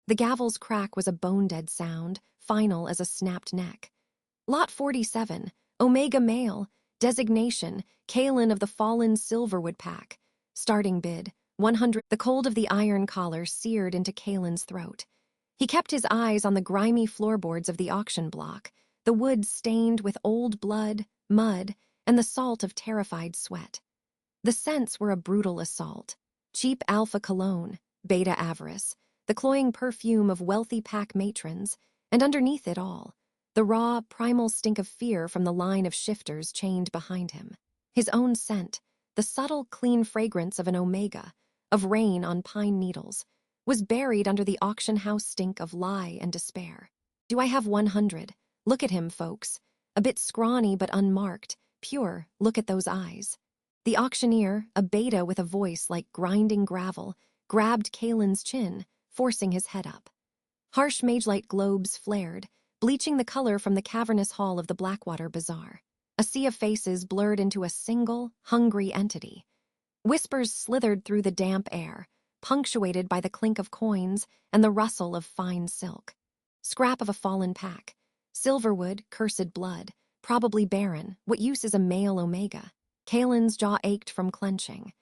The gavel's crack was a bone-dead sound, final as a snapped neck. Lot 47, Omega Male, designation, Kaelen of the fallen Silverwood pack. Starting bid, 100. The cold of the iron collar seared into Kaelen's throat. He kept his eyes on the grimy floorboards of the auction block, the wood stained with old blood, mud, and the salt of terrified sweat. The scents were a brutal assault. Cheap alpha cologne, beta avarice, the cloying perfume of wealthy pack matrons, and underneath it all, the raw, primal stink of fear from the line of shifters chained behind him. His own scent, the subtle, clean fragrance of an omega, of rain on pine needles, was buried under the auction house stink of lie and despair. Do I have 100? Look at him, folks. A bit scrawny but unmarked, pure, look at those eyes. The auctioneer, a beta with a voice like grinding gravel, grabbed Kaelen's chin, forcing his head up. Harsh magelight globes flared, bleaching the color from the cavernous hall of the Blackwater Bazaar. A sea of faces blurred into a single, hungry entity. Whispers slithered through the damp air, punctuated by the clink of coins and the rustle of fine silk. Scrap of a fallen pack. Silverwood, cursed blood. Probably barren. What use is a male omega? Kaelen's jaw ached from clenching.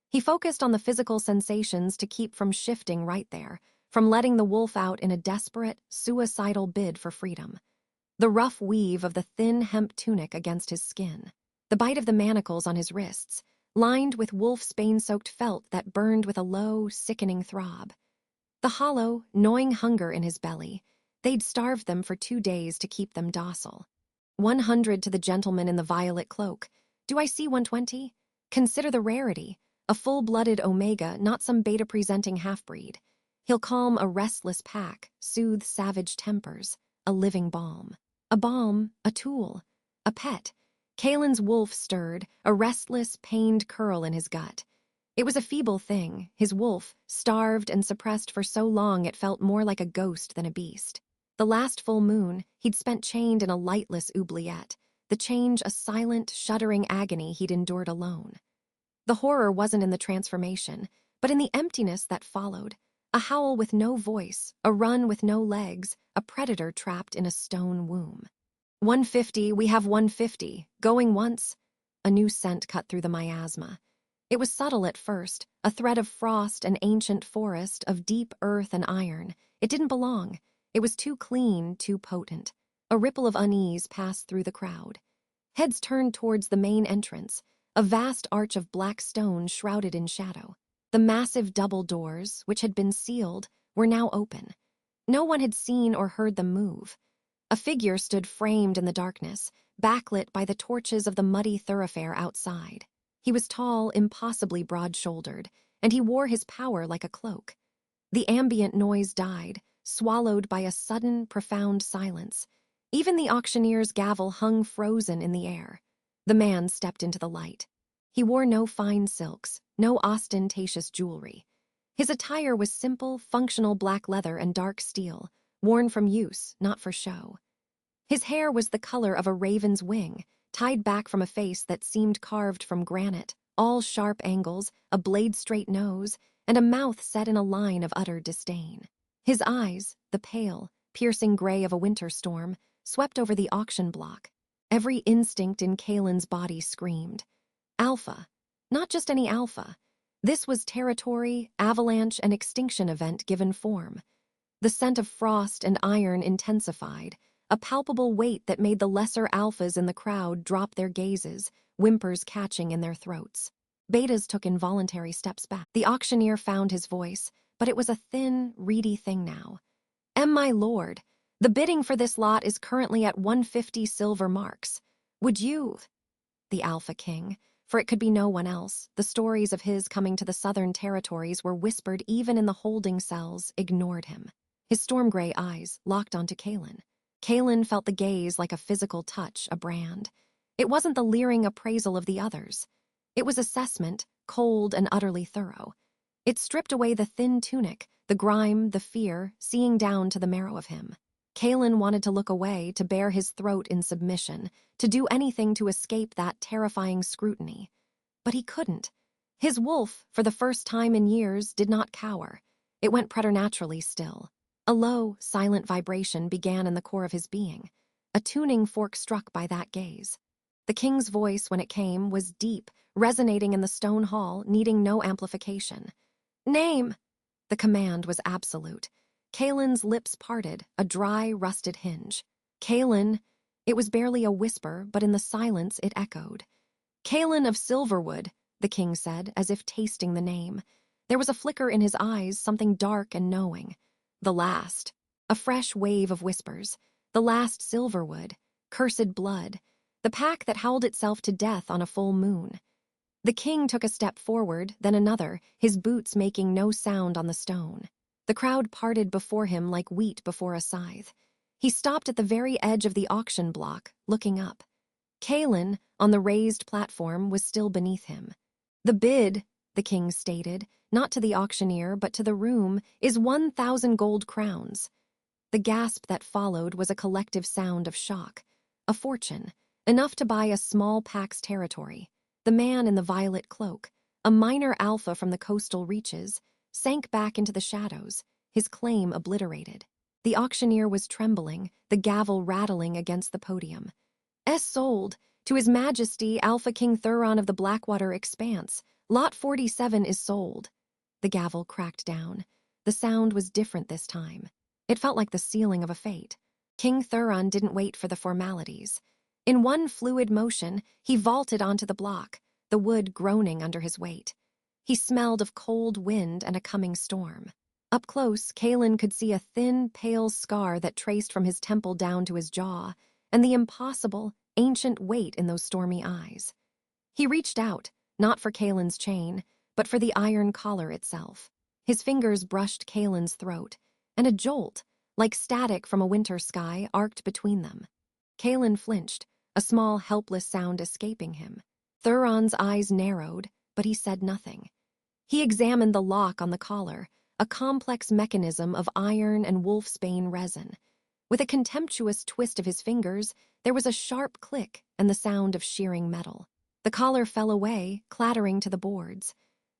He focused on the physical sensations to keep from shifting right there, from letting the wolf out in a desperate, suicidal bid for freedom. The rough weave of the thin hemp tunic against his skin. The bite of the manacles on his wrists, lined with wolf's bane-soaked felt that burned with a low, sickening throb. The hollow, gnawing hunger in his belly. They'd starved them for 2 days to keep them docile. 100 to the gentleman in the violet cloak. Do I see 120? Consider the rarity. A full-blooded omega, not some beta-presenting half-breed. He'll calm a restless pack, soothe savage tempers. A living balm. A balm, a tool, a pet. Kaelen's wolf stirred, a restless, pained curl in his gut. It was a feeble thing, his wolf, starved and suppressed for so long it felt more like a ghost than a beast. The last full moon, he'd spent chained in a lightless oubliette, the change a silent, shuddering agony he'd endured alone. The horror wasn't in the transformation, but in the emptiness that followed. A howl with no voice, a run with no legs, a predator trapped in a stone womb. 150, we have 150. Going once. A new scent cut through the miasma. It was subtle at first, a thread of frost and ancient forest, of deep earth and iron. It didn't belong. It was too clean, too potent. A ripple of unease passed through the crowd. Heads turned towards the main entrance, a vast arch of black stone shrouded in shadow. The massive double doors, which had been sealed, were now open. No one had seen or heard them move. A figure stood framed in the darkness, backlit by the torches of the muddy thoroughfare outside. He was tall, impossibly broad-shouldered, and he wore his power like a cloak. The ambient noise died, swallowed by a sudden, profound silence. Even the auctioneer's gavel hung frozen in the air. The man stepped into the light. He wore no fine silks, no ostentatious jewelry. His attire was simple, functional black leather and dark steel, worn from use, not for show. His hair was the color of a raven's wing, tied back from a face that seemed carved from granite, all sharp angles, a blade-straight nose, and a mouth set in a line of utter disdain. His eyes, the pale, piercing gray of a winter storm, swept over the auction block. Every instinct in Kaelen's body screamed. Alpha. Not just any alpha. This was territory, avalanche, and extinction event given form. The scent of frost and iron intensified, a palpable weight that made the lesser alphas in the crowd drop their gazes, whimpers catching in their throats. Betas took involuntary steps back. The auctioneer found his voice, but it was a thin, reedy thing now. My lord, the bidding for this lot is currently at 150 silver marks. Would you? The Alpha King, for it could be no one else, the stories of his coming to the southern territories were whispered even in the holding cells, ignored him. His storm-gray eyes locked onto Kaelen. Kaelen felt the gaze like a physical touch, a brand. It wasn't the leering appraisal of the others. It was assessment, cold and utterly thorough. It stripped away the thin tunic, the grime, the fear, seeing down to the marrow of him. Kaelen wanted to look away, to bare his throat in submission, to do anything to escape that terrifying scrutiny. But he couldn't. His wolf, for the first time in years, did not cower. It went preternaturally still. A low, silent vibration began in the core of his being, a tuning fork struck by that gaze. The king's voice, when it came, was deep, resonating in the stone hall, needing no amplification. "Name!" The command was absolute. Kaelen's lips parted, a dry, rusted hinge. "Kaelen!" It was barely a whisper, but in the silence it echoed. "Kaelen of Silverwood," the king said, as if tasting the name. There was a flicker in his eyes, something dark and knowing. "The last." A fresh wave of whispers. "The last Silverwood. Cursed blood. The pack that howled itself to death on a full moon." The king took a step forward, then another, his boots making no sound on the stone. The crowd parted before him like wheat before a scythe. He stopped at the very edge of the auction block, looking up. Kaelen, on the raised platform, was still beneath him. "The bid," the king stated, not to the auctioneer but to the room, "is 1,000 gold crowns." The gasp that followed was a collective sound of shock. A fortune, enough to buy a small pack's territory. The man in the violet cloak, a minor alpha from the coastal reaches, sank back into the shadows, his claim obliterated. The auctioneer was trembling, the gavel rattling against the podium. "Sold, to His Majesty Alpha King Thuron of the Blackwater Expanse. Lot 47 is sold." The gavel cracked down. The sound was different this time. It felt like the sealing of a fate. King Thuron didn't wait for the formalities. In one fluid motion, he vaulted onto the block, the wood groaning under his weight. He smelled of cold wind and a coming storm. Up close, Kaelen could see a thin, pale scar that traced from his temple down to his jaw, and the impossible, ancient weight in those stormy eyes. He reached out, not for Kaelen's chain, but for the iron collar itself. His fingers brushed Kaelen's throat, and a jolt, like static from a winter sky, arced between them. Kaelen flinched, a small, helpless sound escaping him. Thuron's eyes narrowed, but he said nothing. He examined the lock on the collar, a complex mechanism of iron and wolfsbane resin. With a contemptuous twist of his fingers, there was a sharp click and the sound of shearing metal. The collar fell away, clattering to the boards.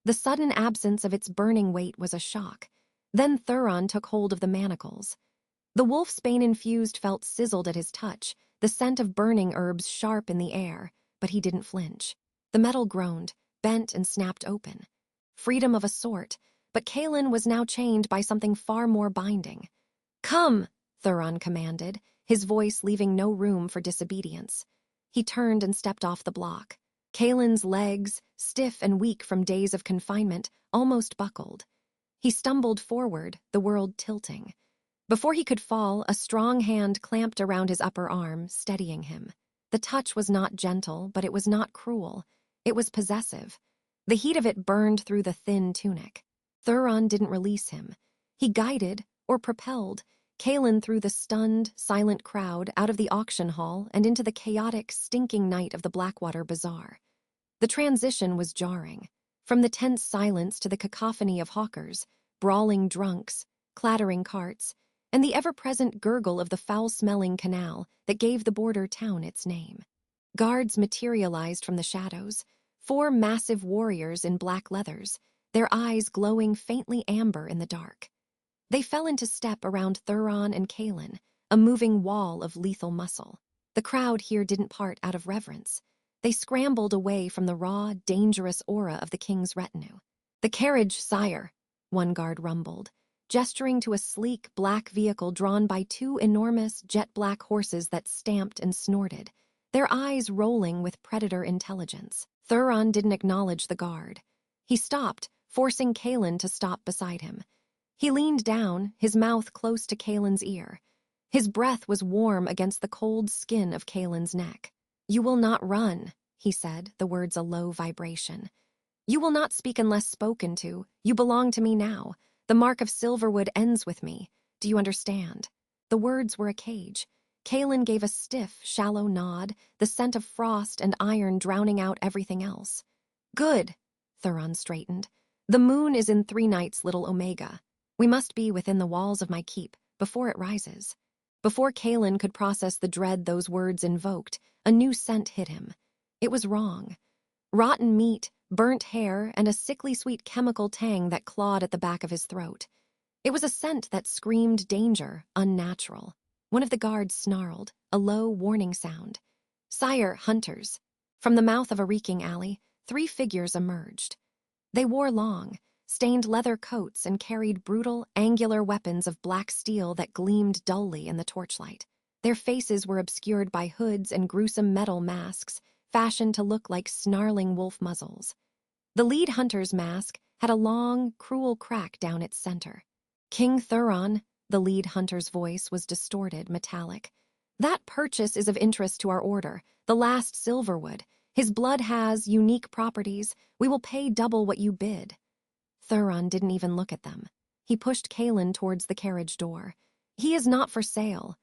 The sudden absence of its burning weight was a shock. Then Thuron took hold of the manacles. The wolfsbane-infused felt sizzled at his touch, the scent of burning herbs sharp in the air, but he didn't flinch. The metal groaned, bent and snapped open. Freedom of a sort, but Kaelen was now chained by something far more binding. "Come!" Thuron commanded, his voice leaving no room for disobedience. He turned and stepped off the block. Kaelen's legs, stiff and weak from days of confinement, almost buckled. He stumbled forward, the world tilting. Before he could fall, a strong hand clamped around his upper arm, steadying him. The touch was not gentle, but it was not cruel. It was possessive. The heat of it burned through the thin tunic. Thuron didn't release him. He guided, or propelled, Kaelen through the stunned, silent crowd, out of the auction hall and into the chaotic, stinking night of the Blackwater Bazaar. The transition was jarring. From the tense silence to the cacophony of hawkers, brawling drunks, clattering carts, and the ever-present gurgle of the foul-smelling canal that gave the border town its name. Guards materialized from the shadows, 4 massive warriors in black leathers, their eyes glowing faintly amber in the dark. They fell into step around Thuron and Kaelen, a moving wall of lethal muscle. The crowd here didn't part out of reverence. They scrambled away from the raw, dangerous aura of the king's retinue. "The carriage, sire," one guard rumbled, gesturing to a sleek, black vehicle drawn by 2 enormous, jet-black horses that stamped and snorted, their eyes rolling with predator intelligence. Thuron didn't acknowledge the guard. He stopped, forcing Kaelen to stop beside him. He leaned down, his mouth close to Kaelen's ear. His breath was warm against the cold skin of Kaelen's neck. "You will not run," he said, the words a low vibration. "You will not speak unless spoken to. You belong to me now. The mark of Silverwood ends with me. Do you understand?" The words were a cage. Kaelen gave a stiff, shallow nod, the scent of frost and iron drowning out everything else. "Good," Thuron straightened. "The moon is in 3 nights, little Omega. We must be within the walls of my keep, before it rises." Before Kaelen could process the dread those words invoked, a new scent hit him. It was wrong. Rotten meat, burnt hair, and a sickly sweet chemical tang that clawed at the back of his throat. It was a scent that screamed danger, unnatural. One of the guards snarled, a low warning sound. "Sire, hunters." From the mouth of a reeking alley, 3 figures emerged. They wore long, stained leather coats and carried brutal, angular weapons of black steel that gleamed dully in the torchlight. Their faces were obscured by hoods and gruesome metal masks, fashioned to look like snarling wolf muzzles. The lead hunter's mask had a long, cruel crack down its center. "King Thuron," the lead hunter's voice was distorted, metallic. "That purchase is of interest to our order, the last Silverwood. His blood has unique properties. We will pay double what you bid." Thuron didn't even look at them. He pushed Kaelen towards the carriage door. "He is not for sale."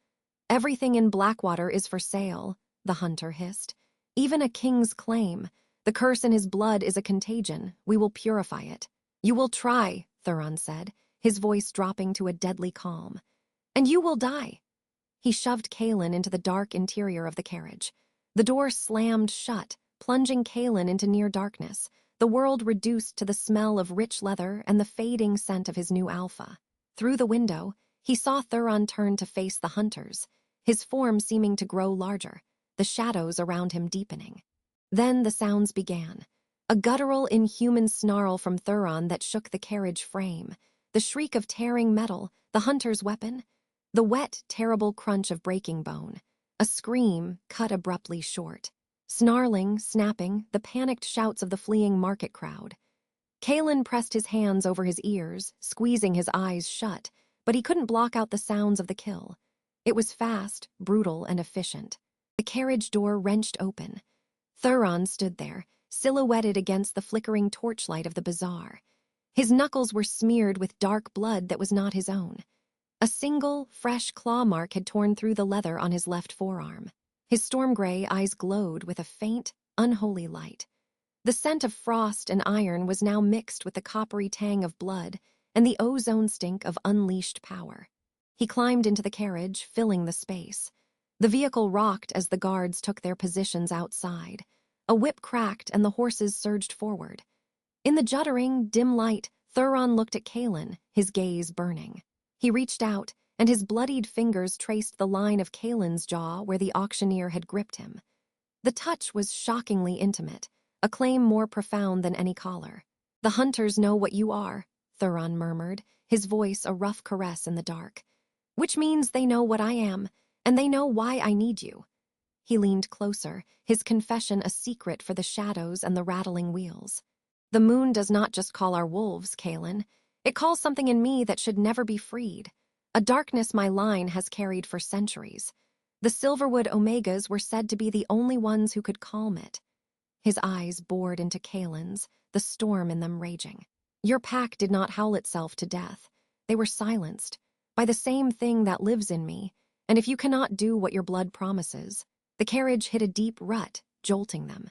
"Everything in Blackwater is for sale," the hunter hissed. "Even a king's claim. The curse in his blood is a contagion. We will purify it." "You will try," Thuron said, his voice dropping to a deadly calm. "And you will die." He shoved Kaelen into the dark interior of the carriage. The door slammed shut, plunging Kaelen into near darkness, the world reduced to the smell of rich leather and the fading scent of his new alpha. Through the window, he saw Thuron turn to face the hunters, his form seeming to grow larger, the shadows around him deepening. Then the sounds began. A guttural, inhuman snarl from Thuron that shook the carriage frame, the shriek of tearing metal, the hunter's weapon, the wet, terrible crunch of breaking bone, a scream cut abruptly short. Snarling, snapping, the panicked shouts of the fleeing market crowd. Kaelen pressed his hands over his ears, squeezing his eyes shut, but he couldn't block out the sounds of the kill. It was fast, brutal, and efficient. The carriage door wrenched open. Thuron stood there, silhouetted against the flickering torchlight of the bazaar. His knuckles were smeared with dark blood that was not his own. A single, fresh claw mark had torn through the leather on his left forearm. His storm-gray eyes glowed with a faint, unholy light. The scent of frost and iron was now mixed with the coppery tang of blood and the ozone stink of unleashed power. He climbed into the carriage, filling the space. The vehicle rocked as the guards took their positions outside. A whip cracked and the horses surged forward. In the juddering, dim light, Thuron looked at Kaelen, his gaze burning. He reached out, and his bloodied fingers traced the line of Kaelen's jaw where the auctioneer had gripped him. The touch was shockingly intimate, a claim more profound than any collar. "The hunters know what you are," Thuron murmured, his voice a rough caress in the dark. "Which means they know what I am, and they know why I need you." He leaned closer, his confession a secret for the shadows and the rattling wheels. "The moon does not just call our wolves, Kaelen. It calls something in me that should never be freed. A darkness my line has carried for centuries. The Silverwood Omegas were said to be the only ones who could calm it." His eyes bored into Kaelen's, the storm in them raging. "Your pack did not howl itself to death. They were silenced by the same thing that lives in me, and if you cannot do what your blood promises..." The carriage hit a deep rut, jolting them.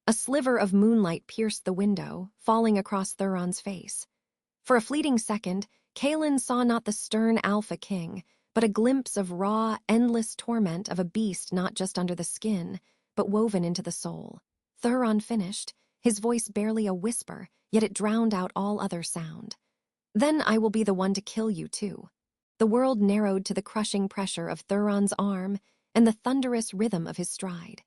A sliver of moonlight pierced the window, falling across Thuron's face. For a fleeting second, Kaelen saw not the stern Alpha King, but a glimpse of raw, endless torment of a beast not just under the skin, but woven into the soul. Thuron finished, his voice barely a whisper, yet it drowned out all other sound. "Then I will be the one to kill you, too." The world narrowed to the crushing pressure of Thuron's arm and the thunderous rhythm of his stride.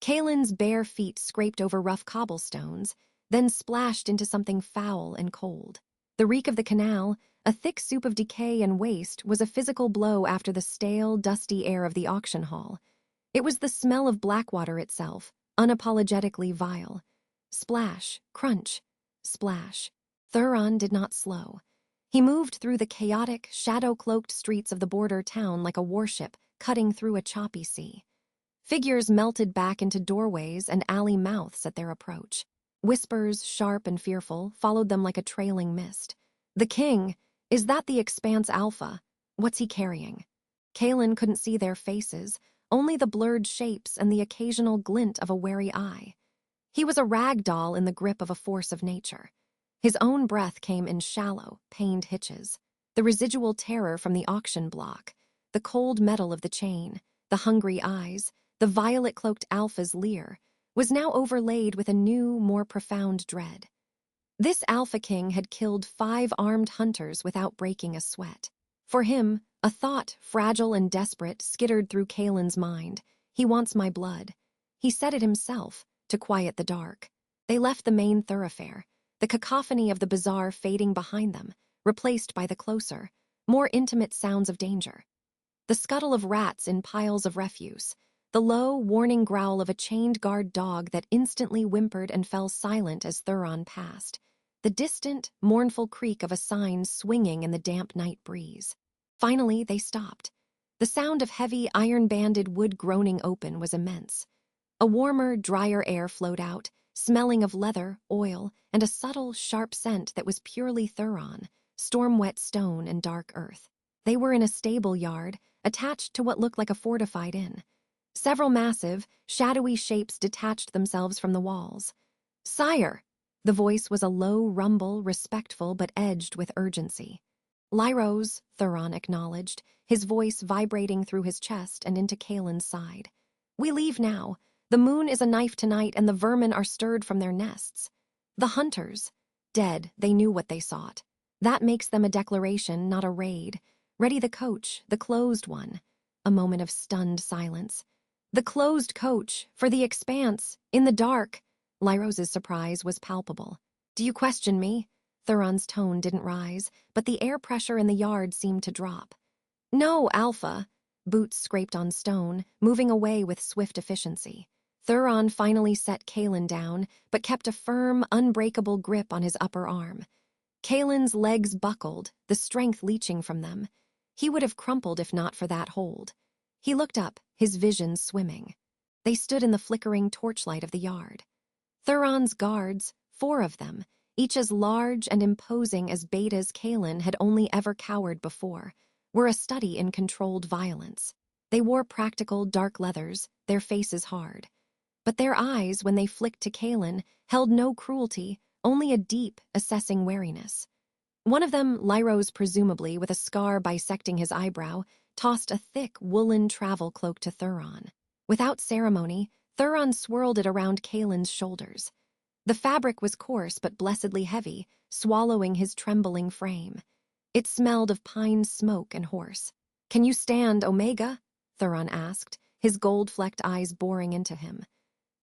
Kaelen's bare feet scraped over rough cobblestones, then splashed into something foul and cold. The reek of the canal, a thick soup of decay and waste, was a physical blow after the stale, dusty air of the auction hall. It was the smell of Blackwater itself, unapologetically vile. Splash, crunch, splash. Thuron did not slow. He moved through the chaotic, shadow-cloaked streets of the border town like a warship cutting through a choppy sea. Figures melted back into doorways and alley mouths at their approach. Whispers, sharp and fearful, followed them like a trailing mist. "The king! Is that the Expanse Alpha? What's he carrying?" Kaelen couldn't see their faces, only the blurred shapes and the occasional glint of a wary eye. He was a rag doll in the grip of a force of nature. His own breath came in shallow, pained hitches. The residual terror from the auction block, the cold metal of the chain, the hungry eyes, the violet-cloaked Alpha's leer, was now overlaid with a new, more profound dread. This Alpha King had killed 5 armed hunters without breaking a sweat. For him, a thought, fragile and desperate, skittered through Kaelen's mind. He wants my blood. He said it himself, to quiet the dark. They left the main thoroughfare, the cacophony of the bazaar fading behind them, replaced by the closer, more intimate sounds of danger. The scuttle of rats in piles of refuse, the low, warning growl of a chained guard dog that instantly whimpered and fell silent as Thuron passed, the distant, mournful creak of a sign swinging in the damp night breeze. Finally, they stopped. The sound of heavy, iron-banded wood groaning open was immense. A warmer, drier air flowed out, smelling of leather, oil, and a subtle, sharp scent that was purely Thuron, storm-wet stone and dark earth. They were in a stable yard, attached to what looked like a fortified inn. Several massive, shadowy shapes detached themselves from the walls. "Sire!" The voice was a low rumble, respectful but edged with urgency. "Lyros," Thuron acknowledged, his voice vibrating through his chest and into Kaelen's side. "We leave now. The moon is a knife tonight and the vermin are stirred from their nests. The hunters, dead, they knew what they sought. That makes them a declaration, not a raid. Ready the coach, the closed one." A moment of stunned silence. "The closed coach, for the expanse, in the dark." Lyros's surprise was palpable. "Do you question me?" Thuron's tone didn't rise, but the air pressure in the yard seemed to drop. "No, Alpha." Boots scraped on stone, moving away with swift efficiency. Thuron finally set Kaelen down, but kept a firm, unbreakable grip on his upper arm. Kaelen's legs buckled, the strength leaching from them. He would have crumpled if not for that hold. He looked up, his vision swimming. They stood in the flickering torchlight of the yard. Thuron's guards, 4 of them, each as large and imposing as Beta's Kaelen had only ever cowered before, were a study in controlled violence. They wore practical, dark leathers, their faces hard. But their eyes, when they flicked to Kaelen, held no cruelty, only a deep, assessing wariness. One of them, Lyros presumably, with a scar bisecting his eyebrow, tossed a thick, woolen travel cloak to Thuron. Without ceremony, Thuron swirled it around Kaelen's shoulders. The fabric was coarse but blessedly heavy, swallowing his trembling frame. It smelled of pine smoke and horse. "Can you stand, Omega?" Thuron asked, his gold-flecked eyes boring into him.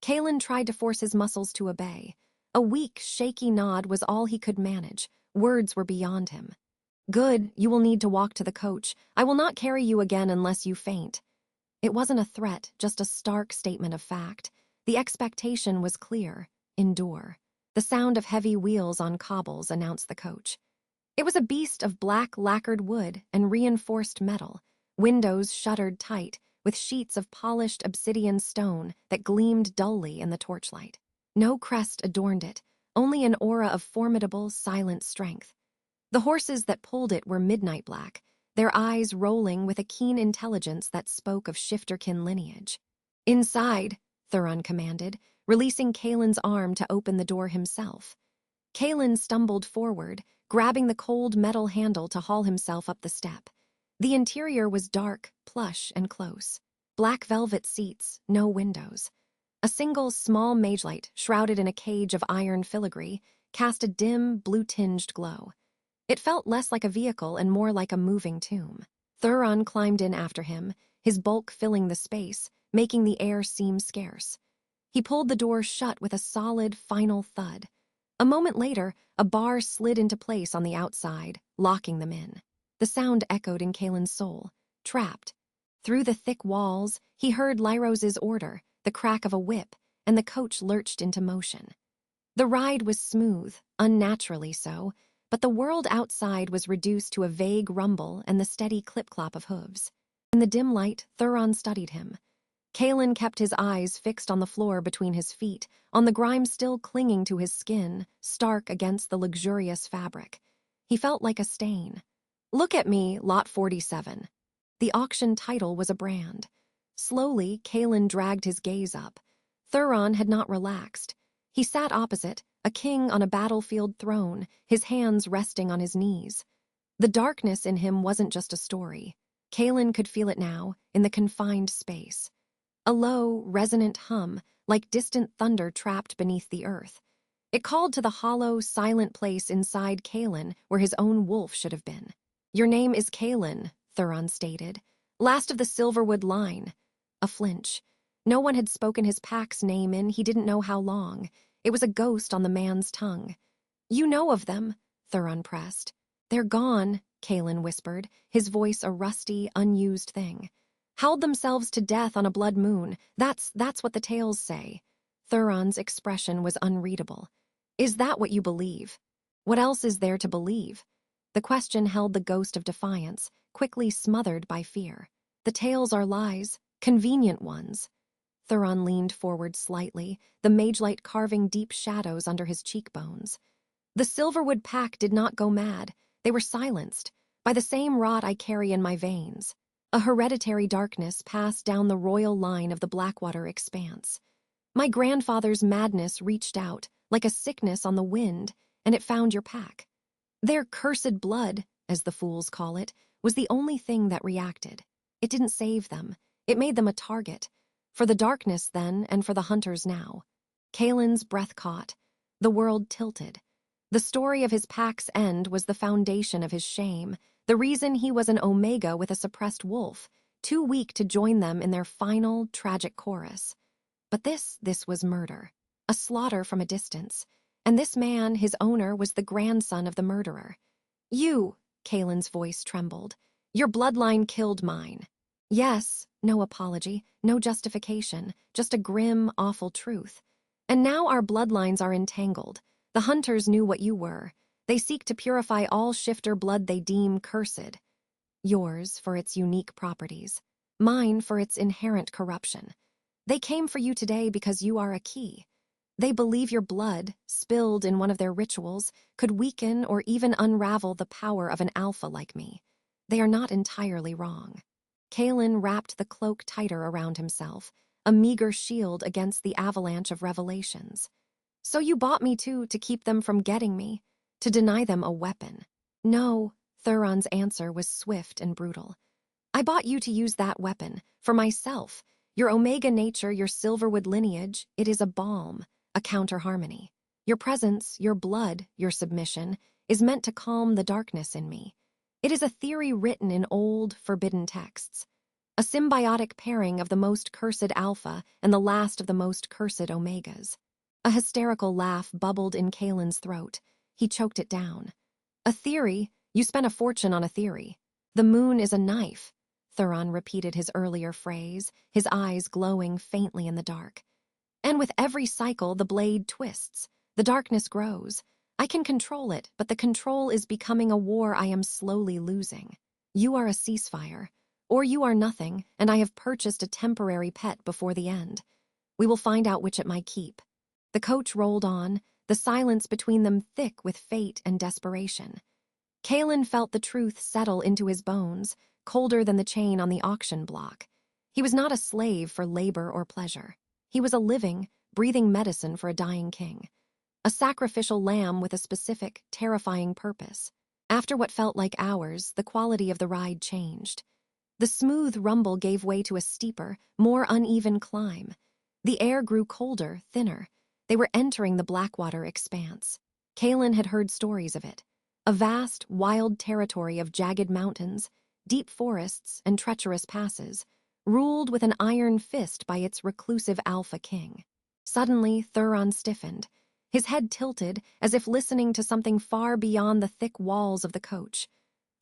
Kaelen tried to force his muscles to obey. A weak, shaky nod was all he could manage. Words were beyond him. "Good, you will need to walk to the coach. I will not carry you again unless you faint." It wasn't a threat, just a stark statement of fact. The expectation was clear. Endure. The sound of heavy wheels on cobbles announced the coach. It was a beast of black lacquered wood and reinforced metal, windows shuttered tight, with sheets of polished obsidian stone that gleamed dully in the torchlight. No crest adorned it, only an aura of formidable, silent strength. The horses that pulled it were midnight black, their eyes rolling with a keen intelligence that spoke of shifterkin lineage. "Inside," Thuron commanded, releasing Kaelen's arm to open the door himself. Kaelen stumbled forward, grabbing the cold metal handle to haul himself up the step. The interior was dark, plush, and close. Black velvet seats, no windows. A single small magelight, shrouded in a cage of iron filigree, cast a dim, blue-tinged glow. It felt less like a vehicle and more like a moving tomb. Thuron climbed in after him, his bulk filling the space, making the air seem scarce. He pulled the door shut with a solid, final thud. A moment later, a bar slid into place on the outside, locking them in. The sound echoed in Kaelen's soul. Trapped. Through the thick walls, he heard Lyros's order, the crack of a whip, and the coach lurched into motion. The ride was smooth, unnaturally so, but the world outside was reduced to a vague rumble and the steady clip-clop of hooves. In the dim light, Thuron studied him. Kaelen kept his eyes fixed on the floor between his feet, on the grime still clinging to his skin, stark against the luxurious fabric. He felt like a stain. "Look at me, Lot 47. The auction title was a brand. Slowly, Kaelen dragged his gaze up. Thuron had not relaxed. He sat opposite, a king on a battlefield throne, his hands resting on his knees. The darkness in him wasn't just a story. Kaelen could feel it now, in the confined space. A low, resonant hum, like distant thunder trapped beneath the earth. It called to the hollow, silent place inside Kaelen where his own wolf should have been. "Your name is Kaelen," Thuron stated. "Last of the Silverwood line." A flinch. No one had spoken his pack's name in he didn't know how long. It was a ghost on the man's tongue. "You know of them," Thuron pressed. "They're gone," Kaelen whispered, his voice a rusty, unused thing. "Howled themselves to death on a blood moon. That's what the tales say." Thuron's expression was unreadable. "Is that what you believe? What else is there to believe?" The question held the ghost of defiance, quickly smothered by fear. "The tales are lies, convenient ones." Thuron leaned forward slightly, the magelight carving deep shadows under his cheekbones. "The Silverwood pack did not go mad. They were silenced by the same rot I carry in my veins. A hereditary darkness passed down the royal line of the Blackwater expanse. My grandfather's madness reached out, like a sickness on the wind, and it found your pack. Their cursed blood, as the fools call it, was the only thing that reacted. It didn't save them. It made them a target. For the darkness then, and for the hunters now." Kaelin's breath caught. The world tilted. The story of his pack's end was the foundation of his shame, the reason he was an omega with a suppressed wolf, too weak to join them in their final, tragic chorus. But this was murder, a slaughter from a distance, and this man, his owner, was the grandson of the murderer. "You," Kaelin's voice trembled, "your bloodline killed mine." Yes, no apology, no justification, just a grim, awful truth. "And now our bloodlines are entangled. The hunters knew what you were. They seek to purify all shifter blood they deem cursed. Yours for its unique properties, mine for its inherent corruption. They came for you today because you are a key. They believe your blood, spilled in one of their rituals, could weaken or even unravel the power of an alpha like me. They are not entirely wrong." Kaelen wrapped the cloak tighter around himself, a meager shield against the avalanche of revelations. "So you bought me too to keep them from getting me, to deny them a weapon." "No," Thuron's answer was swift and brutal. "I bought you to use that weapon, for myself. Your omega nature, your Silverwood lineage, it is a balm, a counter-harmony. Your presence, your blood, your submission, is meant to calm the darkness in me. It is a theory written in old, forbidden texts. A symbiotic pairing of the most cursed alpha and the last of the most cursed omegas." A hysterical laugh bubbled in Kaelin's throat. He choked it down. "A theory? You spent a fortune on a theory. The moon is a knife." Thuron repeated his earlier phrase, his eyes glowing faintly in the dark. "And with every cycle, the blade twists. The darkness grows. I can control it, but the control is becoming a war I am slowly losing. You are a ceasefire, or you are nothing, and I have purchased a temporary pet before the end. We will find out which it might keep." The coach rolled on, the silence between them thick with fate and desperation. Kaelen felt the truth settle into his bones, colder than the chain on the auction block. He was not a slave for labor or pleasure. He was a living, breathing medicine for a dying king. A sacrificial lamb with a specific, terrifying purpose. After what felt like hours, the quality of the ride changed. The smooth rumble gave way to a steeper, more uneven climb. The air grew colder, thinner. They were entering the Blackwater expanse. Kaelen had heard stories of it. A vast, wild territory of jagged mountains, deep forests, and treacherous passes, ruled with an iron fist by its reclusive alpha king. Suddenly, Thuron stiffened. His head tilted, as if listening to something far beyond the thick walls of the coach.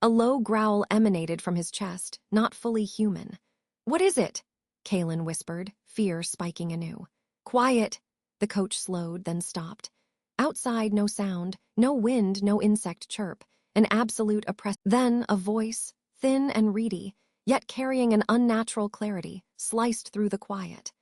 A low growl emanated from his chest, not fully human. "What is it?" Kaelen whispered, fear spiking anew. "Quiet." The coach slowed, then stopped. Outside, no sound, no wind, no insect chirp, an absolute Then a voice, thin and reedy, yet carrying an unnatural clarity, sliced through the quiet.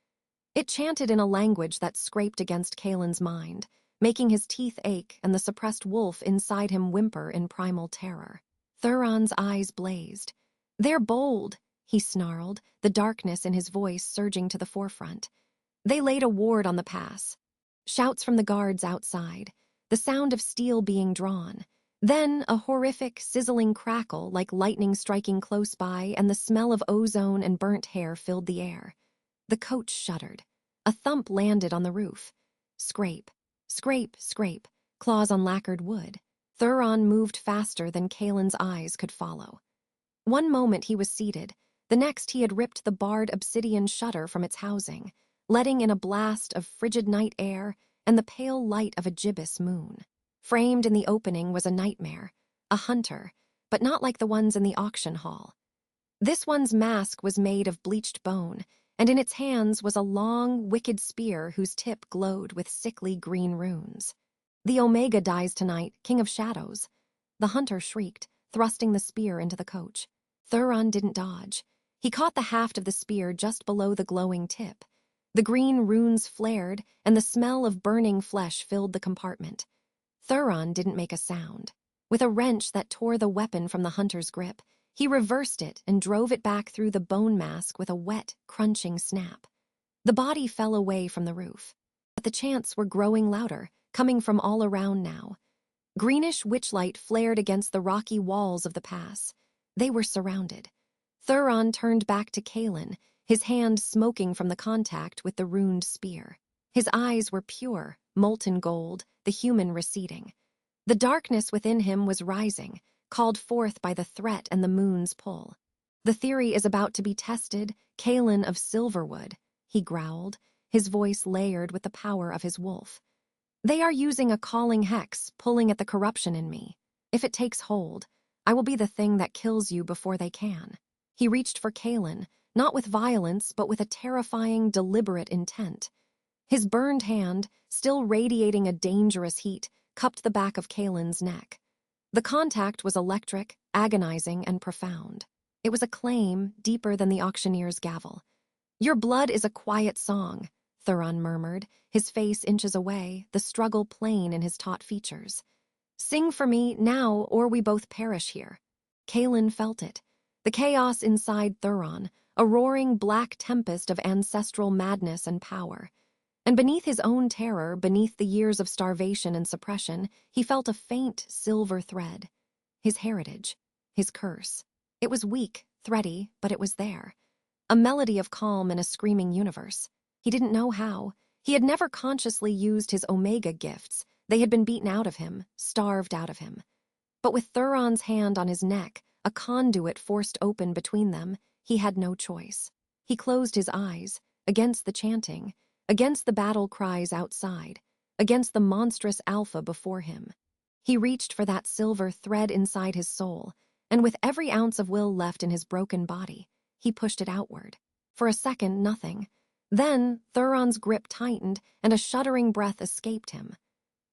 It chanted in a language that scraped against Kaelin's mind, making his teeth ache and the suppressed wolf inside him whimper in primal terror. Thuron's eyes blazed. "They're bold," he snarled, the darkness in his voice surging to the forefront. "They laid a ward on the pass." Shouts from the guards outside, the sound of steel being drawn. Then a horrific, sizzling crackle like lightning striking close by, and the smell of ozone and burnt hair filled the air. The coach shuddered. A thump landed on the roof. Scrape. Scrape, scrape, claws on lacquered wood. Thuron moved faster than Kaelen's eyes could follow. One moment he was seated, the next he had ripped the barred obsidian shutter from its housing, letting in a blast of frigid night air and the pale light of a gibbous moon. Framed in the opening was a nightmare, a hunter, but not like the ones in the auction hall. This one's mask was made of bleached bone, and in its hands was a long, wicked spear whose tip glowed with sickly green runes. "The Omega dies tonight, King of Shadows." The hunter shrieked, thrusting the spear into the coach. Thuron didn't dodge. He caught the haft of the spear just below the glowing tip. The green runes flared, and the smell of burning flesh filled the compartment. Thuron didn't make a sound. With a wrench that tore the weapon from the hunter's grip, he reversed it and drove it back through the bone mask with a wet, crunching snap. The body fell away from the roof. But the chants were growing louder, coming from all around now. Greenish witchlight flared against the rocky walls of the pass. They were surrounded. Thuron turned back to Kaelen, his hand smoking from the contact with the runed spear. His eyes were pure, molten gold, the human receding. The darkness within him was rising, called forth by the threat and the moon's pull. "The theory is about to be tested, Kaelen of Silverwood," he growled, his voice layered with the power of his wolf. "They are using a calling hex, pulling at the corruption in me. If it takes hold, I will be the thing that kills you before they can." He reached for Kaelen, not with violence, but with a terrifying, deliberate intent. His burned hand, still radiating a dangerous heat, cupped the back of Kaelen's neck. The contact was electric, agonizing, and profound. It was a claim deeper than the auctioneer's gavel. "Your blood is a quiet song," Thuron murmured, his face inches away, the struggle plain in his taut features. "Sing for me now, or we both perish here." Kaelen felt it. The chaos inside Thuron, a roaring black tempest of ancestral madness and power. And beneath his own terror, beneath the years of starvation and suppression, he felt a faint silver thread. His heritage, his curse. It was weak, thready, but it was there. A melody of calm in a screaming universe. He didn't know how. He had never consciously used his Omega gifts. They had been beaten out of him, starved out of him. But with Thuron's hand on his neck, a conduit forced open between them, he had no choice. He closed his eyes, against the chanting, against the battle cries outside, against the monstrous alpha before him. He reached for that silver thread inside his soul, and with every ounce of will left in his broken body, he pushed it outward. For a second, nothing. Then, Thuron's grip tightened, and a shuddering breath escaped him.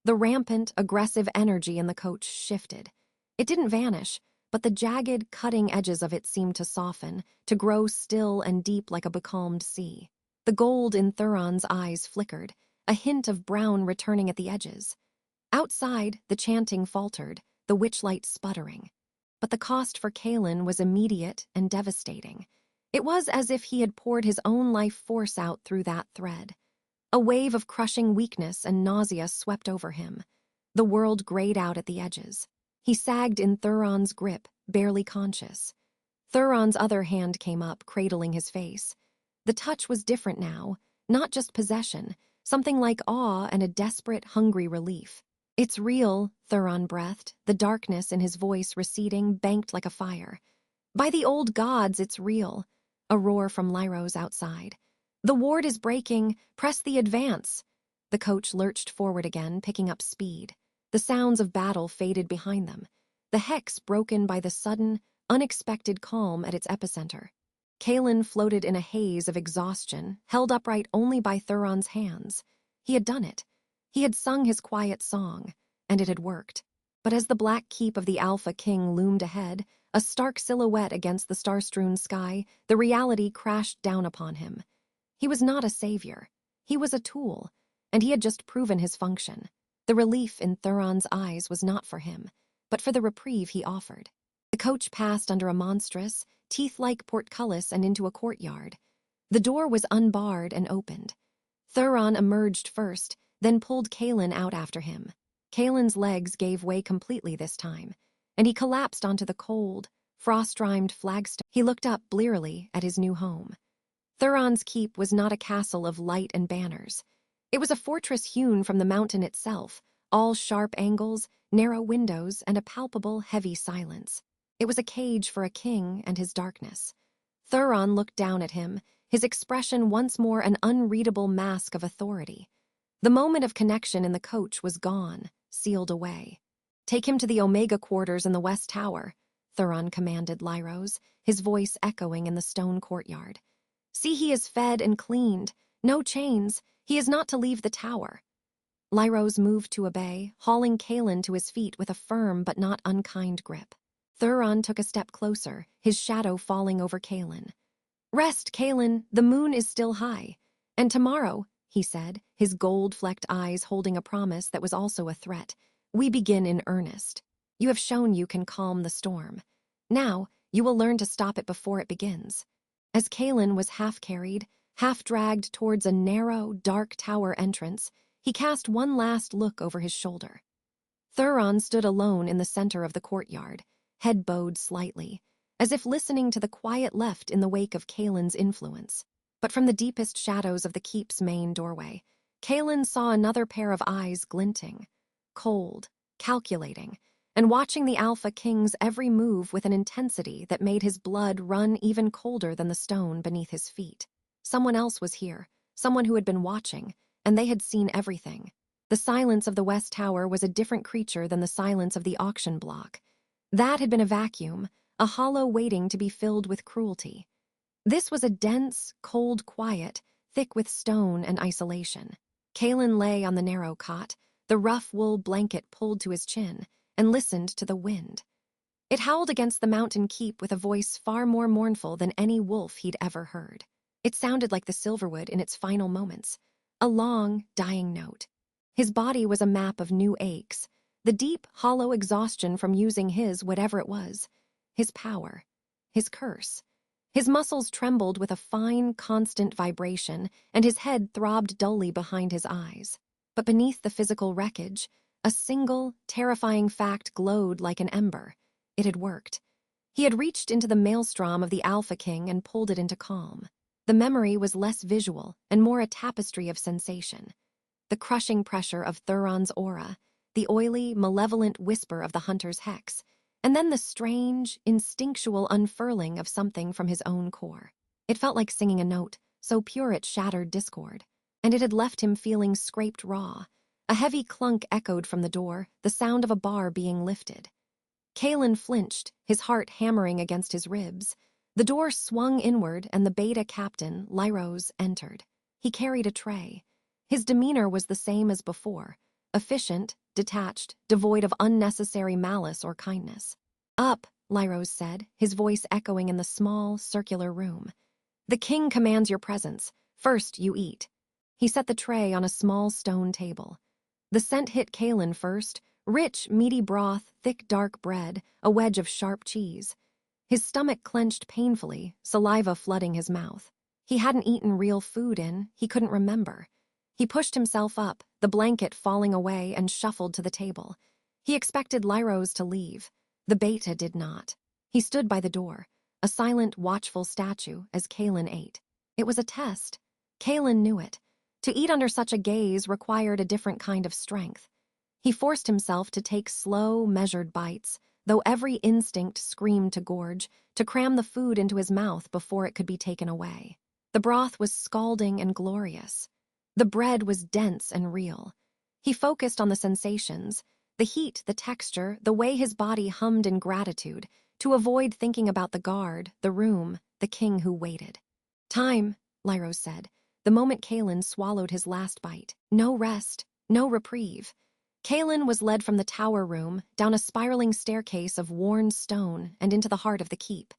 The rampant, aggressive energy in the coach shifted. It didn't vanish, but the jagged, cutting edges of it seemed to soften, to grow still and deep like a becalmed sea. The gold in Thuron's eyes flickered, a hint of brown returning at the edges. Outside, the chanting faltered, the witchlight sputtering. But the cost for Kaelen was immediate and devastating. It was as if he had poured his own life force out through that thread. A wave of crushing weakness and nausea swept over him. The world grayed out at the edges. He sagged in Thuron's grip, barely conscious. Thuron's other hand came up, cradling his face. The touch was different now, not just possession, something like awe and a desperate, hungry relief. "It's real," Thuron breathed, the darkness in his voice receding, banked like a fire. "By the old gods, it's real." A roar from Lyros outside. "The ward is breaking, press the advance." The coach lurched forward again, picking up speed. The sounds of battle faded behind them, the hex broken by the sudden, unexpected calm at its epicenter. Kaelen floated in a haze of exhaustion, held upright only by Thuron's hands. He had done it. He had sung his quiet song, and it had worked. But as the black keep of the Alpha King loomed ahead, a stark silhouette against the star-strewn sky, the reality crashed down upon him. He was not a savior. He was a tool, and he had just proven his function. The relief in Thuron's eyes was not for him, but for the reprieve he offered. The coach passed under a monstrous, teeth-like portcullis and into a courtyard. The door was unbarred and opened. Thuron emerged first, then pulled Kaelen out after him. Kaelen's legs gave way completely this time, and he collapsed onto the cold, frost-rimed flagstone. He looked up blearily at his new home. Thuron's keep was not a castle of light and banners. It was a fortress hewn from the mountain itself, all sharp angles, narrow windows, and a palpable, heavy silence. It was a cage for a king and his darkness. Thuron looked down at him, his expression once more an unreadable mask of authority. The moment of connection in the coach was gone, sealed away. "Take him to the Omega quarters in the West Tower," Thuron commanded Lyros, his voice echoing in the stone courtyard. "See he is fed and cleaned. No chains. He is not to leave the tower." Lyros moved to obey, hauling Kaelen to his feet with a firm but not unkind grip. Thuron took a step closer, his shadow falling over Kaelen. "Rest, Kaelen, the moon is still high. And tomorrow," he said, his gold-flecked eyes holding a promise that was also a threat, "we begin in earnest. You have shown you can calm the storm. Now, you will learn to stop it before it begins." As Kaelen was half-carried, half-dragged towards a narrow, dark tower entrance, he cast one last look over his shoulder. Thuron stood alone in the center of the courtyard, head bowed slightly, as if listening to the quiet left in the wake of Kaelen's influence. But from the deepest shadows of the keep's main doorway, Kaelen saw another pair of eyes glinting, cold, calculating, and watching the Alpha King's every move with an intensity that made his blood run even colder than the stone beneath his feet. Someone else was here, someone who had been watching, and they had seen everything. The silence of the West Tower was a different creature than the silence of the auction block. That had been a vacuum, a hollow waiting to be filled with cruelty. This was a dense, cold quiet, thick with stone and isolation. Kaelen lay on the narrow cot, the rough wool blanket pulled to his chin, and listened to the wind. It howled against the mountain keep with a voice far more mournful than any wolf he'd ever heard. It sounded like the Silverwood in its final moments, a long, dying note. His body was a map of new aches, the deep, hollow exhaustion from using his whatever it was, his power, his curse. His muscles trembled with a fine, constant vibration, and his head throbbed dully behind his eyes. But beneath the physical wreckage, a single, terrifying fact glowed like an ember. It had worked. He had reached into the maelstrom of the Alpha King and pulled it into calm. The memory was less visual and more a tapestry of sensation. The crushing pressure of Thuron's aura, the oily, malevolent whisper of the hunter's hex, and then the strange, instinctual unfurling of something from his own core. It felt like singing a note, so pure it shattered discord, and it had left him feeling scraped raw. A heavy clunk echoed from the door, the sound of a bar being lifted. Kaelen flinched, his heart hammering against his ribs. The door swung inward, and the beta captain, Lyros, entered. He carried a tray. His demeanor was the same as before, efficient, detached, devoid of unnecessary malice or kindness. "Up," Lyros said, his voice echoing in the small, circular room. "The king commands your presence. First, you eat." He set the tray on a small stone table. The scent hit Kaelen first, rich, meaty broth, thick, dark bread, a wedge of sharp cheese. His stomach clenched painfully, saliva flooding his mouth. He hadn't eaten real food he couldn't remember. He pushed himself up, the blanket falling away, and shuffled to the table. He expected Lyros to leave. The beta did not. He stood by the door, a silent, watchful statue, as Kaelen ate. It was a test. Kaelen knew it. To eat under such a gaze required a different kind of strength. He forced himself to take slow, measured bites, though every instinct screamed to gorge, to cram the food into his mouth before it could be taken away. The broth was scalding and glorious. The bread was dense and real. He focused on the sensations, the heat, the texture, the way his body hummed in gratitude, to avoid thinking about the guard, the room, the king who waited. "Time," Lyros said, the moment Kaelen swallowed his last bite. No rest, no reprieve. Kaelen was led from the tower room, down a spiraling staircase of worn stone, and into the heart of the keep.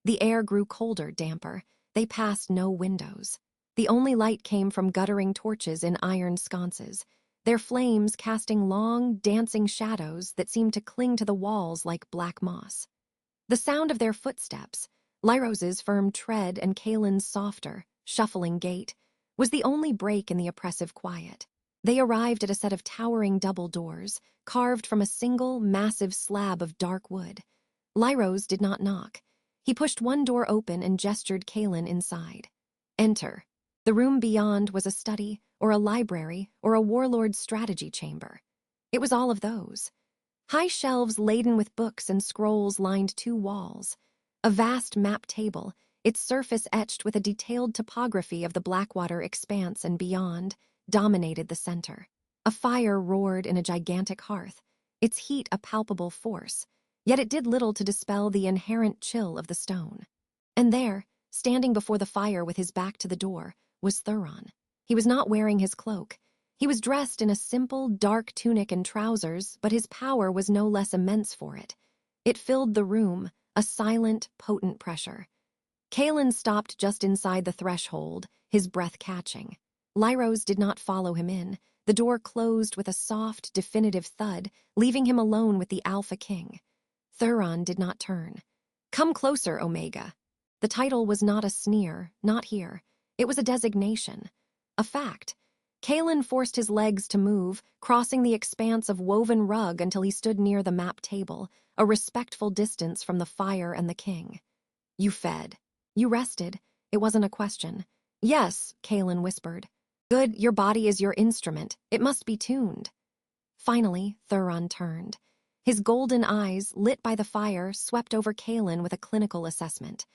The air grew colder, damper. They passed no windows. The only light came from guttering torches in iron sconces, their flames casting long, dancing shadows that seemed to cling to the walls like black moss. The sound of their footsteps, Lyros's firm tread and Kaelen's softer, shuffling gait, was the only break in the oppressive quiet. They arrived at a set of towering double doors, carved from a single, massive slab of dark wood. Lyros did not knock. He pushed one door open and gestured Kaelen inside. "Enter." The room beyond was a study, or a library, or a warlord's strategy chamber. It was all of those. High shelves laden with books and scrolls lined 2 walls. A vast map table, its surface etched with a detailed topography of the Blackwater expanse and beyond, dominated the center. A fire roared in a gigantic hearth, its heat a palpable force, yet it did little to dispel the inherent chill of the stone. And there, standing before the fire with his back to the door, was Thuron. He was not wearing his cloak. He was dressed in a simple, dark tunic and trousers, but his power was no less immense for it. It filled the room, a silent, potent pressure. Kaelen stopped just inside the threshold, his breath catching. Lyros did not follow him in. The door closed with a soft, definitive thud, leaving him alone with the Alpha King. Thuron did not turn. "Come closer, Omega." The title was not a sneer, not here. It was a designation. A fact. Kaelen forced his legs to move, crossing the expanse of woven rug until he stood near the map table, a respectful distance from the fire and the king. "You fed. You rested." It wasn't a question. "Yes," Kaelen whispered. "Good, your body is your instrument. It must be tuned." Finally, Thuron turned. His golden eyes, lit by the fire, swept over Kaelen with a clinical assessment.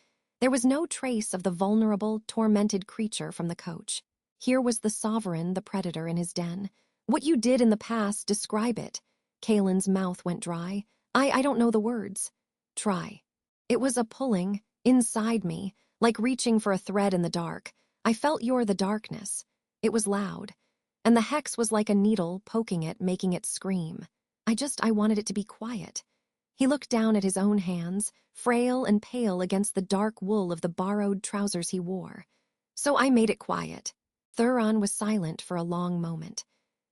There was no trace of the vulnerable, tormented creature from the coach. Here was the sovereign, the predator in his den. "What you did in the past, describe it." Kaelen's mouth went dry. I don't know the words." "Try." It was a pulling, inside me, like reaching for a thread in the dark. I felt you're the darkness. It was loud. And the hex was like a needle, poking it, making it scream. I wanted it to be quiet. He looked down at his own hands, frail and pale against the dark wool of the borrowed trousers he wore. So I made it quiet. Thuron was silent for a long moment.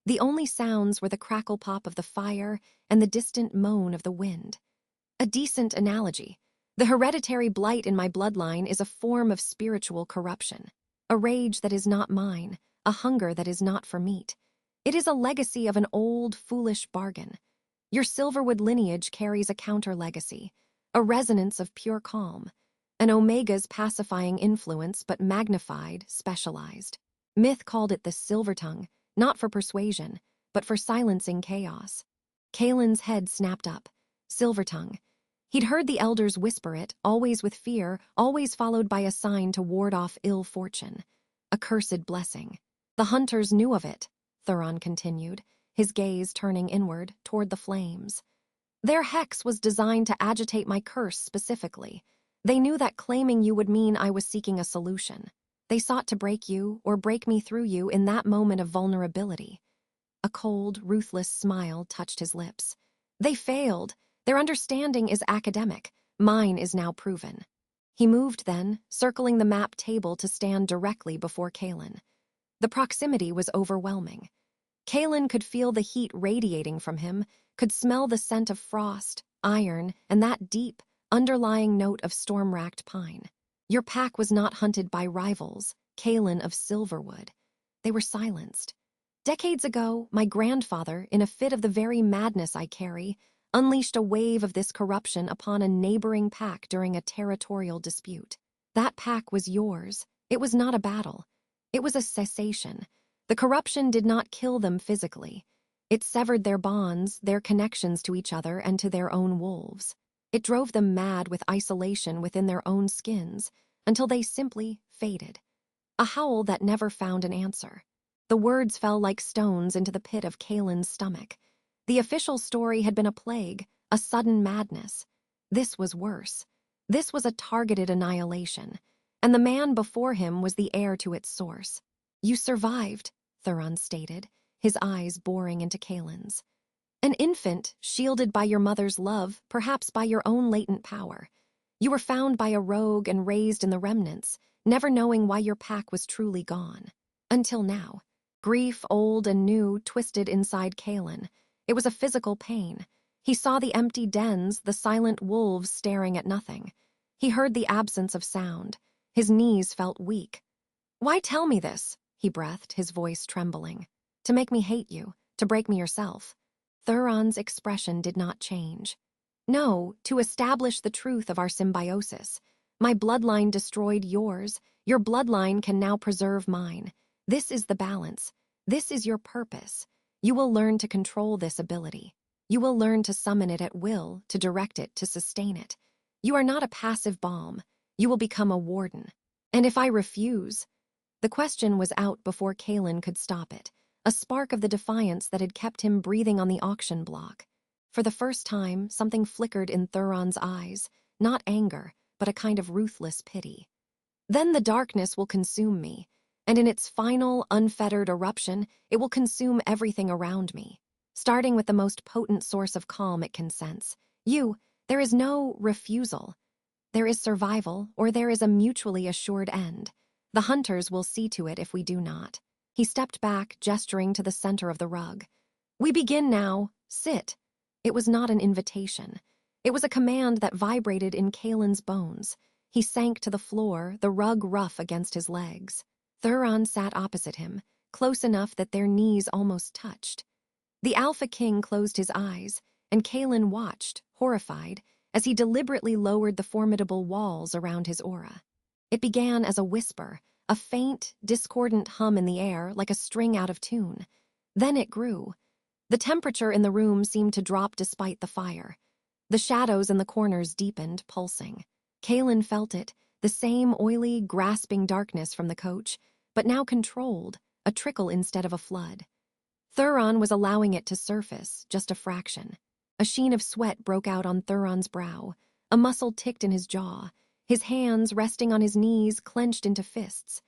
The only sounds were the crackle pop of the fire and the distant moan of the wind. A decent analogy. The hereditary blight in my bloodline is a form of spiritual corruption. A rage that is not mine, a hunger that is not for meat. It is a legacy of an old, foolish bargain. Your Silverwood lineage carries a counter-legacy, a resonance of pure calm, an Omega's pacifying influence but magnified, specialized. Myth called it the Silver Tongue, not for persuasion, but for silencing chaos. Kaelen's head snapped up. Silver Tongue. He'd heard the elders whisper it, always with fear, always followed by a sign to ward off ill fortune. A cursed blessing. The hunters knew of it, Thuron continued, his gaze turning inward, toward the flames. Their hex was designed to agitate my curse specifically. They knew that claiming you would mean I was seeking a solution. They sought to break you, or break me through you, in that moment of vulnerability. A cold, ruthless smile touched his lips. They failed. Their understanding is academic. Mine is now proven. He moved then, circling the map table to stand directly before Kaelen. The proximity was overwhelming. Kaelen could feel the heat radiating from him, could smell the scent of frost, iron, and that deep, underlying note of storm-racked pine. Your pack was not hunted by rivals, Kaelen of Silverwood. They were silenced. Decades ago, my grandfather, in a fit of the very madness I carry, unleashed a wave of this corruption upon a neighboring pack during a territorial dispute. That pack was yours. It was not a battle. It was a cessation. The corruption did not kill them physically. It severed their bonds, their connections to each other and to their own wolves. It drove them mad with isolation within their own skins, until they simply faded. A howl that never found an answer. The words fell like stones into the pit of Kaelen's stomach. The official story had been a plague, a sudden madness. This was worse. This was a targeted annihilation, and the man before him was the heir to its source. "You survived," Thuron stated, his eyes boring into Kaelen's. "An infant, shielded by your mother's love, perhaps by your own latent power. You were found by a rogue and raised in the remnants, never knowing why your pack was truly gone. Until now." Grief, old and new, twisted inside Kaelen. It was a physical pain. He saw the empty dens, the silent wolves staring at nothing. He heard the absence of sound. His knees felt weak. "Why tell me this?" he breathed, his voice trembling. "To make me hate you, to break me yourself." Thuron's expression did not change. "No, to establish the truth of our symbiosis. My bloodline destroyed yours. Your bloodline can now preserve mine. This is the balance. This is your purpose. You will learn to control this ability. You will learn to summon it at will, to direct it, to sustain it. You are not a passive bomb. You will become a warden. And if I refuse? The question was out before Kaelen could stop it, a spark of the defiance that had kept him breathing on the auction block. For the first time, something flickered in Thuron's eyes, not anger, but a kind of ruthless pity. Then the darkness will consume me, and in its final, unfettered eruption, it will consume everything around me, starting with the most potent source of calm it can sense. There is no refusal. There is survival, or there is a mutually assured end. The hunters will see to it if we do not. He stepped back, gesturing to the center of the rug. We begin now. Sit. It was not an invitation. It was a command that vibrated in Kaelen's bones. He sank to the floor, the rug rough against his legs. Thuron sat opposite him, close enough that their knees almost touched. The Alpha King closed his eyes, and Kaelen watched, horrified, as he deliberately lowered the formidable walls around his aura. It began as a whisper, a faint, discordant hum in the air like a string out of tune. Then it grew. The temperature in the room seemed to drop despite the fire. The shadows in the corners deepened, pulsing. Kaelen felt it, the same oily, grasping darkness from the coach, but now controlled, a trickle instead of a flood. Thuron was allowing it to surface, just a fraction. A sheen of sweat broke out on Thuron's brow. A muscle ticked in his jaw. His hands, resting on his knees, clenched into fists.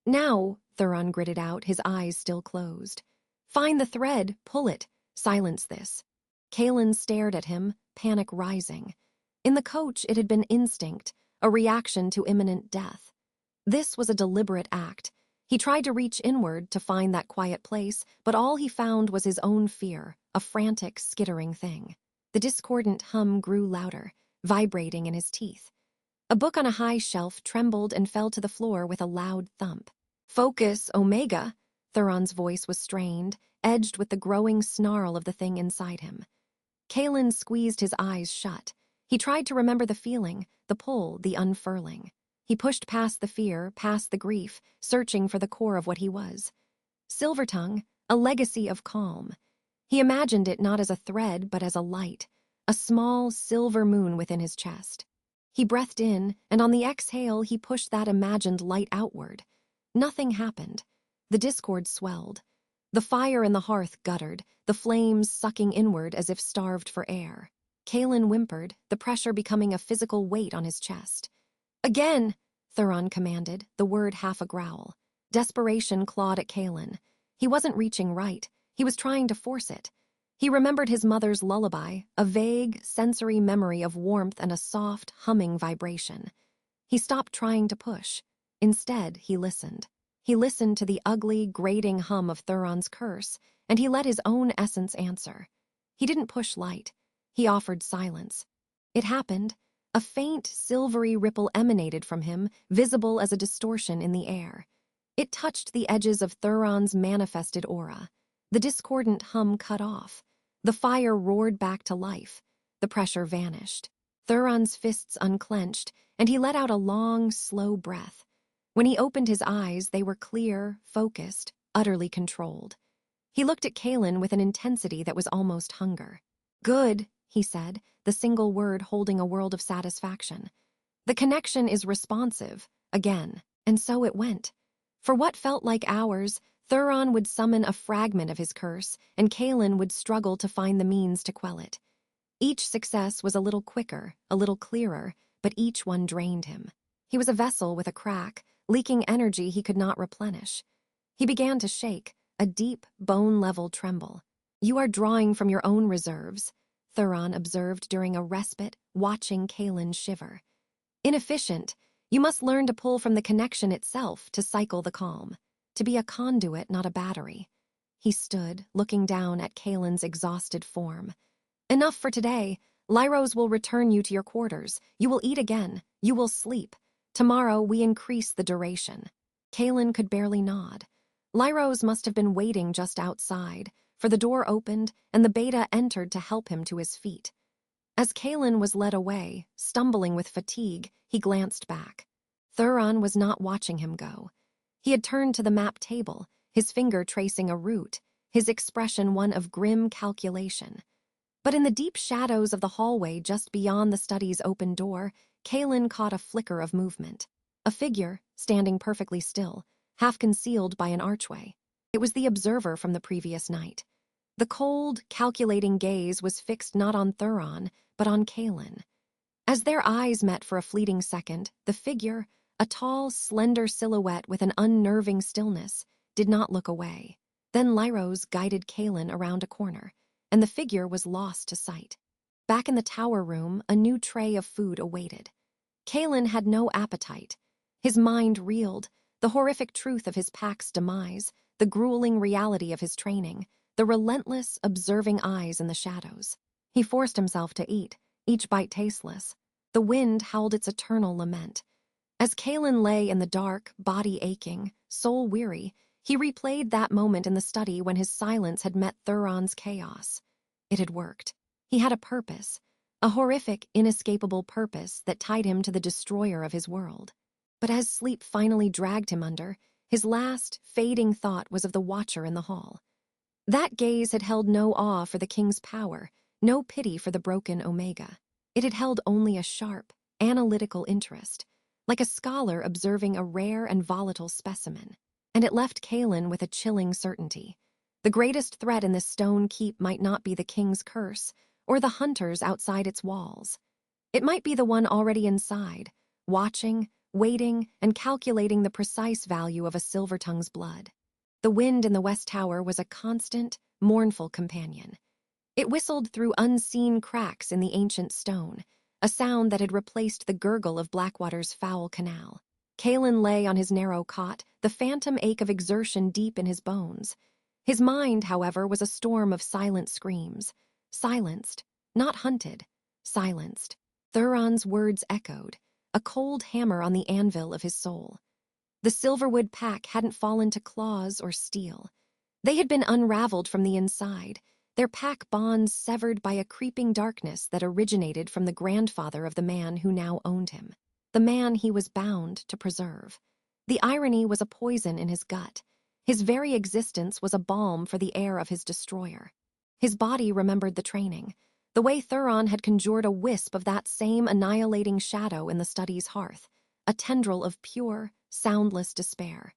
Now, Thuron gritted out, his eyes still closed. Find the thread, pull it, silence this. Kaelen stared at him, panic rising. In the coach, it had been instinct, a reaction to imminent death. This was a deliberate act. He tried to reach inward to find that quiet place, but all he found was his own fear, a frantic, skittering thing. The discordant hum grew louder, vibrating in his teeth. A book on a high shelf trembled and fell to the floor with a loud thump. Focus, Omega! Thuron's voice was strained, edged with the growing snarl of the thing inside him. Kaelen squeezed his eyes shut. He tried to remember the feeling, the pull, the unfurling. He pushed past the fear, past the grief, searching for the core of what he was. Silvertongue, a legacy of calm. He imagined it not as a thread, but as a light, a small silver moon within his chest. He breathed in, and on the exhale he pushed that imagined light outward. Nothing happened. The discord swelled. The fire in the hearth guttered, the flames sucking inward as if starved for air. Kaelen whimpered, the pressure becoming a physical weight on his chest. Again, Thuron commanded, the word half a growl. Desperation clawed at Kaelen. He wasn't reaching right. He was trying to force it. He remembered his mother's lullaby, a vague, sensory memory of warmth and a soft, humming vibration. He stopped trying to push. Instead, he listened. He listened to the ugly, grating hum of Thuron's curse, and he let his own essence answer. He didn't push light. He offered silence. It happened. A faint, silvery ripple emanated from him, visible as a distortion in the air. It touched the edges of Thuron's manifested aura. The discordant hum cut off. The fire roared back to life. The pressure vanished. Thuron's fists unclenched, and he let out a long, slow breath. When he opened his eyes, they were clear, focused, utterly controlled. He looked at Kaelen with an intensity that was almost hunger. Good, he said, the single word holding a world of satisfaction. The connection is responsive, again, and so it went. For what felt like hours, Thuron would summon a fragment of his curse, and Kaelen would struggle to find the means to quell it. Each success was a little quicker, a little clearer, but each one drained him. He was a vessel with a crack, leaking energy he could not replenish. He began to shake, a deep, bone-level tremble. You are drawing from your own reserves, Thuron observed during a respite, watching Kaelen shiver. Inefficient, you must learn to pull from the connection itself to cycle the calm, to be a conduit, not a battery. He stood, looking down at Kaelen's exhausted form. Enough for today. Lyros will return you to your quarters. You will eat again. You will sleep. Tomorrow we increase the duration. Kaelen could barely nod. Lyros must have been waiting just outside, for the door opened and the beta entered to help him to his feet. As Kaelen was led away, stumbling with fatigue, he glanced back. Thuron was not watching him go. He had turned to the map table, his finger tracing a route, his expression one of grim calculation. But in the deep shadows of the hallway just beyond the study's open door, Kaelen caught a flicker of movement. A figure, standing perfectly still, half concealed by an archway. It was the observer from the previous night. The cold, calculating gaze was fixed not on Thuron, but on Kaelen. As their eyes met for a fleeting second, the figure, a tall, slender silhouette with an unnerving stillness, did not look away. Then Lyros guided Kaelen around a corner, and the figure was lost to sight. Back in the tower room, a new tray of food awaited. Kaelen had no appetite. His mind reeled, the horrific truth of his pack's demise, the grueling reality of his training, the relentless, observing eyes in the shadows. He forced himself to eat, each bite tasteless. The wind howled its eternal lament. As Kaelen lay in the dark, body aching, soul weary, he replayed that moment in the study when his silence had met Thuron's chaos. It had worked. He had a purpose, a horrific, inescapable purpose that tied him to the destroyer of his world. But as sleep finally dragged him under, his last, fading thought was of the watcher in the hall. That gaze had held no awe for the king's power, no pity for the broken Omega. It had held only a sharp, analytical interest, like a scholar observing a rare and volatile specimen. And it left Kaelen with a chilling certainty. The greatest threat in this stone keep might not be the king's curse, or the hunters outside its walls. It might be the one already inside, watching, waiting, and calculating the precise value of a silver-tongue's blood. The wind in the West Tower was a constant, mournful companion. It whistled through unseen cracks in the ancient stone, a sound that had replaced the gurgle of Blackwater's foul canal. Kaelen lay on his narrow cot, the phantom ache of exertion deep in his bones. His mind, however, was a storm of silent screams. Silenced, not hunted, silenced. Thuron's words echoed, a cold hammer on the anvil of his soul. The Silverwood pack hadn't fallen to claws or steel. They had been unraveled from the inside, their pack bonds severed by a creeping darkness that originated from the grandfather of the man who now owned him, the man he was bound to preserve. The irony was a poison in his gut. His very existence was a balm for the air of his destroyer. His body remembered the training, the way Thuron had conjured a wisp of that same annihilating shadow in the study's hearth, a tendril of pure, soundless despair.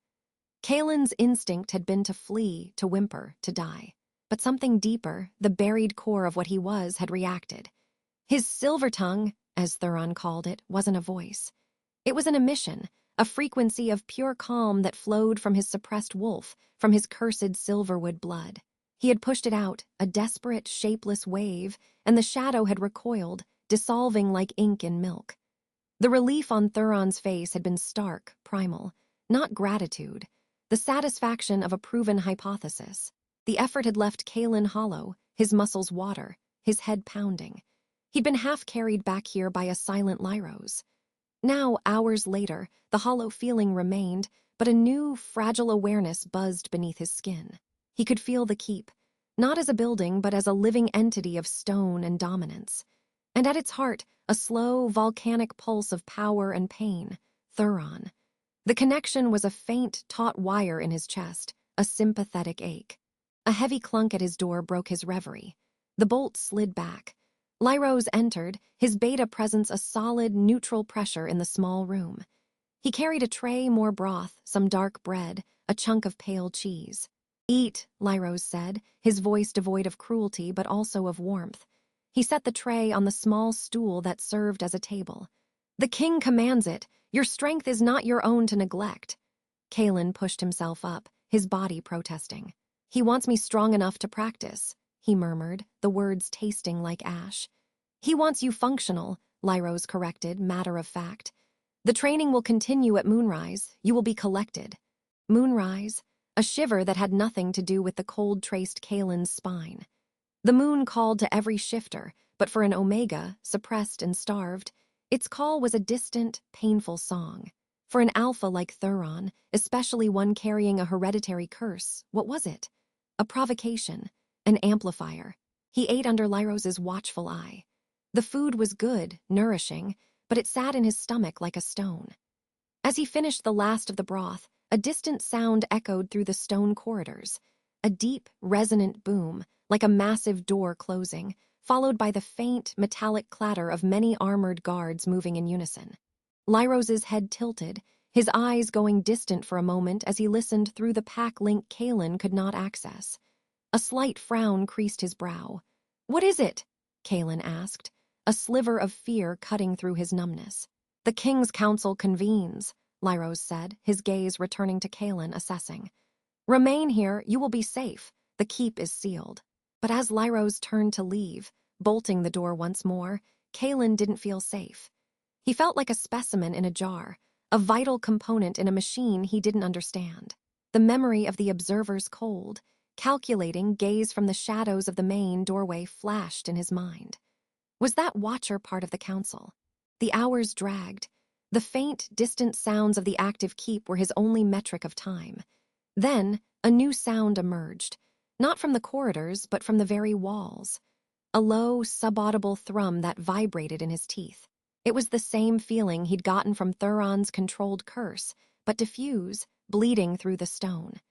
Kaelen's instinct had been to flee, to whimper, to die. But something deeper, the buried core of what he was, had reacted. His silver tongue, as Thuron called it, wasn't a voice. It was an emission, a frequency of pure calm that flowed from his suppressed wolf, from his cursed Silverwood blood. He had pushed it out, a desperate, shapeless wave, and the shadow had recoiled, dissolving like ink in milk. The relief on Thuron's face had been stark, primal, not gratitude, the satisfaction of a proven hypothesis. The effort had left Kaelen hollow, his muscles water, his head pounding. He'd been half-carried back here by a silent Lyros. Now, hours later, the hollow feeling remained, but a new, fragile awareness buzzed beneath his skin. He could feel the keep, not as a building, but as a living entity of stone and dominance. And at its heart, a slow, volcanic pulse of power and pain, Thuron. The connection was a faint, taut wire in his chest, a sympathetic ache. A heavy clunk at his door broke his reverie. The bolt slid back. Lyros entered, his beta presence a solid, neutral pressure in the small room. He carried a tray, more broth, some dark bread, a chunk of pale cheese. "Eat," Lyros said, his voice devoid of cruelty but also of warmth. He set the tray on the small stool that served as a table. "The king commands it. Your strength is not your own to neglect." Kaelen pushed himself up, his body protesting. "He wants me strong enough to practice," he murmured, the words tasting like ash. "He wants you functional," Lyros corrected, matter of fact. "The training will continue at moonrise. You will be collected." Moonrise, a shiver that had nothing to do with the cold traced Kaelen's spine. The moon called to every shifter, but for an Omega, suppressed and starved, its call was a distant, painful song. For an alpha like Thuron, especially one carrying a hereditary curse, what was it? A provocation, an amplifier. He ate under Lyros's watchful eye. The food was good, nourishing, but it sat in his stomach like a stone. As he finished the last of the broth, a distant sound echoed through the stone corridors. A deep, resonant boom, like a massive door closing, followed by the faint, metallic clatter of many armored guards moving in unison. Lyrose's head tilted, his eyes going distant for a moment as he listened through the pack link Kaelen could not access. A slight frown creased his brow. "What is it?" Kaelen asked, a sliver of fear cutting through his numbness. "The King's Council convenes," Lyrose said, his gaze returning to Kaelen, assessing. "Remain here, you will be safe. The keep is sealed." But as Lyrose turned to leave, bolting the door once more, Kaelen didn't feel safe. He felt like a specimen in a jar, a vital component in a machine he didn't understand. The memory of the observer's cold, calculating gaze from the shadows of the main doorway flashed in his mind. Was that watcher part of the council? The hours dragged. The faint, distant sounds of the active keep were his only metric of time. Then, a new sound emerged, not from the corridors, but from the very walls. A low, subaudible thrum that vibrated in his teeth. It was the same feeling he'd gotten from Thuron's controlled curse, but diffuse, bleeding through the stone.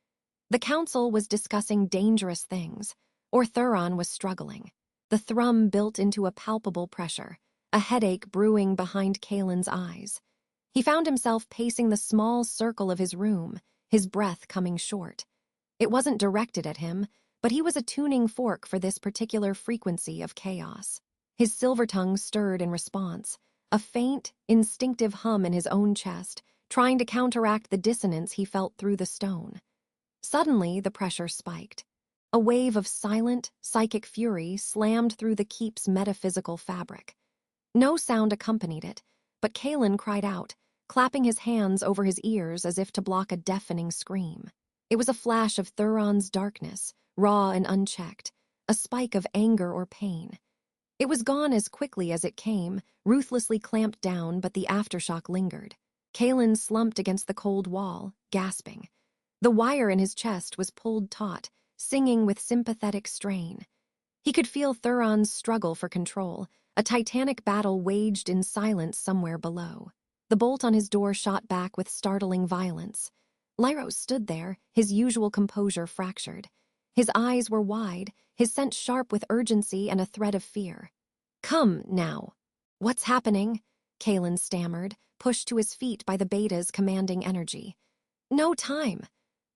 The council was discussing dangerous things, or Thuron was struggling. The thrum built into a palpable pressure, a headache brewing behind Kaelen's eyes. He found himself pacing the small circle of his room, his breath coming short. It wasn't directed at him, but he was a tuning fork for this particular frequency of chaos. His silver tongue stirred in response, a faint, instinctive hum in his own chest, trying to counteract the dissonance he felt through the stone. Suddenly, the pressure spiked. A wave of silent, psychic fury slammed through the keep's metaphysical fabric. No sound accompanied it, but Kaelen cried out, clapping his hands over his ears as if to block a deafening scream. It was a flash of Thuron's darkness, raw and unchecked, a spike of anger or pain. It was gone as quickly as it came, ruthlessly clamped down, but the aftershock lingered. Kaelen slumped against the cold wall, gasping. The wire in his chest was pulled taut, singing with sympathetic strain. He could feel Thuron's struggle for control, a titanic battle waged in silence somewhere below. The bolt on his door shot back with startling violence. Lyrose stood there, his usual composure fractured. His eyes were wide, his sense sharp with urgency and a thread of fear. "Come, now." "What's happening?" Kaelen stammered, pushed to his feet by the beta's commanding energy. "No time."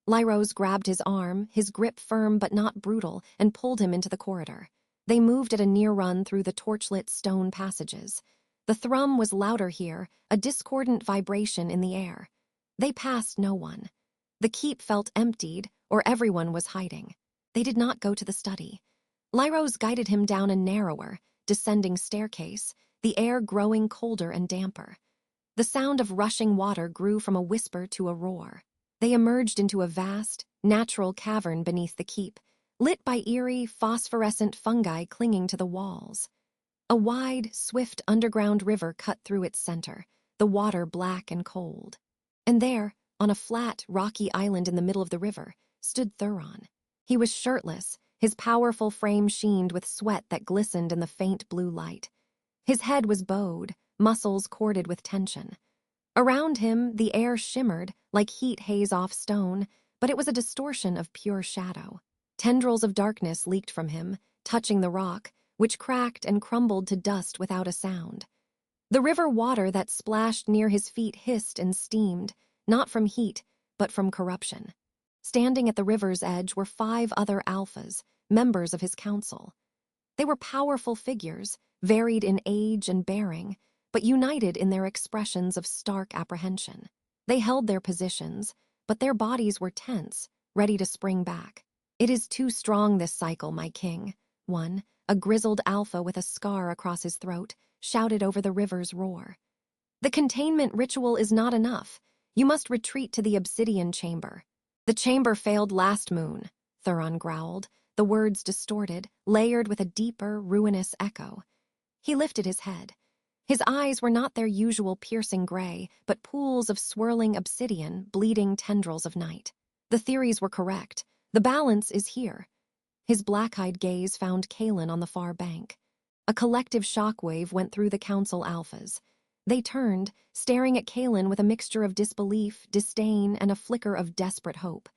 Lyrose grabbed his arm, his grip firm but not brutal, and pulled him into the corridor. They moved at a near run through the torchlit stone passages. The thrum was louder here, a discordant vibration in the air. They passed no one. The keep felt emptied, or everyone was hiding. They did not go to the study. Lyrose guided him down a narrower, descending staircase, the air growing colder and damper. The sound of rushing water grew from a whisper to a roar. They emerged into a vast, natural cavern beneath the keep, lit by eerie, phosphorescent fungi clinging to the walls. A wide, swift underground river cut through its center, the water black and cold. And there, on a flat, rocky island in the middle of the river, stood Thuron. He was shirtless, his powerful frame sheened with sweat that glistened in the faint blue light. His head was bowed, muscles corded with tension. Around him, the air shimmered, like heat haze off stone, but it was a distortion of pure shadow. Tendrils of darkness leaked from him, touching the rock, which cracked and crumbled to dust without a sound. The river water that splashed near his feet hissed and steamed, not from heat, but from corruption. Standing at the river's edge were 5 other alphas, members of his council. They were powerful figures, varied in age and bearing, but united in their expressions of stark apprehension. They held their positions, but their bodies were tense, ready to spring back. "It is too strong this cycle, my king," one, a grizzled alpha with a scar across his throat, shouted over the river's roar. "The containment ritual is not enough. You must retreat to the obsidian chamber." "The chamber failed last moon," Thuron growled, the words distorted, layered with a deeper, ruinous echo. He lifted his head. His eyes were not their usual piercing gray, but pools of swirling obsidian, bleeding tendrils of night. "The theories were correct. The balance is here." His black-eyed gaze found Kaelen on the far bank. A collective shockwave went through the council alphas. They turned, staring at Kaelen with a mixture of disbelief, disdain, and a flicker of desperate hope.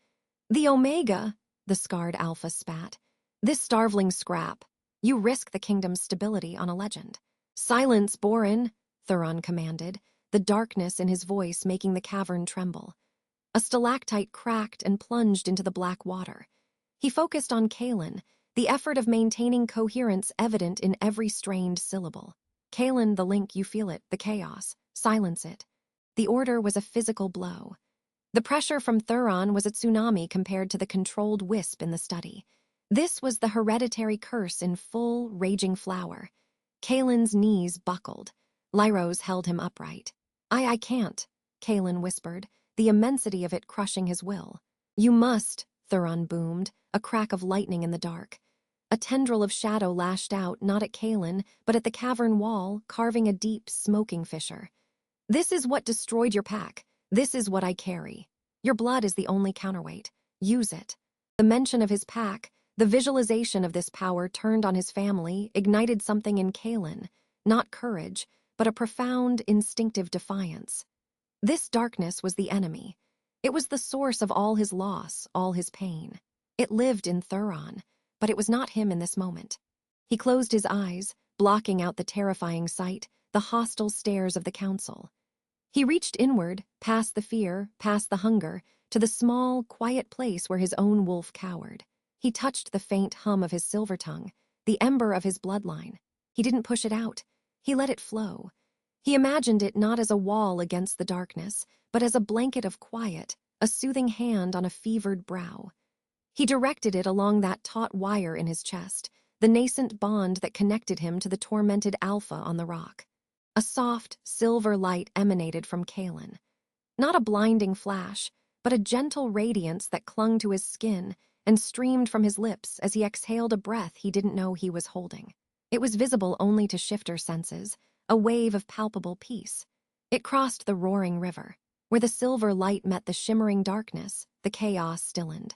"The Omega," the scarred Alpha spat. "This starveling scrap. You risk the kingdom's stability on a legend." "Silence, Borin," Thuron commanded, the darkness in his voice making the cavern tremble. A stalactite cracked and plunged into the black water. He focused on Kaelen, the effort of maintaining coherence evident in every strained syllable. "Kaelen, the link, you feel it, the chaos. Silence it." The order was a physical blow. The pressure from Thuron was a tsunami compared to the controlled wisp in the study. This was the hereditary curse in full, raging flower. Kaelen's knees buckled. Lyros held him upright. I can't," Kaelen whispered, the immensity of it crushing his will. "You must," Thuron boomed, a crack of lightning in the dark. A tendril of shadow lashed out, not at Kaelen, but at the cavern wall, carving a deep, smoking fissure. "This is what destroyed your pack. This is what I carry. Your blood is the only counterweight. Use it." The mention of his pack, the visualization of this power turned on his family, ignited something in Kaelen, not courage, but a profound, instinctive defiance. This darkness was the enemy. It was the source of all his loss, all his pain. It lived in Thuron, but it was not him in this moment. He closed his eyes, blocking out the terrifying sight, the hostile stares of the council. He reached inward, past the fear, past the hunger, to the small, quiet place where his own wolf cowered. He touched the faint hum of his silver tongue, the ember of his bloodline. He didn't push it out. He let it flow. He imagined it not as a wall against the darkness, but as a blanket of quiet, a soothing hand on a fevered brow. He directed it along that taut wire in his chest, the nascent bond that connected him to the tormented Alpha on the rock. A soft, silver light emanated from Kaelen. Not a blinding flash, but a gentle radiance that clung to his skin and streamed from his lips as he exhaled a breath he didn't know he was holding. It was visible only to shifter senses, a wave of palpable peace. It crossed the roaring river. Where the silver light met the shimmering darkness, the chaos stillened.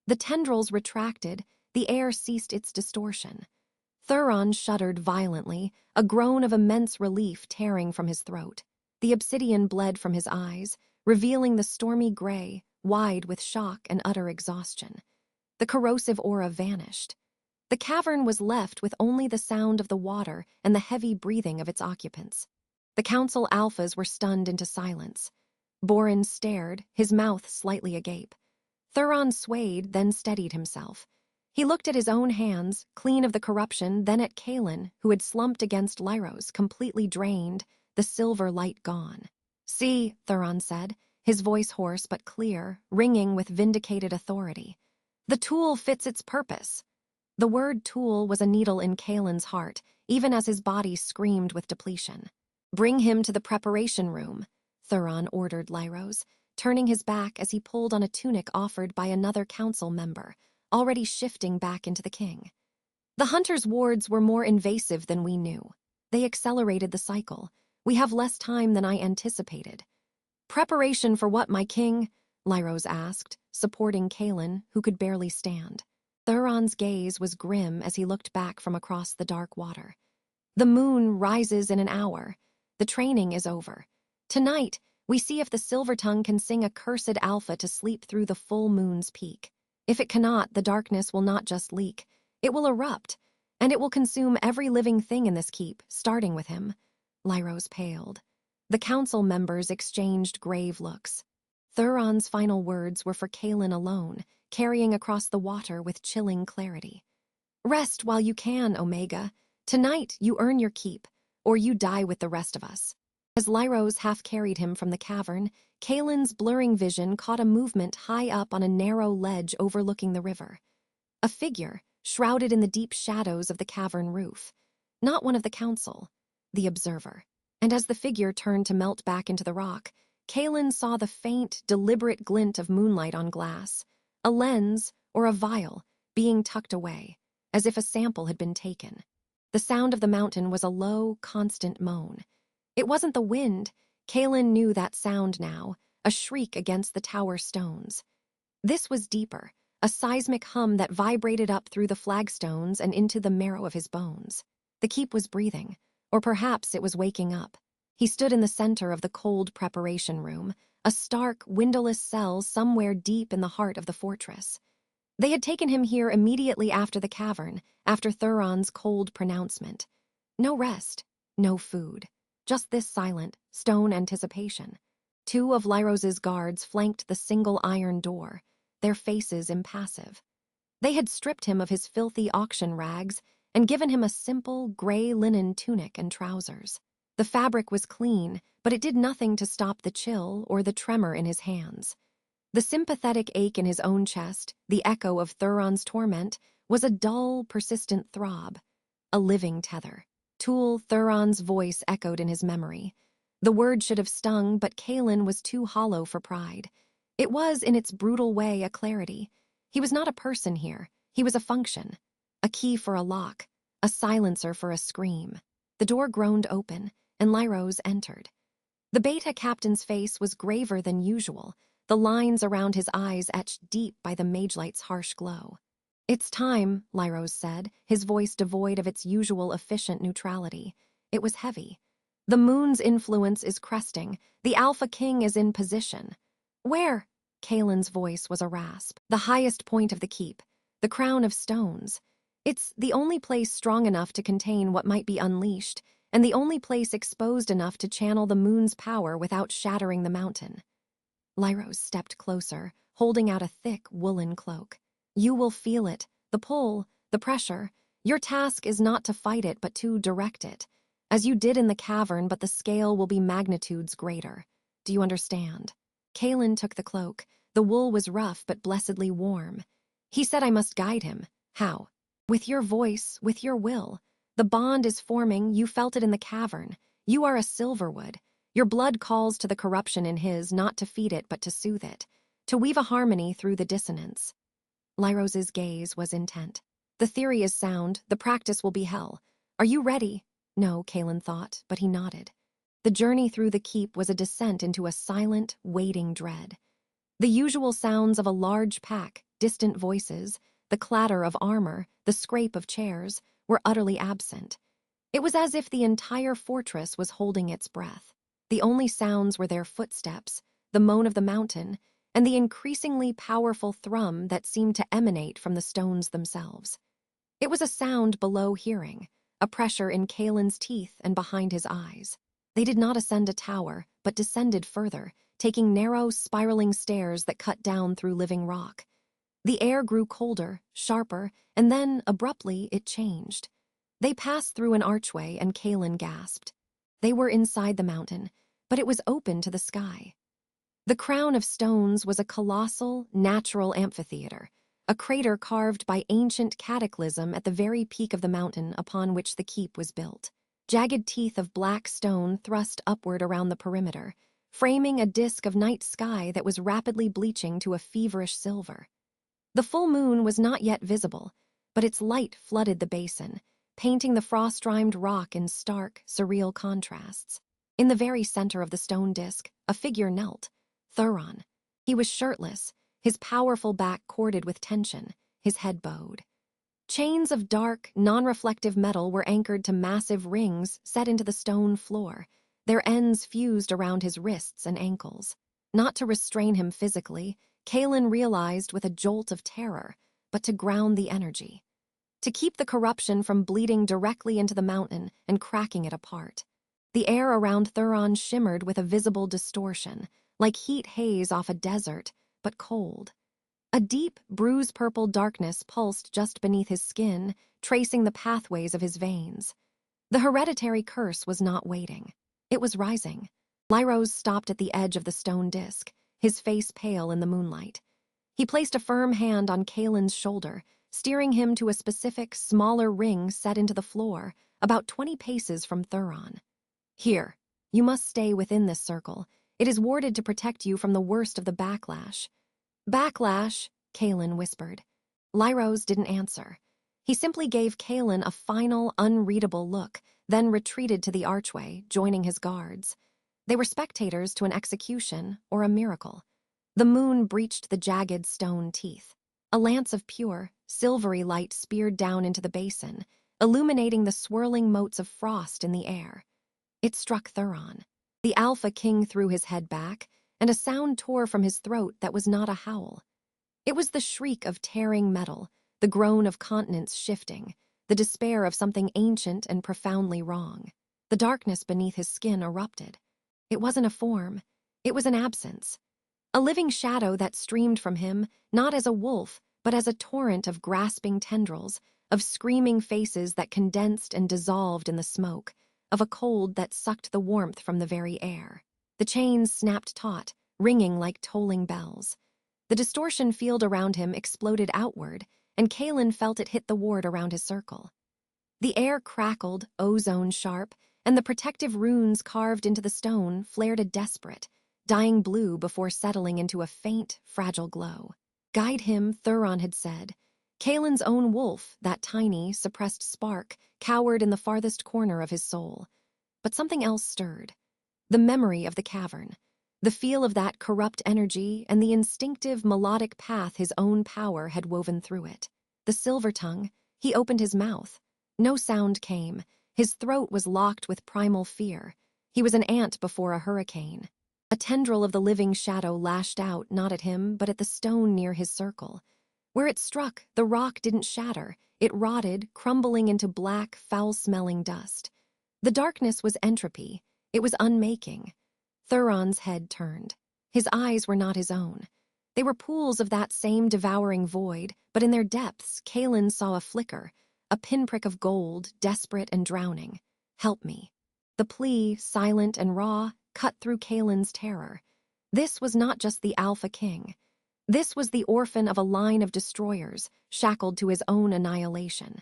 The tendrils retracted, the air ceased its distortion. Thuron shuddered violently, a groan of immense relief tearing from his throat. The obsidian bled from his eyes, revealing the stormy gray, wide with shock and utter exhaustion. The corrosive aura vanished. The cavern was left with only the sound of the water and the heavy breathing of its occupants. The council alphas were stunned into silence. Borin stared, his mouth slightly agape. Thuron swayed, then steadied himself. He looked at his own hands, clean of the corruption, then at Kaelen, who had slumped against Lyros, completely drained, the silver light gone. "See," Thuron said, his voice hoarse but clear, ringing with vindicated authority. "The tool fits its purpose." The word tool was a needle in Kaelen's heart, even as his body screamed with depletion. "Bring him to the preparation room," Thuron ordered Lyros, turning his back as he pulled on a tunic offered by another council member, already shifting back into the king. "The hunter's wards were more invasive than we knew. They accelerated the cycle. We have less time than I anticipated." "Preparation for what, my king?" Lyros asked, supporting Kaelen, who could barely stand. Thuron's gaze was grim as he looked back from across the dark water. "The moon rises in an hour. The training is over. Tonight, we see if the Silvertongue can sing a cursed alpha to sleep through the full moon's peak. If it cannot, the darkness will not just leak. It will erupt, and it will consume every living thing in this keep, starting with him." Lyros paled. The council members exchanged grave looks. Thuron's final words were for Kaelen alone, carrying across the water with chilling clarity. "Rest while you can, Omega. Tonight you earn your keep, or you die with the rest of us." As Lyros half-carried him from the cavern, Kaelen's blurring vision caught a movement high up on a narrow ledge overlooking the river. A figure, shrouded in the deep shadows of the cavern roof. Not one of the council, the observer. And as the figure turned to melt back into the rock, Kaelen saw the faint, deliberate glint of moonlight on glass, a lens, or a vial, being tucked away, as if a sample had been taken. The sound of the mountain was a low, constant moan. It wasn't the wind. Kaelen knew that sound now, a shriek against the tower stones. This was deeper, a seismic hum that vibrated up through the flagstones and into the marrow of his bones. The keep was breathing, or perhaps it was waking up. He stood in the center of the cold preparation room, a stark, windowless cell somewhere deep in the heart of the fortress. They had taken him here immediately after the cavern, after Thuron's cold pronouncement. No rest, no food, just this silent, stone anticipation. Two of Lyros's guards flanked the single iron door, their faces impassive. They had stripped him of his filthy auction rags and given him a simple, gray linen tunic and trousers. The fabric was clean, but it did nothing to stop the chill or the tremor in his hands. The sympathetic ache in his own chest, the echo of Thuron's torment, was a dull, persistent throb, a living tether. Tool Thuron's voice echoed in his memory. The word should have stung, but Kaelen was too hollow for pride. It was, in its brutal way, a clarity. He was not a person here. He was a function. A key for a lock. A silencer for a scream. The door groaned open, and Lyros entered. The beta captain's face was graver than usual, the lines around his eyes etched deep by the magelight's harsh glow. "It's time," Lyros said, his voice devoid of its usual efficient neutrality. It was heavy. "The moon's influence is cresting. The Alpha King is in position." "Where?" Kaelen's voice was a rasp. "The highest point of the keep. The crown of stones. It's the only place strong enough to contain what might be unleashed, and the only place exposed enough to channel the moon's power without shattering the mountain." Lyros stepped closer, holding out a thick woolen cloak. "You will feel it, the pull, the pressure. Your task is not to fight it, but to direct it. As you did in the cavern, but the scale will be magnitudes greater. Do you understand?" Kaelen took the cloak. The wool was rough but blessedly warm. He said I must guide him. How? "With your voice, with your will. The bond is forming, you felt it in the cavern. You are a Silverwood. Your blood calls to the corruption in his, not to feed it but to soothe it, to weave a harmony through the dissonance." Lyros's gaze was intent. "The theory is sound, the practice will be hell. Are you ready?" No, Kaelen thought, but he nodded. The journey through the keep was a descent into a silent, waiting dread. The usual sounds of a large pack, distant voices, the clatter of armor, the scrape of chairs, were utterly absent. It was as if the entire fortress was holding its breath. The only sounds were their footsteps, the moan of the mountain, and the increasingly powerful thrum that seemed to emanate from the stones themselves. It was a sound below hearing, a pressure in Kaelen's teeth and behind his eyes. They did not ascend a tower, but descended further, taking narrow, spiraling stairs that cut down through living rock. The air grew colder, sharper, and then, abruptly, it changed. They passed through an archway, and Kaelen gasped. They were inside the mountain, but it was open to the sky. The crown of stones was a colossal, natural amphitheater, a crater carved by ancient cataclysm at the very peak of the mountain upon which the keep was built. Jagged teeth of black stone thrust upward around the perimeter, framing a disk of night sky that was rapidly bleaching to a feverish silver. The full moon was not yet visible, but its light flooded the basin, painting the frost-rimed rock in stark, surreal contrasts. In the very center of the stone disk, a figure knelt. Thuron. He was shirtless, his powerful back corded with tension, his head bowed. Chains of dark, non-reflective metal were anchored to massive rings set into the stone floor, their ends fused around his wrists and ankles. Not to restrain him physically, Kaelen realized with a jolt of terror, but to ground the energy. To keep the corruption from bleeding directly into the mountain and cracking it apart. The air around Thuron shimmered with a visible distortion, like heat haze off a desert, but cold. A deep, bruise-purple darkness pulsed just beneath his skin, tracing the pathways of his veins. The hereditary curse was not waiting. It was rising. Lyros stopped at the edge of the stone disk, his face pale in the moonlight. He placed a firm hand on Kaelen's shoulder, steering him to a specific, smaller ring set into the floor, about 20 paces from Thuron. "Here, you must stay within this circle. It is warded to protect you from the worst of the backlash." "Backlash," Kaelen whispered. Lyros didn't answer. He simply gave Kaelen a final, unreadable look, then retreated to the archway, joining his guards. They were spectators to an execution or a miracle. The moon breached the jagged stone teeth. A lance of pure, silvery light speared down into the basin, illuminating the swirling motes of frost in the air. It struck Thuron. The Alpha King threw his head back, and a sound tore from his throat that was not a howl. It was the shriek of tearing metal, the groan of continents shifting, the despair of something ancient and profoundly wrong. The darkness beneath his skin erupted. It wasn't a form. It was an absence. A living shadow that streamed from him, not as a wolf, but as a torrent of grasping tendrils, of screaming faces that condensed and dissolved in the smoke, of a cold that sucked the warmth from the very air. The chains snapped taut, ringing like tolling bells. The distortion field around him exploded outward, and Kaelen felt it hit the ward around his circle. The air crackled, ozone sharp, and the protective runes carved into the stone flared a desperate, dying blue before settling into a faint, fragile glow. Guide him, Thuron had said. Kaelen's own wolf, that tiny, suppressed spark, cowered in the farthest corner of his soul. But something else stirred. The memory of the cavern. The feel of that corrupt energy and the instinctive, melodic path his own power had woven through it. The silver tongue, he opened his mouth. No sound came. His throat was locked with primal fear. He was an ant before a hurricane. A tendril of the living shadow lashed out, not at him, but at the stone near his circle. Where it struck, the rock didn't shatter. It rotted, crumbling into black, foul-smelling dust. The darkness was entropy. It was unmaking. Thuron's head turned. His eyes were not his own. They were pools of that same devouring void, but in their depths, Kaelen saw a flicker, a pinprick of gold, desperate and drowning. Help me. The plea, silent and raw, cut through Kaelen's terror. This was not just the Alpha King. This was the orphan of a line of destroyers, shackled to his own annihilation.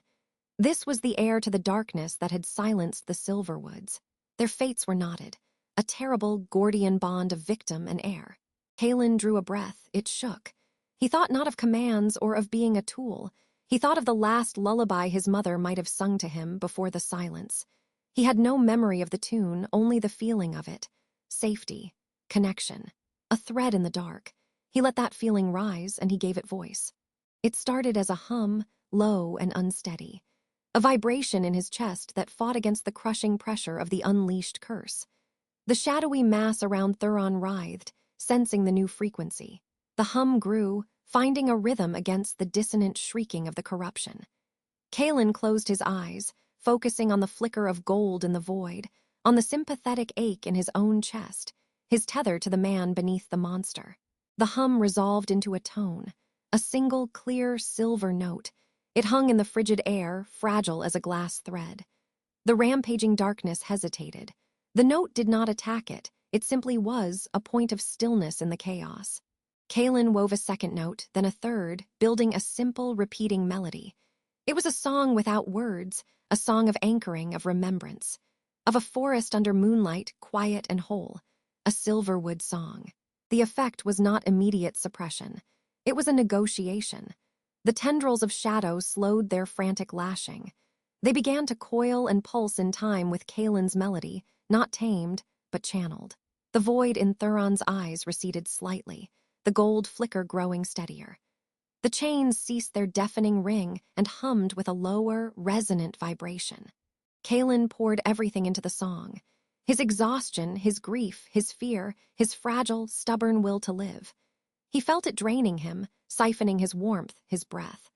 This was the heir to the darkness that had silenced the Silverwoods. Their fates were knotted, a terrible Gordian bond of victim and heir. Kaelen drew a breath. It shook. He thought not of commands or of being a tool. He thought of the last lullaby his mother might have sung to him before the silence. He had no memory of the tune, only the feeling of it. Safety, connection, a thread in the dark. He let that feeling rise, and he gave it voice. It started as a hum, low and unsteady, a vibration in his chest that fought against the crushing pressure of the unleashed curse. The shadowy mass around Thuron writhed, sensing the new frequency. The hum grew, finding a rhythm against the dissonant shrieking of the corruption. Kaelen closed his eyes, focusing on the flicker of gold in the void, on the sympathetic ache in his own chest, his tether to the man beneath the monster. The hum resolved into a tone, a single clear silver note. It hung in the frigid air, fragile as a glass thread. The rampaging darkness hesitated. The note did not attack it. It simply was a point of stillness in the chaos. Kaelen wove a second note, then a third, building a simple, repeating melody. It was a song without words, a song of anchoring, of remembrance, of a forest under moonlight, quiet and whole, a Silverwood song. The effect was not immediate suppression. It was a negotiation. The tendrils of shadow slowed their frantic lashing. They began to coil and pulse in time with Kaelen's melody, not tamed, but channeled. The void in Thuron's eyes receded slightly, the gold flicker growing steadier. The chains ceased their deafening ring and hummed with a lower, resonant vibration. Kaelen poured everything into the song. His exhaustion, his grief, his fear, his fragile, stubborn will to live. He felt it draining him, siphoning his warmth, his breath.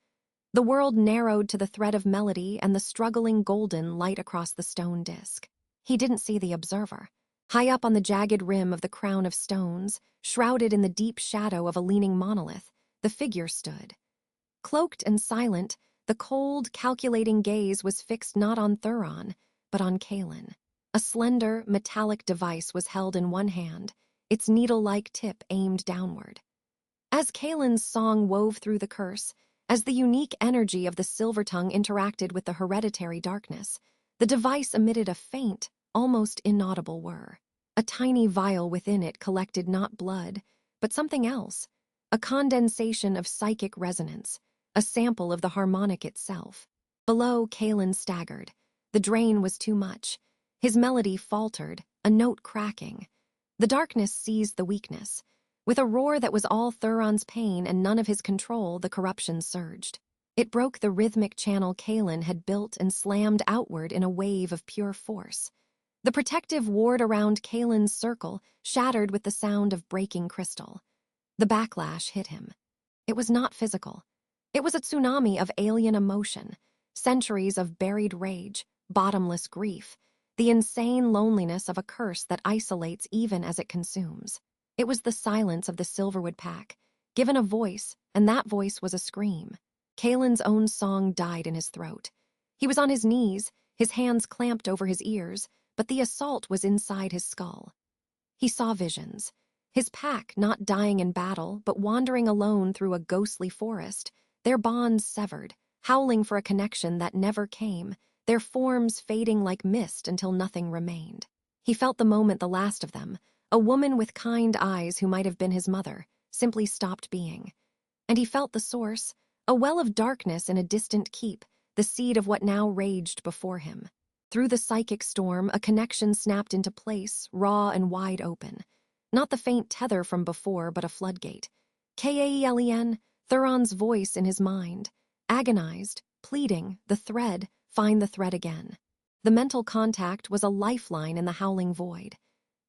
The world narrowed to the thread of melody and the struggling golden light across the stone disk. He didn't see the observer. High up on the jagged rim of the crown of stones, shrouded in the deep shadow of a leaning monolith, the figure stood. Cloaked and silent, the cold, calculating gaze was fixed not on Thuron, but on Kaelen. A slender, metallic device was held in one hand, its needle-like tip aimed downward. As Kaelen's song wove through the curse, as the unique energy of the silver tongue interacted with the hereditary darkness, the device emitted a faint, almost inaudible whir. A tiny vial within it collected not blood, but something else, a condensation of psychic resonance, a sample of the harmonic itself. Below, Kaelen staggered. The drain was too much. His melody faltered, a note cracking. The darkness seized the weakness. With a roar that was all Thuron's pain and none of his control, the corruption surged. It broke the rhythmic channel Kaelen had built and slammed outward in a wave of pure force. The protective ward around Kaelen's circle shattered with the sound of breaking crystal. The backlash hit him. It was not physical. It was a tsunami of alien emotion, centuries of buried rage, bottomless grief, the insane loneliness of a curse that isolates even as it consumes. It was the silence of the Silverwood pack, given a voice, and that voice was a scream. Kaelen's own song died in his throat. He was on his knees, his hands clamped over his ears, but the assault was inside his skull. He saw visions. His pack not dying in battle, but wandering alone through a ghostly forest, their bonds severed, howling for a connection that never came, their forms fading like mist until nothing remained. He felt the moment the last of them, a woman with kind eyes who might have been his mother, simply stopped being. And he felt the source, a well of darkness in a distant keep, the seed of what now raged before him. Through the psychic storm, a connection snapped into place, raw and wide open. Not the faint tether from before, but a floodgate. Kaelen, Thuron's voice in his mind. Agonized, pleading, the thread, find the thread again. The mental contact was a lifeline in the howling void.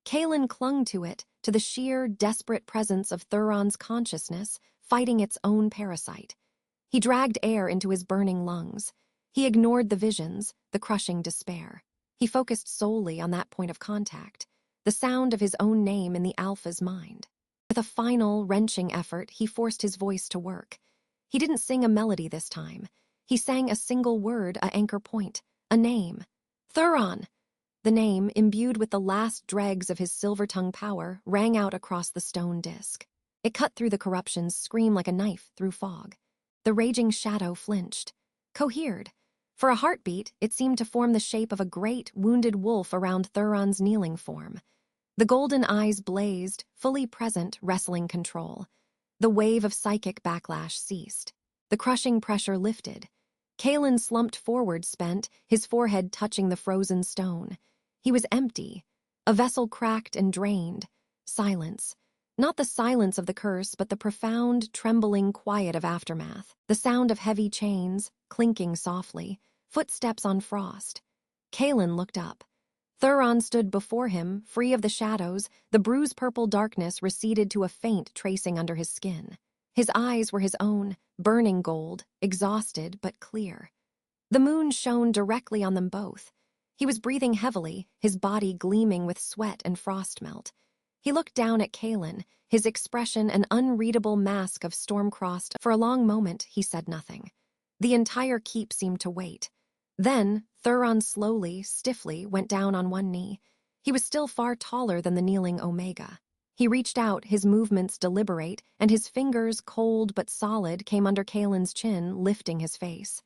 Kaelen clung to it, to the sheer, desperate presence of Thuron's consciousness, fighting its own parasite. He dragged air into his burning lungs. He ignored the visions, the crushing despair. He focused solely on that point of contact, the sound of his own name in the Alpha's mind. With a final, wrenching effort, he forced his voice to work. He didn't sing a melody this time. He sang a single word, an anchor point, a name. Thuron! The name, imbued with the last dregs of his silver-tongue power, rang out across the stone disk. It cut through the corruption's scream like a knife through fog. The raging shadow flinched, cohered. For a heartbeat, it seemed to form the shape of a great, wounded wolf around Thuron's kneeling form. The golden eyes blazed, fully present, wrestling control. The wave of psychic backlash ceased. The crushing pressure lifted. Kaelen slumped forward, spent, his forehead touching the frozen stone. He was empty, a vessel cracked and drained. Silence. Not the silence of the curse, but the profound, trembling quiet of aftermath. The sound of heavy chains, clinking softly, footsteps on frost. Kaelen looked up. Thuron stood before him, free of the shadows, the bruise-purple darkness receded to a faint tracing under his skin. His eyes were his own, burning gold, exhausted but clear. The moon shone directly on them both. He was breathing heavily, his body gleaming with sweat and frost melt. He looked down at Kaelen, his expression an unreadable mask of storm-crossed. For a long moment, he said nothing. The entire keep seemed to wait. Then, Thuron slowly, stiffly, went down on one knee. He was still far taller than the kneeling Omega. He reached out, his movements deliberate, and his fingers, cold but solid, came under Kaelen's chin, lifting his face.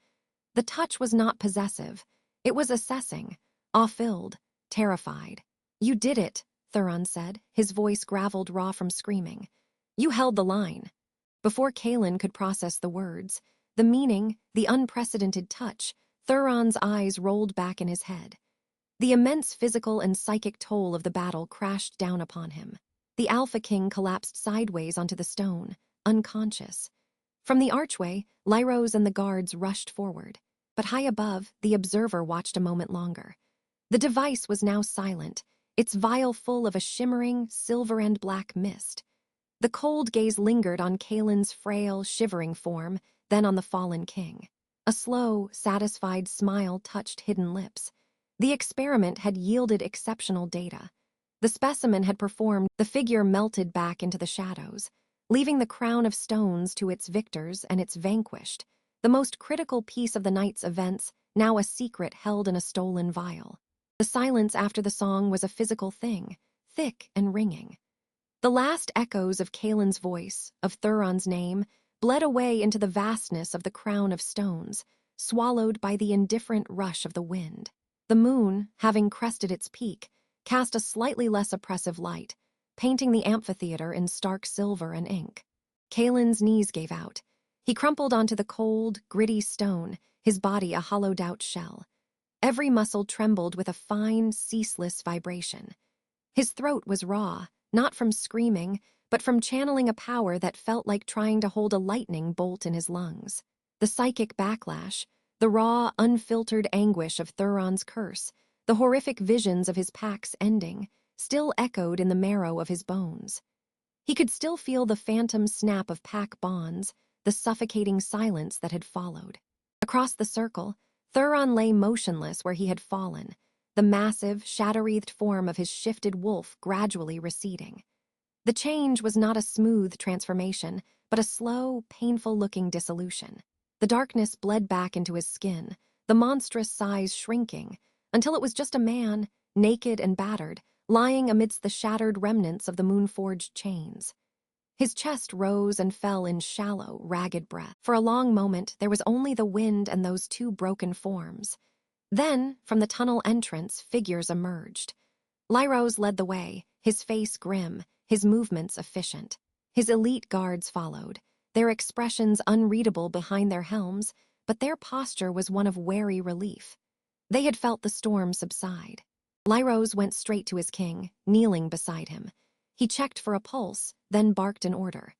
The touch was not possessive. It was assessing, awe-filled, terrified. "You did it," Thuron said, his voice graveled raw from screaming. "You held the line." Before Kaelen could process the words, the meaning, the unprecedented touch, Thuron's eyes rolled back in his head. The immense physical and psychic toll of the battle crashed down upon him. The Alpha King collapsed sideways onto the stone, unconscious. From the archway, Lyros and the guards rushed forward. But high above, the observer watched a moment longer. The device was now silent, its vial full of a shimmering, silver and black mist. The cold gaze lingered on Kaelen's frail, shivering form, then on the fallen king. A slow, satisfied smile touched hidden lips. The experiment had yielded exceptional data. The specimen had performed, the figure melted back into the shadows, leaving the crown of stones to its victors and its vanquished, the most critical piece of the night's events, now a secret held in a stolen vial. The silence after the song was a physical thing, thick and ringing. The last echoes of Kaelen's voice, of Thuron's name, bled away into the vastness of the crown of stones, swallowed by the indifferent rush of the wind. The moon, having crested its peak, cast a slightly less oppressive light, painting the amphitheater in stark silver and ink. Kaelen's knees gave out. He crumpled onto the cold, gritty stone, his body a hollowed-out shell. Every muscle trembled with a fine, ceaseless vibration. His throat was raw, not from screaming, but from channeling a power that felt like trying to hold a lightning bolt in his lungs. The psychic backlash, the raw, unfiltered anguish of Thuron's curse, The horrific visions of his pack's ending still echoed in the marrow of his bones. He could still feel the phantom snap of pack bonds, the suffocating silence that had followed. Across the circle, Thuron lay motionless where he had fallen, the massive, shadow-wreathed form of his shifted wolf gradually receding. The change was not a smooth transformation, but a slow, painful-looking dissolution. The darkness bled back into his skin, the monstrous size shrinking, until it was just a man, naked and battered, lying amidst the shattered remnants of the moon-forged chains. His chest rose and fell in shallow, ragged breath. For a long moment, there was only the wind and those two broken forms. Then, from the tunnel entrance, figures emerged. Lyros led the way, his face grim, his movements efficient. His elite guards followed, their expressions unreadable behind their helms, but their posture was one of wary relief. They had felt the storm subside. Lyros went straight to his king, kneeling beside him. He checked for a pulse, then barked an order.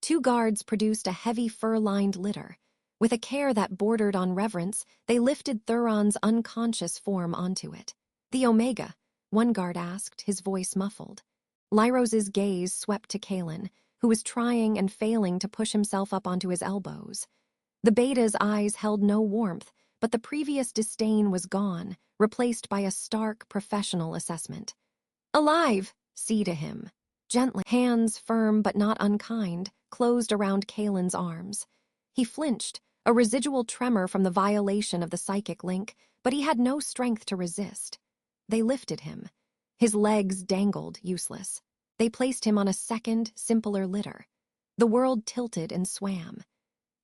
Two guards produced a heavy fur-lined litter. With a care that bordered on reverence, they lifted Thuron's unconscious form onto it. "The Omega?" one guard asked, his voice muffled. Lyros's gaze swept to Kaelen, who was trying and failing to push himself up onto his elbows. The beta's eyes held no warmth, but the previous disdain was gone, replaced by a stark professional assessment. "Alive!" "See to him." Gently, hands firm but not unkind, closed around Kaelen's arms. He flinched, a residual tremor from the violation of the psychic link, but he had no strength to resist. They lifted him. His legs dangled, useless. They placed him on a second, simpler litter. The world tilted and swam.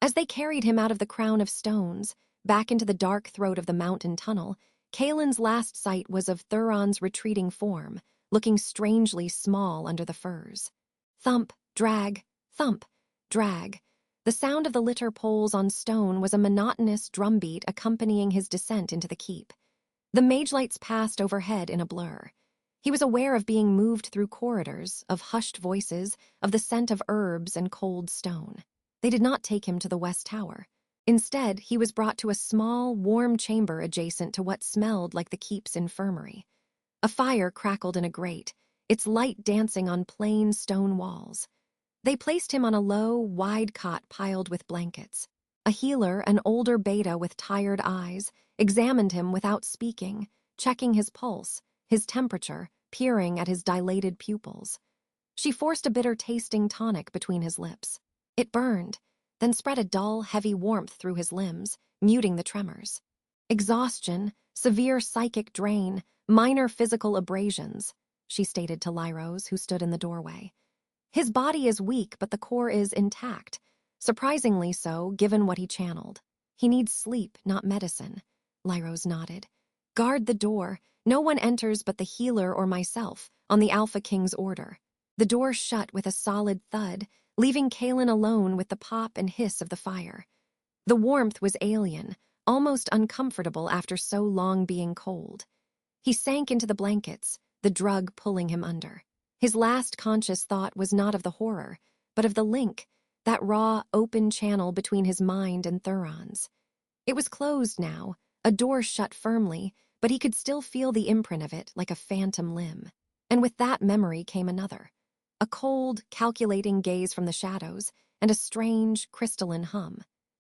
As they carried him out of the crown of stones, back into the dark throat of the mountain tunnel, Kaelen's last sight was of Thuron's retreating form, looking strangely small under the furs. Thump, drag, thump, drag. The sound of the litter poles on stone was a monotonous drumbeat accompanying his descent into the keep. The mage lights passed overhead in a blur. He was aware of being moved through corridors, of hushed voices, of the scent of herbs and cold stone. They did not take him to the West Tower. Instead, he was brought to a small, warm chamber adjacent to what smelled like the keep's infirmary. A fire crackled in a grate, its light dancing on plain stone walls. They placed him on a low, wide cot piled with blankets. A healer, an older beta with tired eyes, examined him without speaking, checking his pulse, his temperature, peering at his dilated pupils. She forced a bitter-tasting tonic between his lips. It burned, then spread a dull, heavy warmth through his limbs, muting the tremors. "Exhaustion, severe psychic drain, minor physical abrasions," she stated to Lyros, who stood in the doorway. "His body is weak, but the core is intact. Surprisingly so, given what he channeled. He needs sleep, not medicine." Lyros nodded. "Guard the door. No one enters but the healer or myself, on the Alpha King's order." The door shut with a solid thud, leaving Kaelen alone with the pop and hiss of the fire. The warmth was alien, almost uncomfortable after so long being cold. He sank into the blankets, the drug pulling him under. His last conscious thought was not of the horror, but of the link, that raw, open channel between his mind and Thuron's. It was closed now, a door shut firmly, but he could still feel the imprint of it like a phantom limb. And with that memory came another. A cold, calculating gaze from the shadows, and a strange, crystalline hum.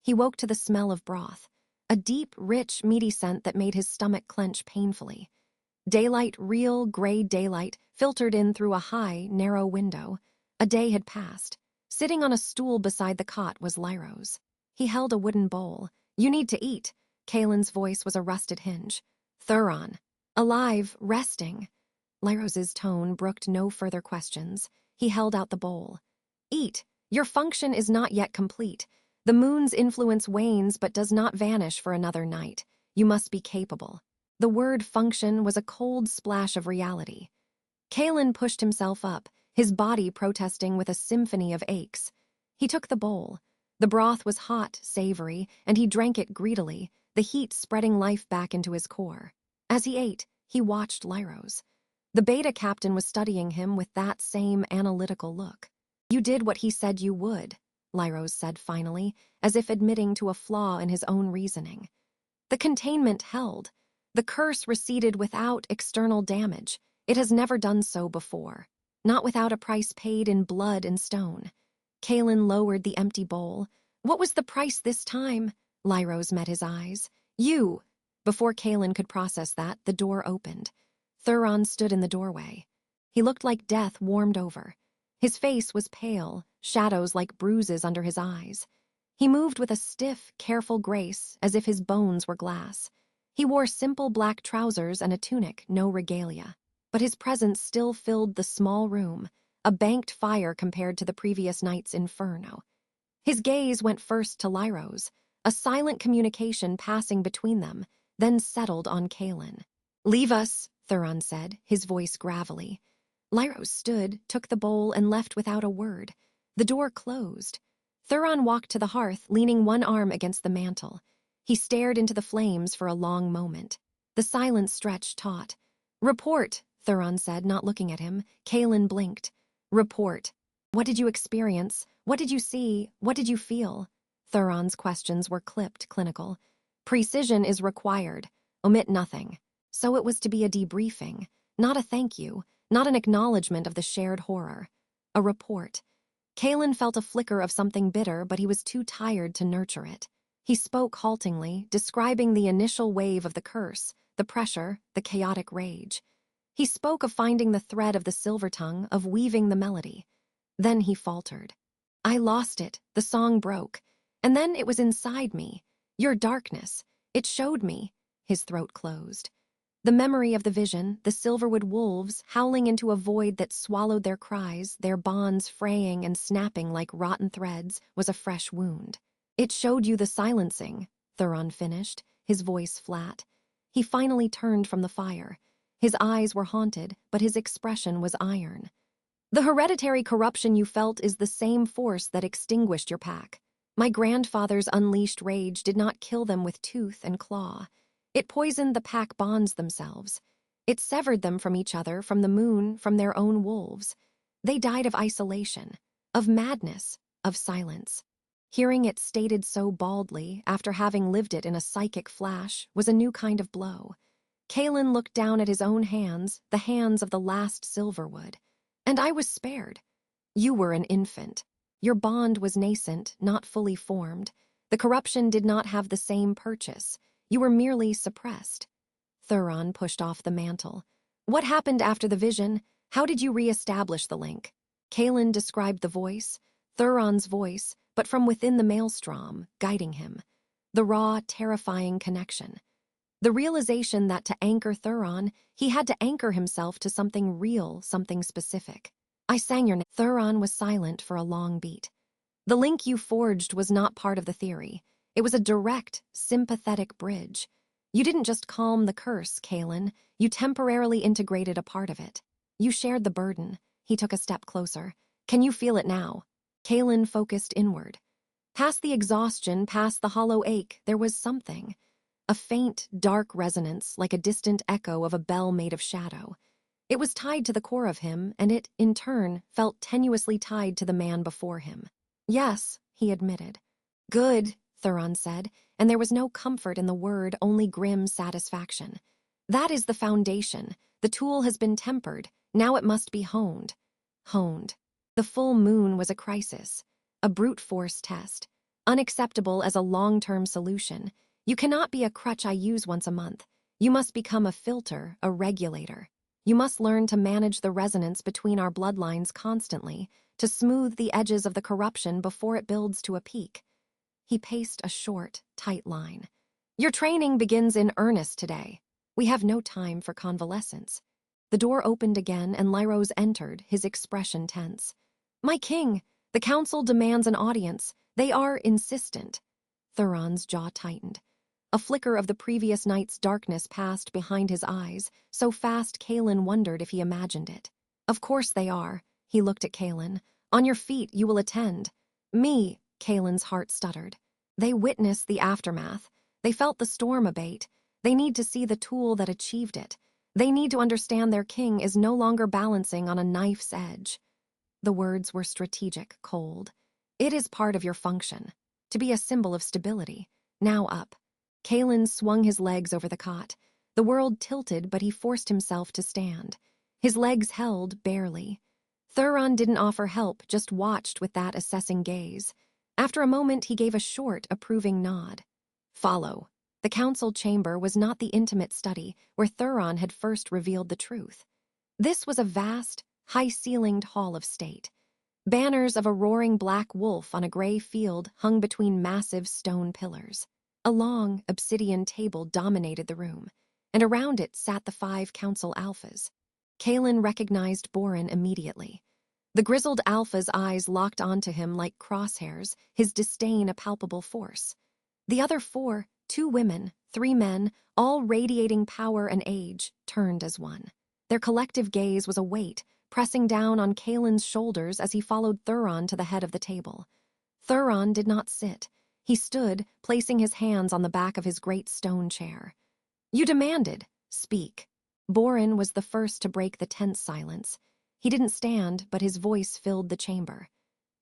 He woke to the smell of broth, a deep, rich, meaty scent that made his stomach clench painfully. Daylight, real, gray daylight, filtered in through a high, narrow window. A day had passed. Sitting on a stool beside the cot was Lyros. He held a wooden bowl. "You need to eat." Kaelen's voice was a rusted hinge. "Thuron. Alive, resting." Lyros's tone brooked no further questions. He held out the bowl. "Eat. Your function is not yet complete. The moon's influence wanes but does not vanish for another night. You must be capable." The word function was a cold splash of reality. Kaelen pushed himself up, his body protesting with a symphony of aches. He took the bowl. The broth was hot, savory, and he drank it greedily, the heat spreading life back into his core. As he ate, he watched Lyros. The beta captain was studying him with that same analytical look. "You did what he said you would," Lyros said finally, as if admitting to a flaw in his own reasoning. The containment held. The curse receded without external damage. It has never done so before. Not without a price paid in blood and stone. Kaelen lowered the empty bowl. What was the price this time? Lyros met his eyes. You! Before Kaelen could process that, the door opened. Thuron stood in the doorway. He looked like death warmed over. His face was pale, shadows like bruises under his eyes. He moved with a stiff, careful grace, as if his bones were glass. He wore simple black trousers and a tunic, no regalia. But his presence still filled the small room, a banked fire compared to the previous night's inferno. His gaze went first to Lyros, a silent communication passing between them, then settled on Kaelen. "Leave us," Thuron said, his voice gravelly. Lyros stood, took the bowl, and left without a word. The door closed. Thuron walked to the hearth, leaning one arm against the mantel. He stared into the flames for a long moment. The silence stretched taut. "Report," Thuron said, not looking at him. Kaelen blinked. "Report. What did you experience? What did you see? What did you feel?" Thuron's questions were clipped, clinical. "Precision is required. Omit nothing." So it was to be a debriefing, not a thank you, not an acknowledgement of the shared horror. A report. Kaelen felt a flicker of something bitter, but he was too tired to nurture it. He spoke haltingly, describing the initial wave of the curse, the pressure, the chaotic rage. He spoke of finding the thread of the silver tongue, of weaving the melody. Then he faltered. "I lost it, the song broke. And then it was inside me. Your darkness. It showed me." His throat closed. The memory of the vision, the Silverwood wolves howling into a void that swallowed their cries, their bonds fraying and snapping like rotten threads, was a fresh wound. "It showed you the silencing," Thuron finished, his voice flat. He finally turned from the fire. His eyes were haunted, but his expression was iron. "The hereditary corruption you felt is the same force that extinguished your pack. My grandfather's unleashed rage did not kill them with tooth and claw. It poisoned the pack bonds themselves. It severed them from each other, from the moon, from their own wolves. They died of isolation, of madness, of silence." Hearing it stated so baldly, after having lived it in a psychic flash, was a new kind of blow. Kaelen looked down at his own hands, the hands of the last Silverwood. "And I was spared. You were an infant. Your bond was nascent, not fully formed. The corruption did not have the same purchase. You were merely suppressed." Thuron pushed off the mantle. "What happened after the vision? How did you re-establish the link?" Kaelen described the voice, Thuron's voice, but from within the maelstrom, guiding him. The raw, terrifying connection. The realization that to anchor Thuron, he had to anchor himself to something real, something specific. "I sang your name." Thuron was silent for a long beat. "The link you forged was not part of the theory. It was a direct, sympathetic bridge. You didn't just calm the curse, Kaelen. You temporarily integrated a part of it. You shared the burden." He took a step closer. "Can you feel it now?" Kaelen focused inward. Past the exhaustion, past the hollow ache, there was something. A faint, dark resonance, like a distant echo of a bell made of shadow. It was tied to the core of him, and it, in turn, felt tenuously tied to the man before him. "Yes," he admitted. "Good," Thuron said, and there was no comfort in the word, only grim satisfaction. "That is the foundation. The tool has been tempered. Now it must be honed." Honed. The full moon was a crisis, a brute force test, unacceptable as a long-term solution. You cannot be a crutch I use once a month. You must become a filter, a regulator. You must learn to manage the resonance between our bloodlines constantly, to smooth the edges of the corruption before it builds to a peak. He paced a short, tight line. "Your training begins in earnest today. We have no time for convalescence." The door opened again, and Lyros entered, his expression tense. "My king, the council demands an audience. They are insistent." Thuron's jaw tightened. A flicker of the previous night's darkness passed behind his eyes, so fast Kaelen wondered if he imagined it. "Of course they are." He looked at Kaelen. "On your feet, you will attend." "Me," Kaelen's heart stuttered. "They witnessed the aftermath. They felt the storm abate. They need to see the tool that achieved it. They need to understand their king is no longer balancing on a knife's edge." The words were strategic, cold. "It is part of your function. To be a symbol of stability. Now up." Kaelen swung his legs over the cot. The world tilted, but he forced himself to stand. His legs held, barely. Thuron didn't offer help, just watched with that assessing gaze. After a moment, he gave a short, approving nod. Follow. The council chamber was not the intimate study where Thuron had first revealed the truth. This was a vast, high-ceilinged hall of state. Banners of a roaring black wolf on a gray field hung between massive stone pillars. A long, obsidian table dominated the room, and around it sat the 5 council alphas. Kaelen recognized Boren immediately. The grizzled alpha's eyes locked onto him like crosshairs, his disdain a palpable force. The other 4, 2 women, 3 men, all radiating power and age, turned as one. Their collective gaze was a weight, pressing down on Kaelen's shoulders as he followed Thuron to the head of the table. Thuron did not sit. He stood, placing his hands on the back of his great stone chair. You demanded. Speak. Boren was the first to break the tense silence. He didn't stand, but his voice filled the chamber.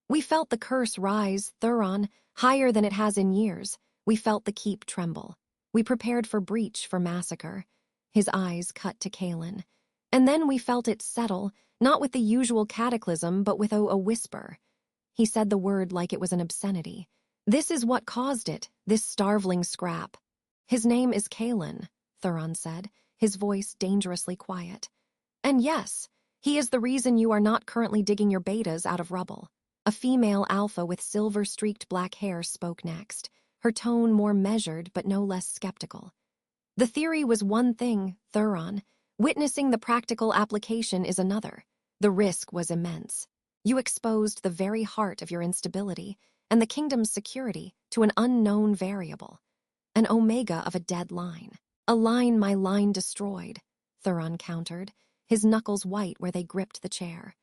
We felt the curse rise, Thuron, higher than it has in years. We felt the keep tremble. We prepared for breach, for massacre. His eyes cut to Kaelen. And then we felt it settle, not with the usual cataclysm, but with a whisper. He said the word like it was an obscenity. This is what caused it, this starveling scrap. His name is Kaelen, Thuron said, his voice dangerously quiet. And yes, he is the reason you are not currently digging your betas out of rubble. A female alpha with silver-streaked black hair spoke next, her tone more measured but no less skeptical. The theory was one thing, Thuron. Witnessing the practical application is another. The risk was immense. You exposed the very heart of your instability and the kingdom's security to an unknown variable. An omega of a dead line. A line my line destroyed, Thuron countered, his knuckles white where they gripped the chair.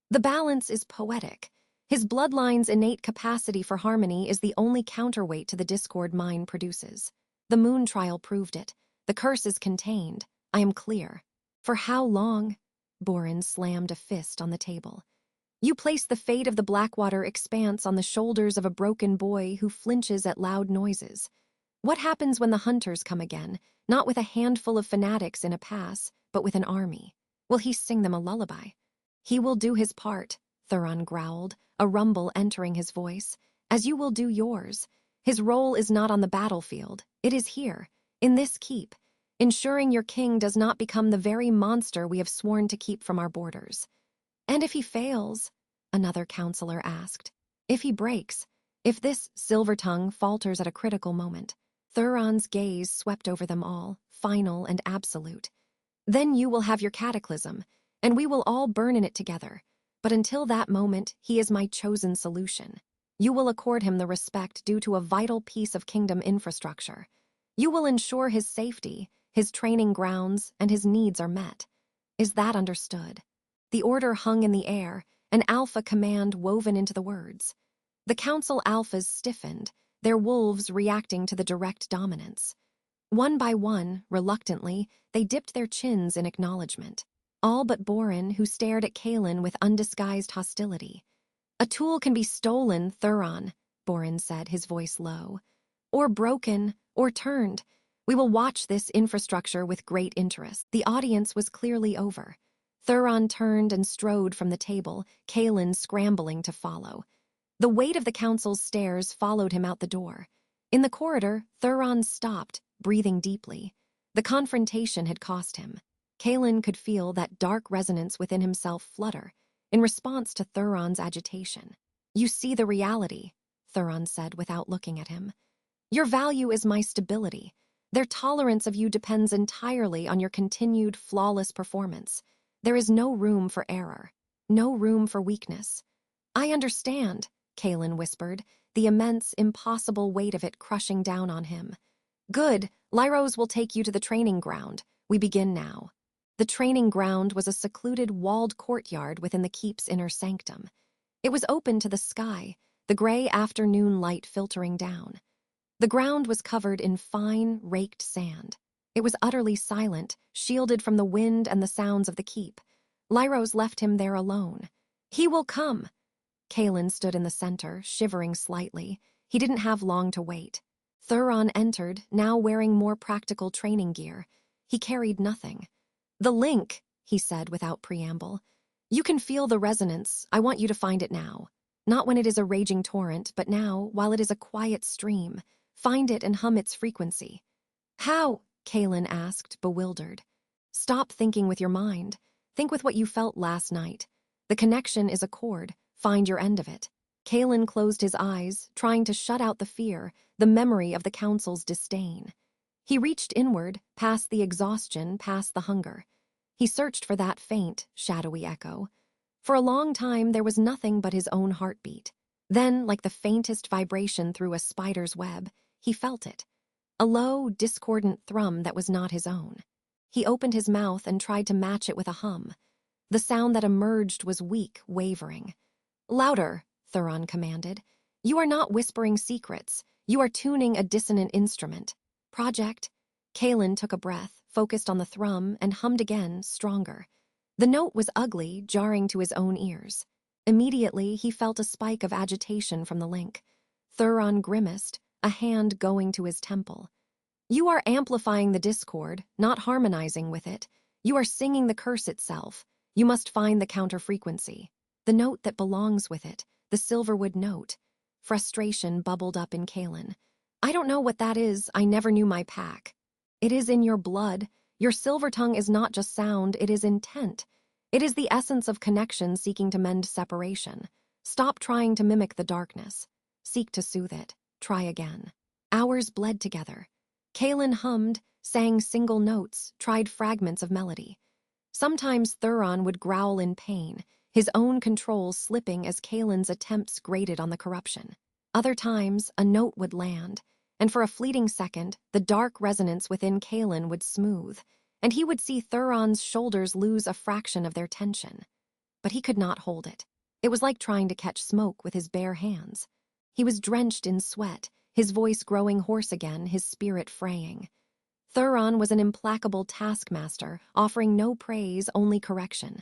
The balance is poetic. His bloodline's innate capacity for harmony is the only counterweight to the discord mine produces. The moon trial proved it. The curse is contained. I am clear. For how long? Boren slammed a fist on the table. You place the fate of the Blackwater expanse on the shoulders of a broken boy who flinches at loud noises. What happens when the hunters come again, not with a handful of fanatics in a pass, but with an army? Will he sing them a lullaby? He will do his part, Thuron growled, a rumble entering his voice, as you will do yours. His role is not on the battlefield, it is here, in this keep, ensuring your king does not become the very monster we have sworn to keep from our borders. And if he fails, another counselor asked, if he breaks, if this Silvertongue falters at a critical moment, Thuron's gaze swept over them all, final and absolute. Then you will have your cataclysm, and we will all burn in it together. But until that moment, he is my chosen solution. You will accord him the respect due to a vital piece of kingdom infrastructure. You will ensure his safety, his training grounds, and his needs are met. Is that understood? The order hung in the air, an alpha command woven into the words. The council alphas stiffened, their wolves reacting to the direct dominance. One by one, reluctantly, they dipped their chins in acknowledgement. All but Boren, who stared at Kaelen with undisguised hostility. A tool can be stolen, Thuron, Boren said, his voice low. Or broken, or turned. We will watch this infrastructure with great interest. The audience was clearly over. Thuron turned and strode from the table, Kaelen scrambling to follow. The weight of the council's stares followed him out the door. In the corridor, Thuron stopped, breathing deeply. The confrontation had cost him. Kaelen could feel that dark resonance within himself flutter, in response to Thuron's agitation. You see the reality, Thuron said without looking at him. Your value is my stability. Their tolerance of you depends entirely on your continued flawless performance. There is no room for error, no room for weakness. I understand, Kaelen whispered, the immense, impossible weight of it crushing down on him. Good, Lyros will take you to the training ground. We begin now. The training ground was a secluded, walled courtyard within the keep's inner sanctum. It was open to the sky, the gray afternoon light filtering down. The ground was covered in fine, raked sand. It was utterly silent, shielded from the wind and the sounds of the keep. Lyros left him there alone. He will come. Kaelen stood in the center, shivering slightly. He didn't have long to wait. Thuron entered, now wearing more practical training gear. He carried nothing. "The link," he said without preamble. "You can feel the resonance. I want you to find it now. Not when it is a raging torrent, but now, while it is a quiet stream. Find it and hum its frequency." "How?" Kaelen asked, bewildered. "Stop thinking with your mind. Think with what you felt last night. The connection is a chord. Find your end of it." Kaelen closed his eyes, trying to shut out the fear, the memory of the council's disdain. He reached inward, past the exhaustion, past the hunger. He searched for that faint, shadowy echo. For a long time, there was nothing but his own heartbeat. Then, like the faintest vibration through a spider's web, he felt it. A low, discordant thrum that was not his own. He opened his mouth and tried to match it with a hum. The sound that emerged was weak, wavering. "Louder," Thuron commanded. "You are not whispering secrets. You are tuning a dissonant instrument. Project." Kaelen took a breath, focused on the thrum, and hummed again, stronger. The note was ugly, jarring to his own ears. Immediately, he felt a spike of agitation from the link. Thuron grimaced, a hand going to his temple. "You are amplifying the discord, not harmonizing with it. You are singing the curse itself. You must find the counter-frequency. The note that belongs with it, the Silverwood note." Frustration bubbled up in Kaelen. "I don't know what that is. I never knew my pack." "It is in your blood. Your silver tongue is not just sound, it is intent. It is the essence of connection seeking to mend separation. Stop trying to mimic the darkness. Seek to soothe it. Try again." Hours bled together. Kaelen hummed, sang single notes, tried fragments of melody. Sometimes Thuron would growl in pain, his own control slipping as Kaelen's attempts grated on the corruption. Other times, a note would land, and for a fleeting second, the dark resonance within Kaelen would smooth, and he would see Thuron's shoulders lose a fraction of their tension. But he could not hold it. It was like trying to catch smoke with his bare hands. He was drenched in sweat, his voice growing hoarse again, his spirit fraying. Thuron was an implacable taskmaster, offering no praise, only correction.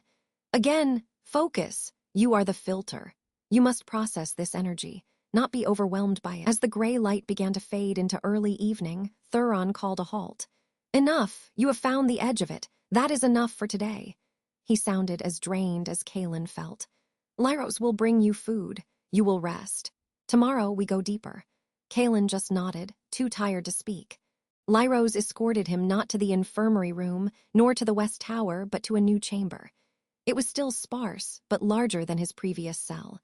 "Again, focus. You are the filter. You must process this energy, not be overwhelmed by it." As the gray light began to fade into early evening, Thuron called a halt. "Enough. You have found the edge of it. That is enough for today." He sounded as drained as Kaelen felt. "Lyros will bring you food. You will rest. Tomorrow we go deeper." Kaelen just nodded, too tired to speak. Lyros escorted him not to the infirmary room, nor to the West Tower, but to a new chamber. It was still sparse, but larger than his previous cell.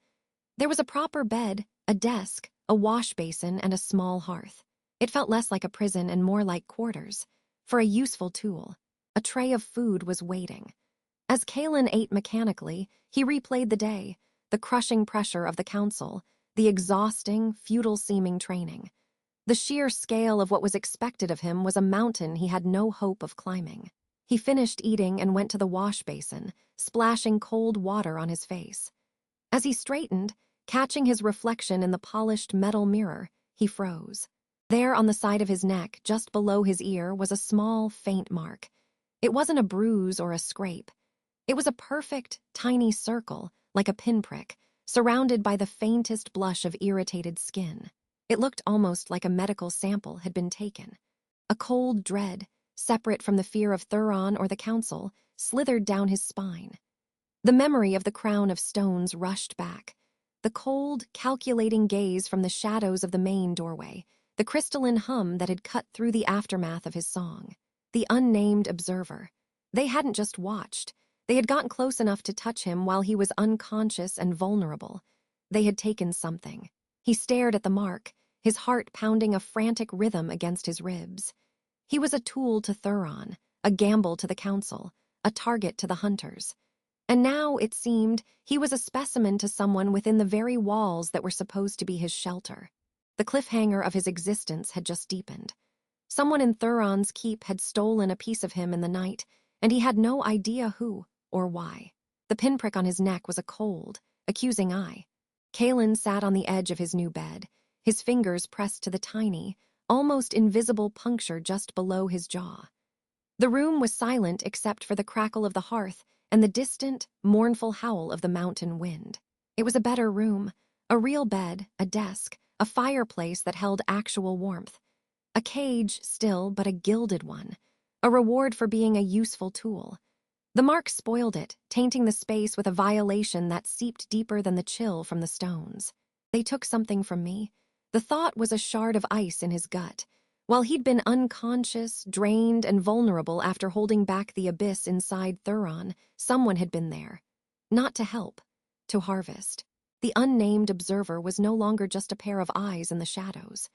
There was a proper bed, a desk, a wash basin, and a small hearth. It felt less like a prison and more like quarters. For a useful tool, a tray of food was waiting. As Kaelen ate mechanically, he replayed the day, the crushing pressure of the council, the exhausting, futile-seeming training. The sheer scale of what was expected of him was a mountain he had no hope of climbing. He finished eating and went to the wash basin, splashing cold water on his face. As he straightened, catching his reflection in the polished metal mirror, he froze. There on the side of his neck, just below his ear, was a small, faint mark. It wasn't a bruise or a scrape. It was a perfect, tiny circle, like a pinprick, surrounded by the faintest blush of irritated skin. It looked almost like a medical sample had been taken. A cold dread, separate from the fear of Thuron or the council, slithered down his spine. The memory of the crown of stones rushed back. The cold, calculating gaze from the shadows of the main doorway, the crystalline hum that had cut through the aftermath of his song. The unnamed observer. They hadn't just watched. They had gotten close enough to touch him while he was unconscious and vulnerable. They had taken something. He stared at the mark, his heart pounding a frantic rhythm against his ribs. He was a tool to Thuron, a gamble to the council, a target to the hunters. And now, it seemed, he was a specimen to someone within the very walls that were supposed to be his shelter. The cliffhanger of his existence had just deepened. Someone in Thuron's keep had stolen a piece of him in the night, and he had no idea who or why. The pinprick on his neck was a cold, accusing eye. Kaelen sat on the edge of his new bed, his fingers pressed to the tiny, almost invisible puncture just below his jaw. The room was silent except for the crackle of the hearth and the distant, mournful howl of the mountain wind. It was a better room, a real bed, a desk, a fireplace that held actual warmth. A cage, still, but a gilded one. a reward for being a useful tool. The mark spoiled it, tainting the space with a violation that seeped deeper than the chill from the stones. They took something from me. The thought was a shard of ice in his gut. While he'd been unconscious, drained, and vulnerable after holding back the abyss inside Thuron, someone had been there. Not to help, to harvest. The unnamed observer was no longer just a pair of eyes in the shadows.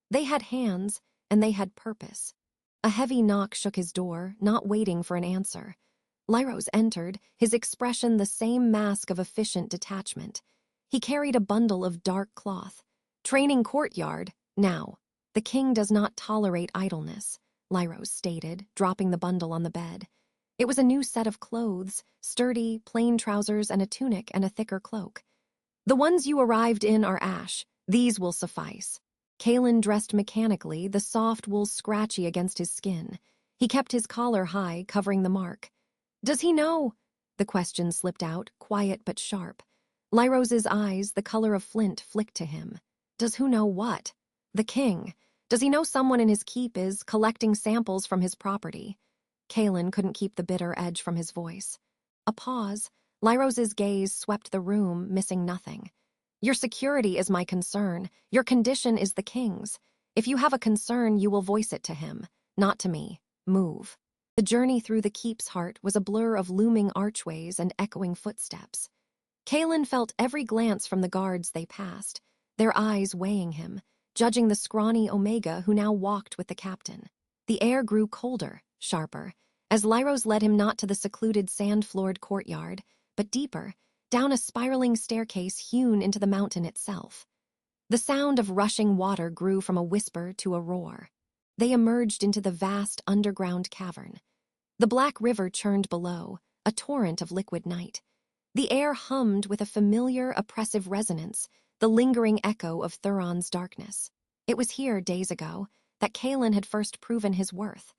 They had hands, and they had purpose. A heavy knock shook his door, not waiting for an answer. Lyros entered, his expression the same mask of efficient detachment. He carried a bundle of dark cloth. Training courtyard, now. The king does not tolerate idleness, Lyros stated, dropping the bundle on the bed. It was a new set of clothes, sturdy, plain trousers and a tunic and a thicker cloak. The ones you arrived in are ash. These will suffice. Kaelen dressed mechanically, the soft wool scratchy against his skin. He kept his collar high, covering the mark. Does he know? The question slipped out, quiet but sharp. Lyros's eyes, the color of flint, flicked to him. Does who know what? The king. Does he know someone in his keep is collecting samples from his property? Kaelen couldn't keep the bitter edge from his voice. A pause. Lyros's gaze swept the room, missing nothing. Your security is my concern. Your condition is the king's. If you have a concern, you will voice it to him, not to me. Move. The journey through the keep's heart was a blur of looming archways and echoing footsteps. Kaelen felt every glance from the guards they passed, their eyes weighing him, judging the scrawny Omega who now walked with the captain. The air grew colder, sharper, as Lyros led him not to the secluded sand-floored courtyard, but deeper, down a spiraling staircase hewn into the mountain itself. The sound of rushing water grew from a whisper to a roar. They emerged into the vast underground cavern. The black river churned below, a torrent of liquid night. The air hummed with a familiar, oppressive resonance, the lingering echo of Thuron's darkness. It was here, days ago, that Kaelen had first proven his worth.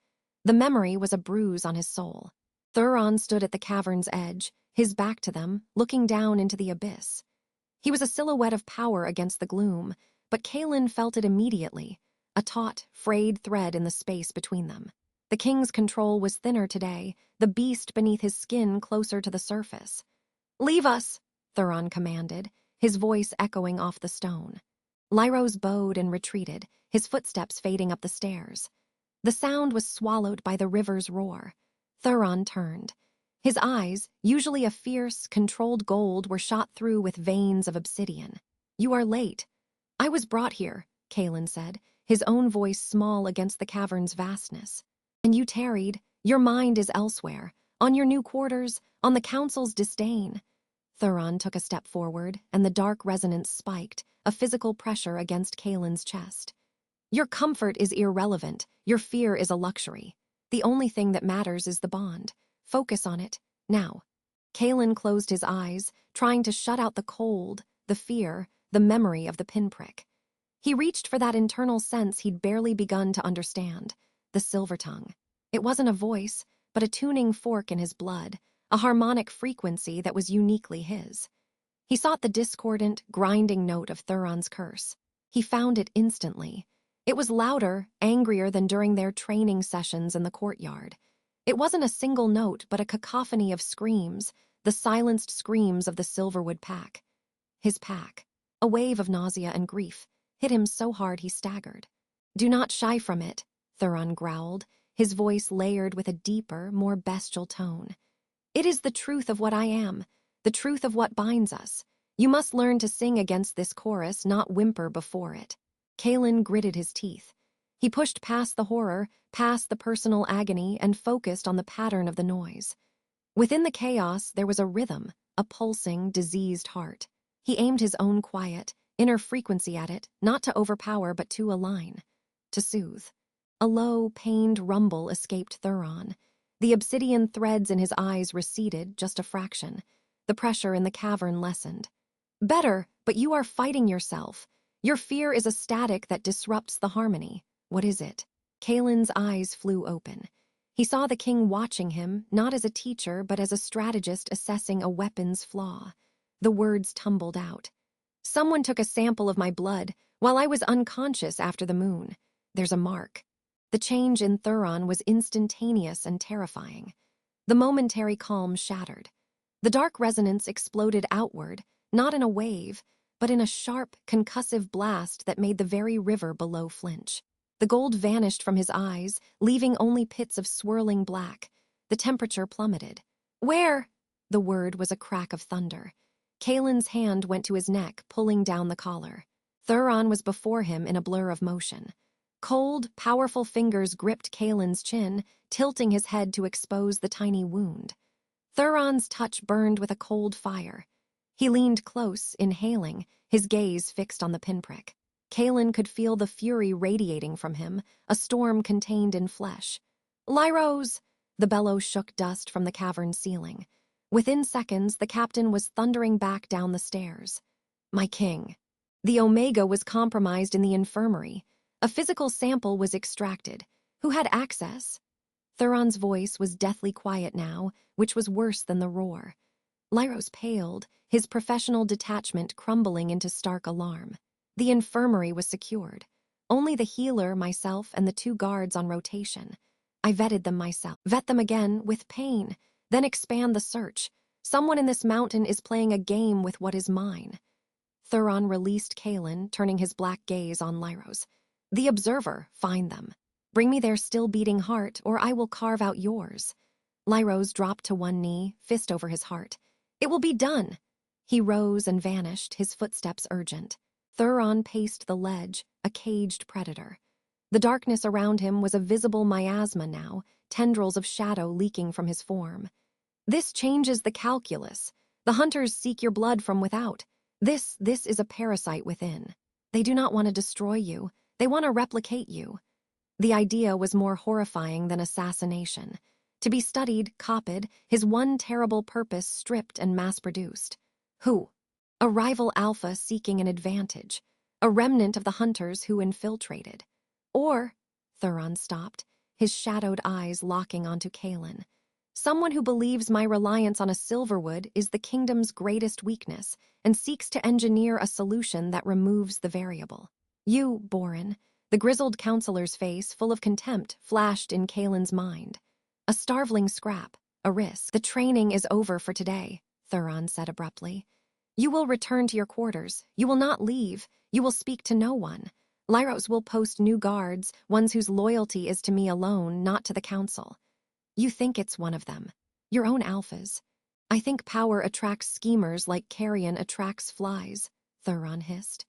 The memory was a bruise on his soul. Thuron stood at the cavern's edge, his back to them, looking down into the abyss. He was a silhouette of power against the gloom, but Kaelen felt it immediately, a taut, frayed thread in the space between them. The king's control was thinner today, the beast beneath his skin closer to the surface. "Leave us," Thuron commanded, his voice echoing off the stone. Lyros bowed and retreated, his footsteps fading up the stairs. The sound was swallowed by the river's roar. Thuron turned. His eyes, usually a fierce, controlled gold, were shot through with veins of obsidian. "You are late." "I was brought here," Kaelen said, his own voice small against the cavern's vastness. "And you tarried. Your mind is elsewhere, on your new quarters, on the council's disdain." Thuron took a step forward, and the dark resonance spiked, a physical pressure against Kaelen's chest. "Your comfort is irrelevant. Your fear is a luxury. The only thing that matters is the bond. Focus on it, now." Kaelen closed his eyes, trying to shut out the cold, the fear, the memory of the pinprick. He reached for that internal sense he'd barely begun to understand, the silver tongue. It wasn't a voice, but a tuning fork in his blood, a harmonic frequency that was uniquely his. He sought the discordant, grinding note of Thuron's curse. He found it instantly. It was louder, angrier than during their training sessions in the courtyard. It wasn't a single note, but a cacophony of screams, the silenced screams of the Silverwood pack. His pack. A wave of nausea and grief hit him so hard he staggered. "Do not shy from it," Thuron growled, his voice layered with a deeper, more bestial tone. "It is the truth of what I am, the truth of what binds us. You must learn to sing against this chorus, not whimper before it." Kaelen gritted his teeth. He pushed past the horror, past the personal agony, and focused on the pattern of the noise. Within the chaos, there was a rhythm, a pulsing, diseased heart. He aimed his own quiet, inner frequency at it, not to overpower but to align, to soothe. A low, pained rumble escaped Thuron. The obsidian threads in his eyes receded just a fraction. The pressure in the cavern lessened. "Better, but you are fighting yourself. Your fear is a static that disrupts the harmony. What is it?" Kaelen's eyes flew open. He saw the king watching him, not as a teacher, but as a strategist assessing a weapon's flaw. The words tumbled out. "Someone took a sample of my blood while I was unconscious after the moon. There's a mark." The change in Thuron was instantaneous and terrifying. The momentary calm shattered. The dark resonance exploded outward, not in a wave, but in a sharp, concussive blast that made the very river below flinch. The gold vanished from his eyes, leaving only pits of swirling black. The temperature plummeted. "Where?" The word was a crack of thunder. Kaelen's hand went to his neck, pulling down the collar. Thuron was before him in a blur of motion. Cold, powerful fingers gripped Kaelen's chin, tilting his head to expose the tiny wound. Thuron's touch burned with a cold fire. He leaned close, inhaling, his gaze fixed on the pinprick. Kaelen could feel the fury radiating from him, a storm contained in flesh. "Lyros!" The bellow shook dust from the cavern ceiling. Within seconds, the captain was thundering back down the stairs. "My king." The Omega was compromised in the infirmary. A physical sample was extracted. Who had access? Thuron's voice was deathly quiet now, which was worse than the roar. Lyros paled, his professional detachment crumbling into stark alarm. The infirmary was secured. Only the healer, myself, and the 2 guards on rotation. I vetted them myself. Vet them again, with pain. Then expand the search. Someone in this mountain is playing a game with what is mine. Thuron released Kaelen, turning his black gaze on Lyros. "The observer, find them. Bring me their still-beating heart, or I will carve out yours." Lyros dropped to one knee, fist over his heart. "It will be done." He rose and vanished, his footsteps urgent. Thuron paced the ledge, a caged predator. The darkness around him was a visible miasma now, tendrils of shadow leaking from his form. "This changes the calculus. The hunters seek your blood from without. This is a parasite within. They do not want to destroy you. They want to replicate you." The idea was more horrifying than assassination. To be studied, copied, his one terrible purpose stripped and mass-produced. Who? A rival alpha seeking an advantage. A remnant of the hunters who infiltrated. Or, Thuron stopped, his shadowed eyes locking onto Kaelen. Someone who believes my reliance on a Silverwood is the kingdom's greatest weakness and seeks to engineer a solution that removes the variable. You, Boren. The grizzled counselor's face, full of contempt, flashed in Kaelen's mind. A starveling scrap, a risk. "The training is over for today," Thuron said abruptly. "You will return to your quarters. You will not leave. You will speak to no one. Lyros will post new guards, ones whose loyalty is to me alone, not to the council. You think it's one of them. Your own alphas. I think power attracts schemers like carrion attracts flies," Thuron hissed.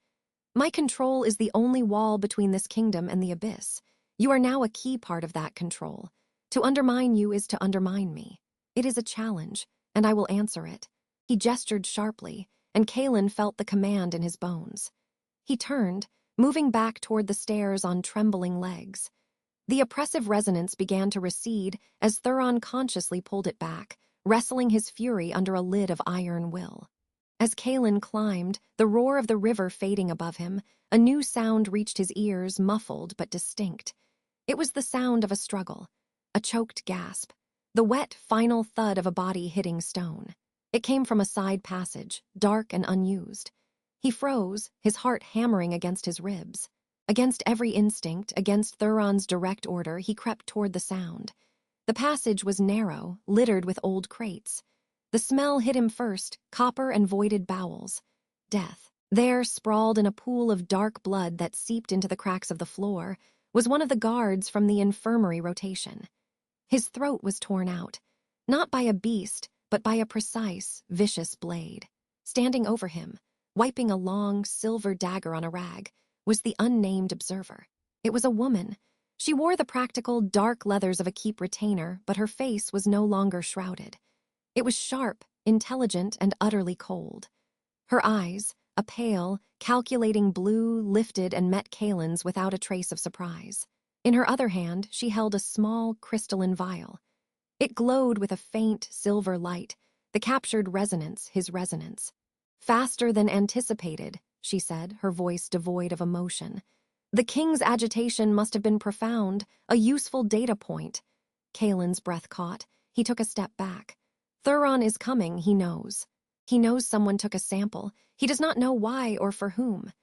"My control is the only wall between this kingdom and the abyss. You are now a key part of that control. To undermine you is to undermine me. It is a challenge, and I will answer it." He gestured sharply, and Kaelen felt the command in his bones. He turned, moving back toward the stairs on trembling legs. The oppressive resonance began to recede as Thuron consciously pulled it back, wrestling his fury under a lid of iron will. As Kaelen climbed, the roar of the river fading above him, a new sound reached his ears, muffled but distinct. It was the sound of a struggle, a choked gasp, the wet, final thud of a body hitting stone. It came from a side passage, dark and unused. He froze, his heart hammering against his ribs. Against every instinct, against Thuron's direct order, he crept toward the sound. The passage was narrow, littered with old crates. The smell hit him first, copper and voided bowels. Death. There, sprawled in a pool of dark blood that seeped into the cracks of the floor, was one of the guards from the infirmary rotation. His throat was torn out, not by a beast, but by a precise, vicious blade. Standing over him, wiping a long, silver dagger on a rag, was the unnamed observer. It was a woman. She wore the practical, dark leathers of a keep retainer, but her face was no longer shrouded. It was sharp, intelligent, and utterly cold. Her eyes, a pale, calculating blue, lifted and met Kaelen's without a trace of surprise. In her other hand, she held a small, crystalline vial. It glowed with a faint, silver light, the captured resonance, his resonance. "Faster than anticipated," she said, her voice devoid of emotion. "The king's agitation must have been profound, a useful data point." Kaelen's breath caught. He took a step back. Thuron is coming, he knows. He knows someone took a sample. He does not know why or for whom.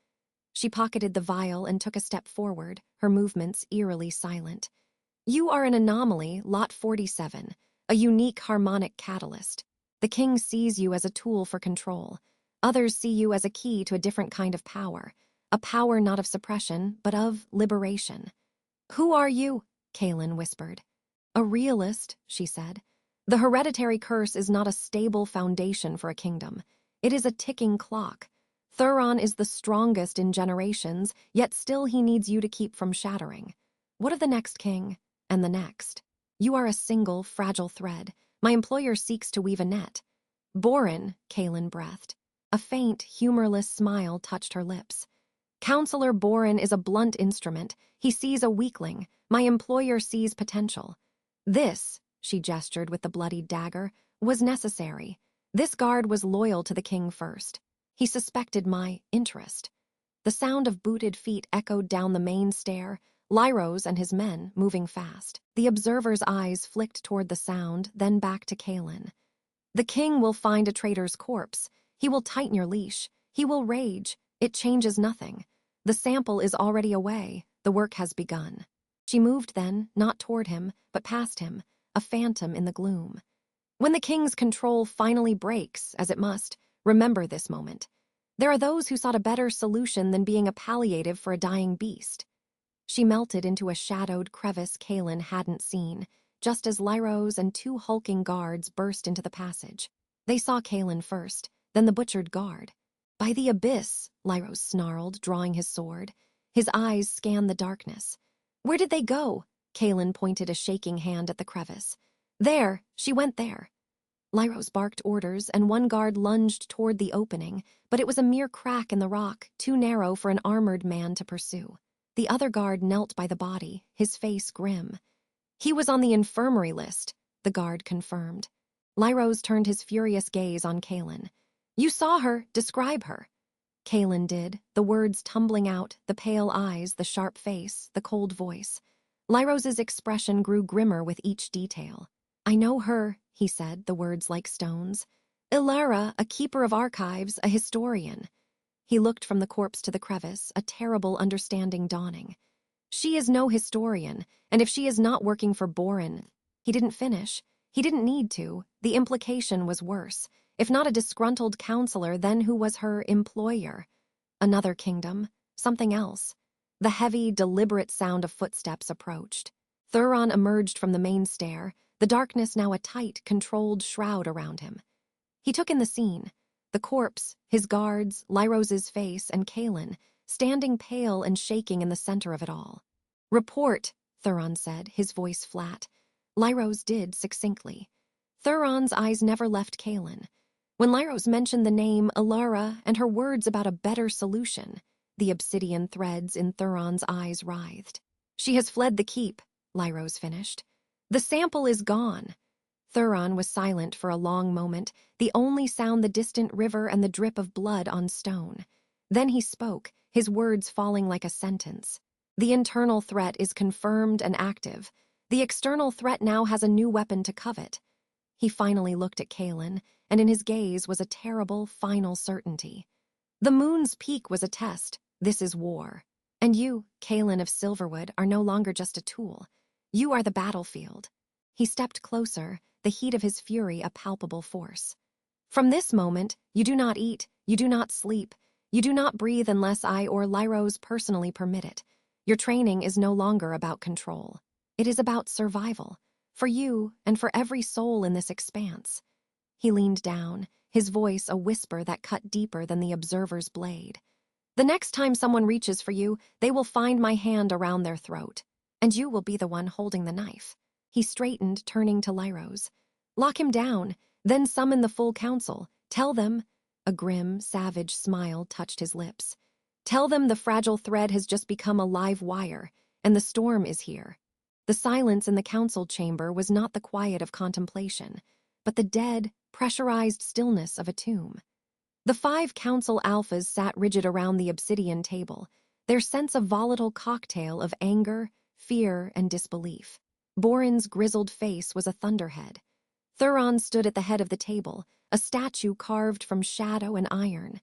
She pocketed the vial and took a step forward, her movements eerily silent. You are an anomaly, Lot 47, a unique harmonic catalyst. The king sees you as a tool for control. Others see you as a key to a different kind of power, a power not of suppression, but of liberation. Who are you? Kaelen whispered. A realist, she said. The hereditary curse is not a stable foundation for a kingdom. It is a ticking clock. Thuron is the strongest in generations, yet still he needs you to keep from shattering. What of the next king? And the next? You are a single, fragile thread. My employer seeks to weave a net. Boren, Kaelen breathed. A faint, humorless smile touched her lips. Counselor Boren is a blunt instrument. He sees a weakling. My employer sees potential. This, she gestured with the bloodied dagger, was necessary. This guard was loyal to the king first. He suspected my interest. The sound of booted feet echoed down the main stair, Lyros and his men moving fast. The observer's eyes flicked toward the sound, then back to Kaelen. The king will find a traitor's corpse. He will tighten your leash. He will rage. It changes nothing. The sample is already away. The work has begun. She moved then, not toward him, but past him, a phantom in the gloom. When the king's control finally breaks, as it must, remember this moment. There are those who sought a better solution than being a palliative for a dying beast. She melted into a shadowed crevice Kaelen hadn't seen, just as Lyros and two hulking guards burst into the passage. They saw Kaelen first, then the butchered guard. By the abyss, Lyros snarled, drawing his sword. His eyes scanned the darkness. Where did they go? Kaelen pointed a shaking hand at the crevice. There, she went there. Lyros barked orders, and one guard lunged toward the opening, but it was a mere crack in the rock, too narrow for an armored man to pursue. The other guard knelt by the body, his face grim. He was on the infirmary list, the guard confirmed. Lyros turned his furious gaze on Kaelen. You saw her, describe her. Kaelen did, the words tumbling out, the pale eyes, the sharp face, the cold voice. Lyros's expression grew grimmer with each detail. I know her, he said, the words like stones. Ilara, a keeper of archives, a historian. He looked from the corpse to the crevice, a terrible understanding dawning. She is no historian, and if she is not working for Boren, he didn't finish. He didn't need to. The implication was worse. If not a disgruntled counselor, then who was her employer? Another kingdom, something else. The heavy, deliberate sound of footsteps approached. Thuron emerged from the main stair, the darkness now a tight, controlled shroud around him. He took in the scene. The corpse, his guards, Lyros's face, and Kaelen, standing pale and shaking in the center of it all. Report, Thuron said, his voice flat. Lyros did succinctly. Thuron's eyes never left Kaelen. When Lyros mentioned the name Ilara and her words about a better solution, the obsidian threads in Thuron's eyes writhed. She has fled the keep, Lyros finished. The sample is gone. Thuron was silent for a long moment, the only sound the distant river and the drip of blood on stone. Then he spoke, his words falling like a sentence. The internal threat is confirmed and active. The external threat now has a new weapon to covet. He finally looked at Kaelen, and in his gaze was a terrible, final certainty. The moon's peak was a test. This is war. And you, Kaelen of Silverwood, are no longer just a tool. You are the battlefield. He stepped closer, the heat of his fury a palpable force. From this moment, you do not eat, you do not sleep, you do not breathe unless I or Lyros personally permit it. Your training is no longer about control. It is about survival, for you and for every soul in this expanse. He leaned down, his voice a whisper that cut deeper than the observer's blade. The next time someone reaches for you, they will find my hand around their throat, and you will be the one holding the knife. He straightened, turning to Lyros. Lock him down, then summon the full council. Tell them, a grim, savage smile touched his lips. Tell them the fragile thread has just become a live wire, and the storm is here. The silence in the council chamber was not the quiet of contemplation, but the dead, pressurized stillness of a tomb. The 5 council alphas sat rigid around the obsidian table, their sense a volatile cocktail of anger, fear, and disbelief. Boren's grizzled face was a thunderhead. Thuron stood at the head of the table, a statue carved from shadow and iron.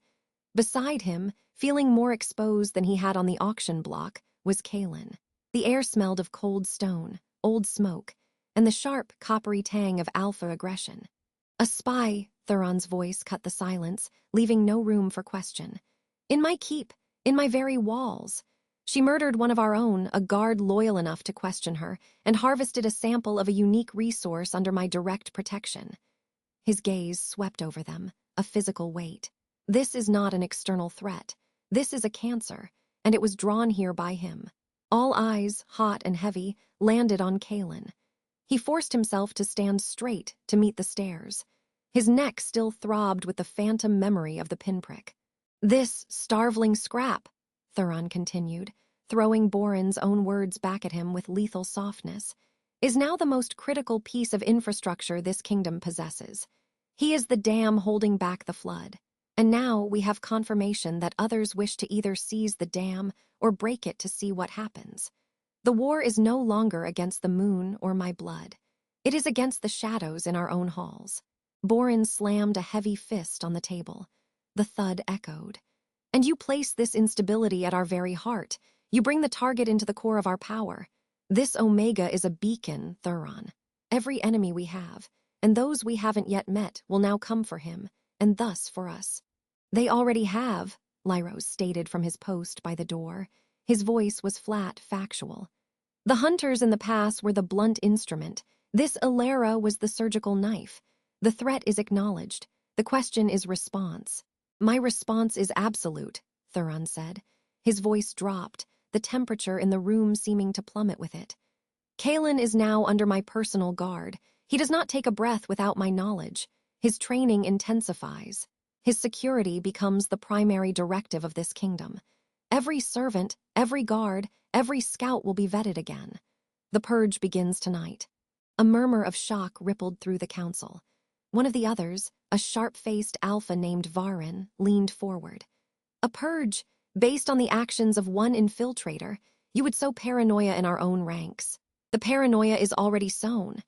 Beside him, feeling more exposed than he had on the auction block, was Kaelen. The air smelled of cold stone, old smoke, and the sharp, coppery tang of alpha aggression. "A spy," Thuron's voice cut the silence, leaving no room for question. "In my keep, in my very walls. She murdered one of our own, a guard loyal enough to question her, and harvested a sample of a unique resource under my direct protection." His gaze swept over them, a physical weight. This is not an external threat. This is a cancer, and it was drawn here by him. All eyes, hot and heavy, landed on Kaelen. He forced himself to stand straight to meet the stares. His neck still throbbed with the phantom memory of the pinprick. "This starveling scrap," Thuron continued, throwing Boren's own words back at him with lethal softness, "is now the most critical piece of infrastructure this kingdom possesses. He is the dam holding back the flood. And now we have confirmation that others wish to either seize the dam or break it to see what happens. The war is no longer against the moon or my blood. It is against the shadows in our own halls." Boren slammed a heavy fist on the table. The thud echoed. "And you place this instability at our very heart. You bring the target into the core of our power. This Omega is a beacon, Thuron. Every enemy we have, and those we haven't yet met, will now come for him, and thus for us." "They already have," Lyros stated from his post by the door. His voice was flat, factual. "The hunters in the pass were the blunt instrument. This Ilera was the surgical knife. The threat is acknowledged. The question is response." "My response is absolute," Thuron said. His voice dropped, the temperature in the room seeming to plummet with it. "Kaelen is now under my personal guard. He does not take a breath without my knowledge. His training intensifies. His security becomes the primary directive of this kingdom. Every servant, every guard, every scout will be vetted again. The purge begins tonight." A murmur of shock rippled through the council. One of the others, a sharp-faced alpha named Varen, leaned forward. "A purge, based on the actions of one infiltrator? You would sow paranoia in our own ranks. The paranoia is already sown."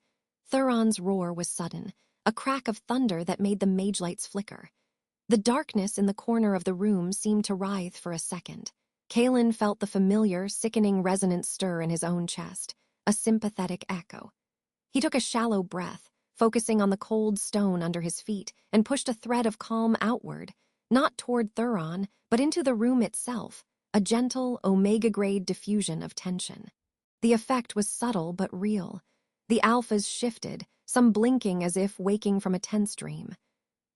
Thuron's roar was sudden, a crack of thunder that made the mage lights flicker. The darkness in the corner of the room seemed to writhe for a second. Kaelen felt the familiar, sickening resonant stir in his own chest, a sympathetic echo. He took a shallow breath, focusing on the cold stone under his feet, and pushed a thread of calm outward, not toward Thuron, but into the room itself, a gentle, omega-grade diffusion of tension. The effect was subtle but real. The alphas shifted, some blinking as if waking from a tense dream.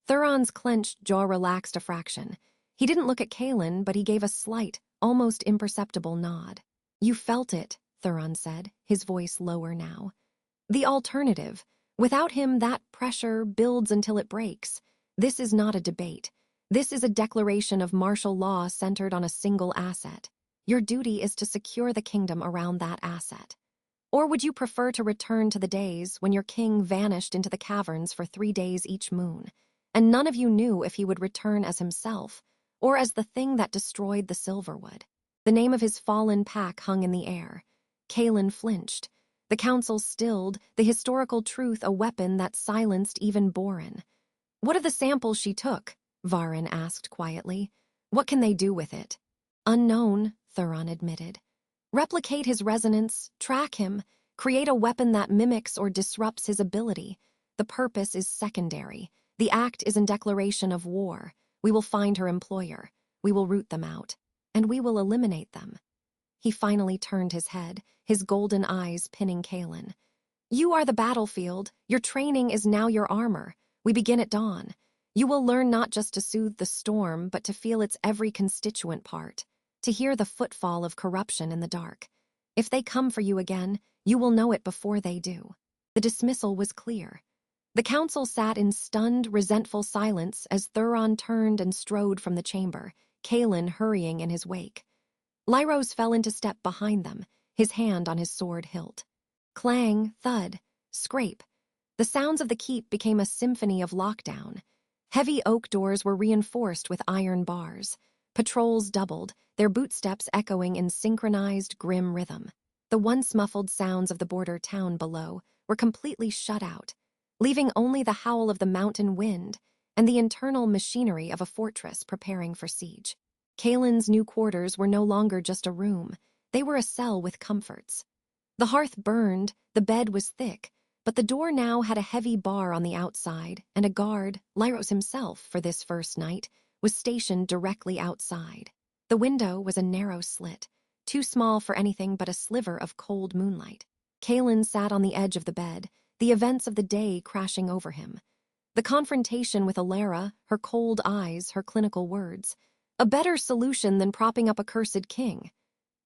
Thuron's clenched jaw relaxed a fraction. He didn't look at Kaelen, but he gave a slight, almost imperceptible nod. "You felt it," Thuron said, his voice lower now. "The alternative. Without him, that pressure builds until it breaks. This is not a debate. This is a declaration of martial law centered on a single asset. Your duty is to secure the kingdom around that asset. Or would you prefer to return to the days when your king vanished into the caverns for 3 days each moon, and none of you knew if he would return as himself, or as the thing that destroyed the Silverwood?" The name of his fallen pack hung in the air. Kaelen flinched. The council stilled, the historical truth a weapon that silenced even Boren. "What of the samples she took?" Varen asked quietly. "What can they do with it?" "Unknown," Thuron admitted. "Replicate his resonance, track him, create a weapon that mimics or disrupts his ability. The purpose is secondary. The act is in declaration of war. We will find her employer. We will root them out. And we will eliminate them." He finally turned his head, his golden eyes pinning Kaelen. "You are the battlefield. Your training is now your armor. We begin at dawn. You will learn not just to soothe the storm, but to feel its every constituent part, to hear the footfall of corruption in the dark. If they come for you again, you will know it before they do." The dismissal was clear. The council sat in stunned, resentful silence as Thuron turned and strode from the chamber, Kaelen hurrying in his wake. Lyros fell into step behind them, his hand on his sword hilt. Clang, thud, scrape. The sounds of the keep became a symphony of lockdown. Heavy oak doors were reinforced with iron bars. Patrols doubled, their bootsteps echoing in synchronized, grim rhythm. The once muffled sounds of the border town below were completely shut out, leaving only the howl of the mountain wind and the internal machinery of a fortress preparing for siege. Kaelen's new quarters were no longer just a room. They were a cell with comforts. The hearth burned, the bed was thick, but the door now had a heavy bar on the outside, and a guard, Lyros himself for this first night, was stationed directly outside. The window was a narrow slit, too small for anything but a sliver of cold moonlight. Kaelen sat on the edge of the bed, the events of the day crashing over him. The confrontation with Alara, her cold eyes, her clinical words. A better solution than propping up a cursed king.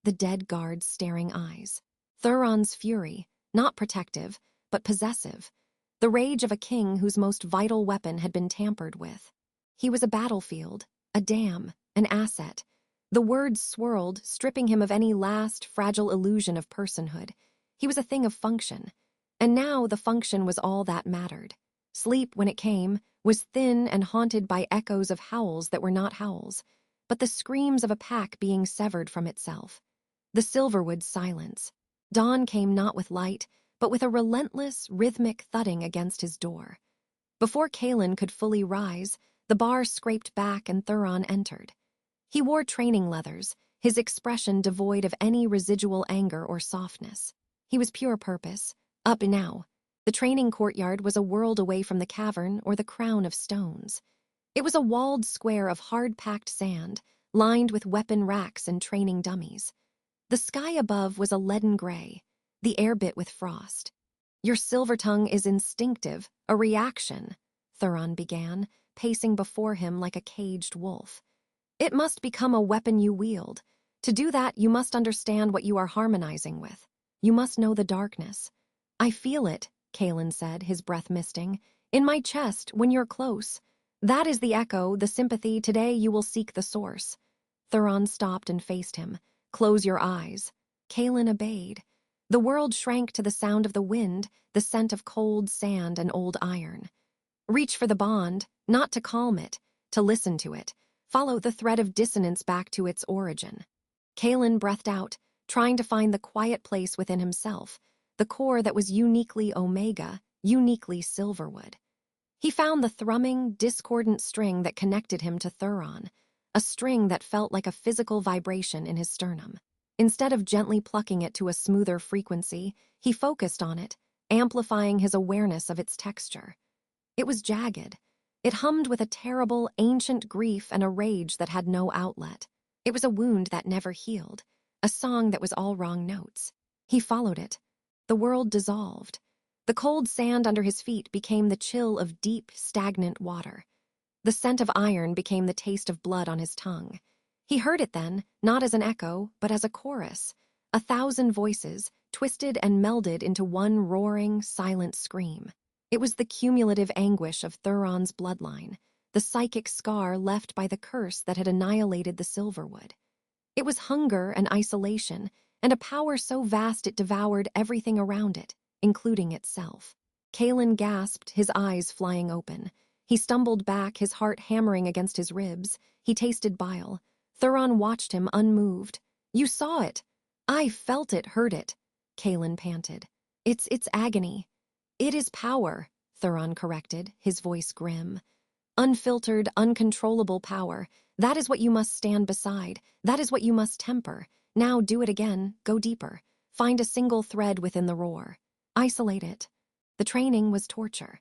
The dead guard's staring eyes. Thuron's fury, not protective, but possessive. The rage of a king whose most vital weapon had been tampered with. He was a battlefield, a dam, an asset. The words swirled, stripping him of any last, fragile illusion of personhood. He was a thing of function. And now the function was all that mattered. Sleep, when it came, was thin and haunted by echoes of howls that were not howls, but the screams of a pack being severed from itself. The Silverwood silence. Dawn came not with light, but with a relentless, rhythmic thudding against his door. Before Kaelen could fully rise, the bar scraped back and Thuron entered. He wore training leathers, his expression devoid of any residual anger or softness. He was pure purpose, up now. The training courtyard was a world away from the cavern or the crown of stones. It was a walled square of hard-packed sand, lined with weapon racks and training dummies. The sky above was a leaden gray, the air bit with frost. "Your silver tongue is instinctive, a reaction," Thuron began, pacing before him like a caged wolf. "It must become a weapon you wield. To do that, you must understand what you are harmonizing with. You must know the darkness." "I feel it," Kaelen said, his breath misting. "In my chest, when you're close. That is the echo, the sympathy. Today you will seek the source." Thuron stopped and faced him. "Close your eyes." Kaelen obeyed. The world shrank to the sound of the wind, the scent of cold sand and old iron. Reach for the bond, not to calm it, to listen to it. Follow the thread of dissonance back to its origin. Kaelen breathed out, trying to find the quiet place within himself, the core that was uniquely Omega, uniquely Silverwood. He found the thrumming, discordant string that connected him to Thuron, a string that felt like a physical vibration in his sternum. Instead of gently plucking it to a smoother frequency, he focused on it, amplifying his awareness of its texture. It was jagged. It hummed with a terrible, ancient grief and a rage that had no outlet. It was a wound that never healed, a song that was all wrong notes. He followed it. The world dissolved. The cold sand under his feet became the chill of deep, stagnant water. The scent of iron became the taste of blood on his tongue. He heard it then, not as an echo, but as a chorus. 1,000 voices, twisted and melded into one roaring, silent scream. It was the cumulative anguish of Thuron's bloodline, the psychic scar left by the curse that had annihilated the Silverwood. It was hunger and isolation, and a power so vast it devoured everything around it, including itself. Kaelen gasped, his eyes flying open. He stumbled back, his heart hammering against his ribs. He tasted bile. Thuron watched him, unmoved. "You saw it." "I felt it, heard it," Kaelen panted. It's agony." "It is power," Thuron corrected, his voice grim. "Unfiltered, uncontrollable power. That is what you must stand beside. That is what you must temper. Now do it again, go deeper. Find a single thread within the roar. Isolate it." The training was torture.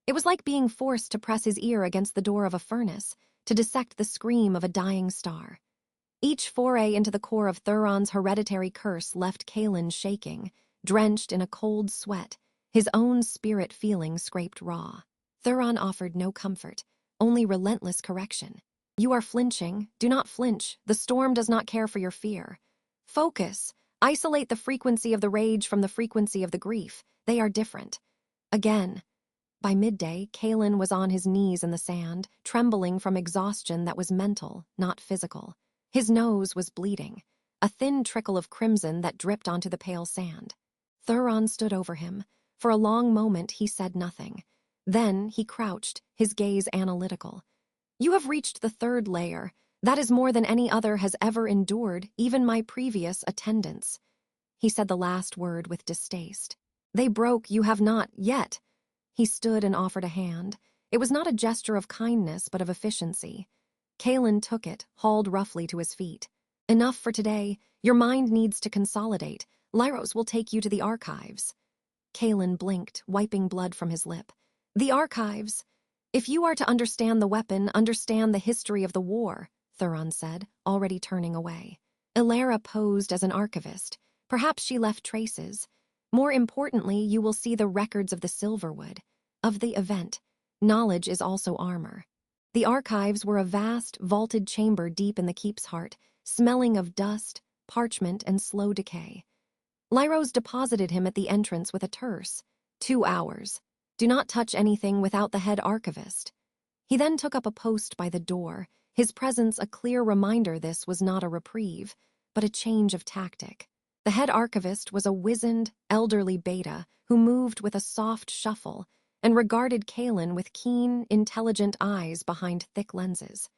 It was like being forced to press his ear against the door of a furnace, to dissect the scream of a dying star. Each foray into the core of Thuron's hereditary curse left Kaelen shaking, drenched in a cold sweat, his own spirit feeling scraped raw. Thuron offered no comfort, only relentless correction. "You are flinching. Do not flinch. The storm does not care for your fear. Focus. Isolate the frequency of the rage from the frequency of the grief. They are different." Again. By midday, Kaelen was on his knees in the sand, trembling from exhaustion that was mental, not physical. His nose was bleeding, a thin trickle of crimson that dripped onto the pale sand. Thuron stood over him. For a long moment, he said nothing. Then he crouched, his gaze analytical. "You have reached the 3rd layer. That is more than any other has ever endured, even my previous attendants." He said the last word with distaste. "They broke, you have not, yet." He stood and offered a hand. It was not a gesture of kindness, but of efficiency. Kaelen took it, hauled roughly to his feet. Enough for today. Your mind needs to consolidate. Lyros will take you to the archives. Kaelen blinked, wiping blood from his lip. The archives. If you are to understand the weapon, understand the history of the war, Thuron said, already turning away. Ilara posed as an archivist. Perhaps she left traces. More importantly, you will see the records of the Silverwood, of the event. Knowledge is also armor. The archives were a vast, vaulted chamber deep in the keep's heart, smelling of dust, parchment, and slow decay. Lyros deposited him at the entrance with a terse. 2 hours. Do not touch anything without the head archivist. He then took up a post by the door, his presence a clear reminder this was not a reprieve, but a change of tactic. The head archivist was a wizened, elderly beta who moved with a soft shuffle and regarded Kaelen with keen, intelligent eyes behind thick lenses.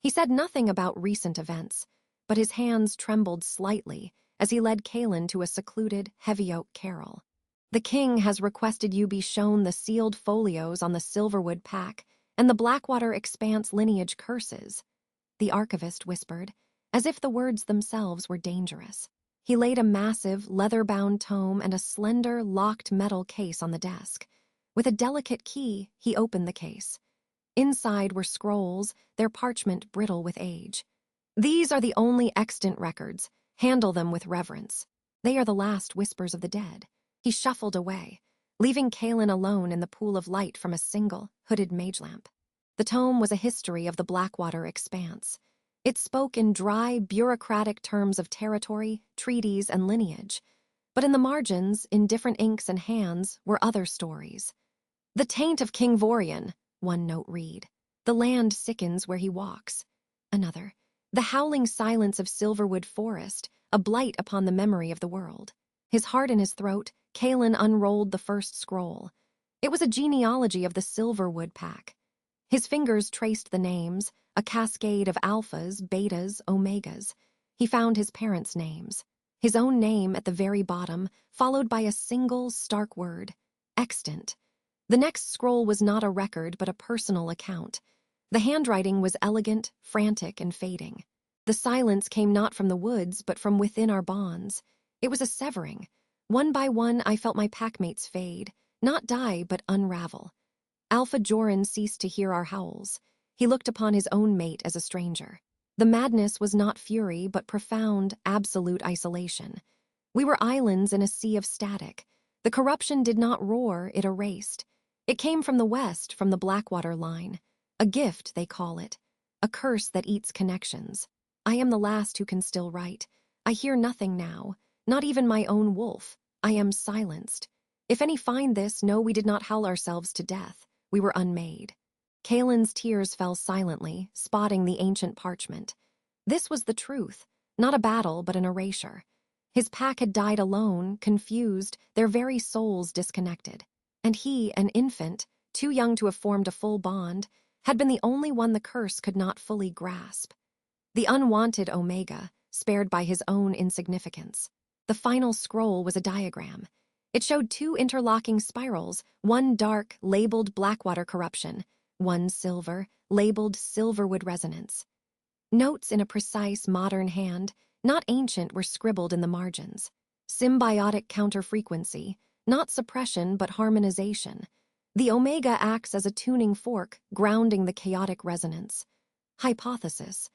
He said nothing about recent events, but his hands trembled slightly as he led Kaelen to a secluded, heavy oak carrel. The king has requested you be shown the sealed folios on the Silverwood pack and the Blackwater Expanse lineage curses, the archivist whispered, as if the words themselves were dangerous. He laid a massive, leather-bound tome and a slender, locked metal case on the desk. With a delicate key, he opened the case. Inside were scrolls, their parchment brittle with age. These are the only extant records. Handle them with reverence. They are the last whispers of the dead. He shuffled away, leaving Kaelen alone in the pool of light from a single, hooded mage lamp. The tome was a history of the Blackwater Expanse. It spoke in dry, bureaucratic terms of territory, treaties, and lineage. But in the margins, in different inks and hands, were other stories. The taint of King Vorian, one note read. The land sickens where he walks. Another. The howling silence of Silverwood Forest, a blight upon the memory of the world. His heart in his throat, Kaelen unrolled the first scroll. It was a genealogy of the Silverwood pack. His fingers traced the names, a cascade of alphas, betas, omegas. He found his parents' names. His own name at the very bottom, followed by a single, stark word. Extant. The next scroll was not a record, but a personal account. The handwriting was elegant, frantic, and fading. The silence came not from the woods, but from within our bonds. It was a severing. One by one, I felt my packmates fade, not die, but unravel. Alpha Joran ceased to hear our howls. He looked upon his own mate as a stranger. The madness was not fury, but profound, absolute isolation. We were islands in a sea of static. The corruption did not roar, it erased. It came from the west, from the Blackwater line. A gift, they call it. A curse that eats connections. I am the last who can still write. I hear nothing now, not even my own wolf. I am silenced. If any find this, know we did not howl ourselves to death. We were unmade. Kaelen's tears fell silently, spotting the ancient parchment. This was the truth, not a battle, but an erasure. His pack had died alone, confused, their very souls disconnected. And he, an infant, too young to have formed a full bond, had been the only one the curse could not fully grasp. The unwanted Omega, spared by his own insignificance. The final scroll was a diagram. It showed 2 interlocking spirals, one dark, labeled Blackwater corruption, one silver, labeled Silverwood resonance. Notes in a precise, modern hand, not ancient, were scribbled in the margins. Symbiotic counterfrequency, not suppression but harmonization. The Omega acts as a tuning fork, grounding the chaotic resonance. Hypothesis.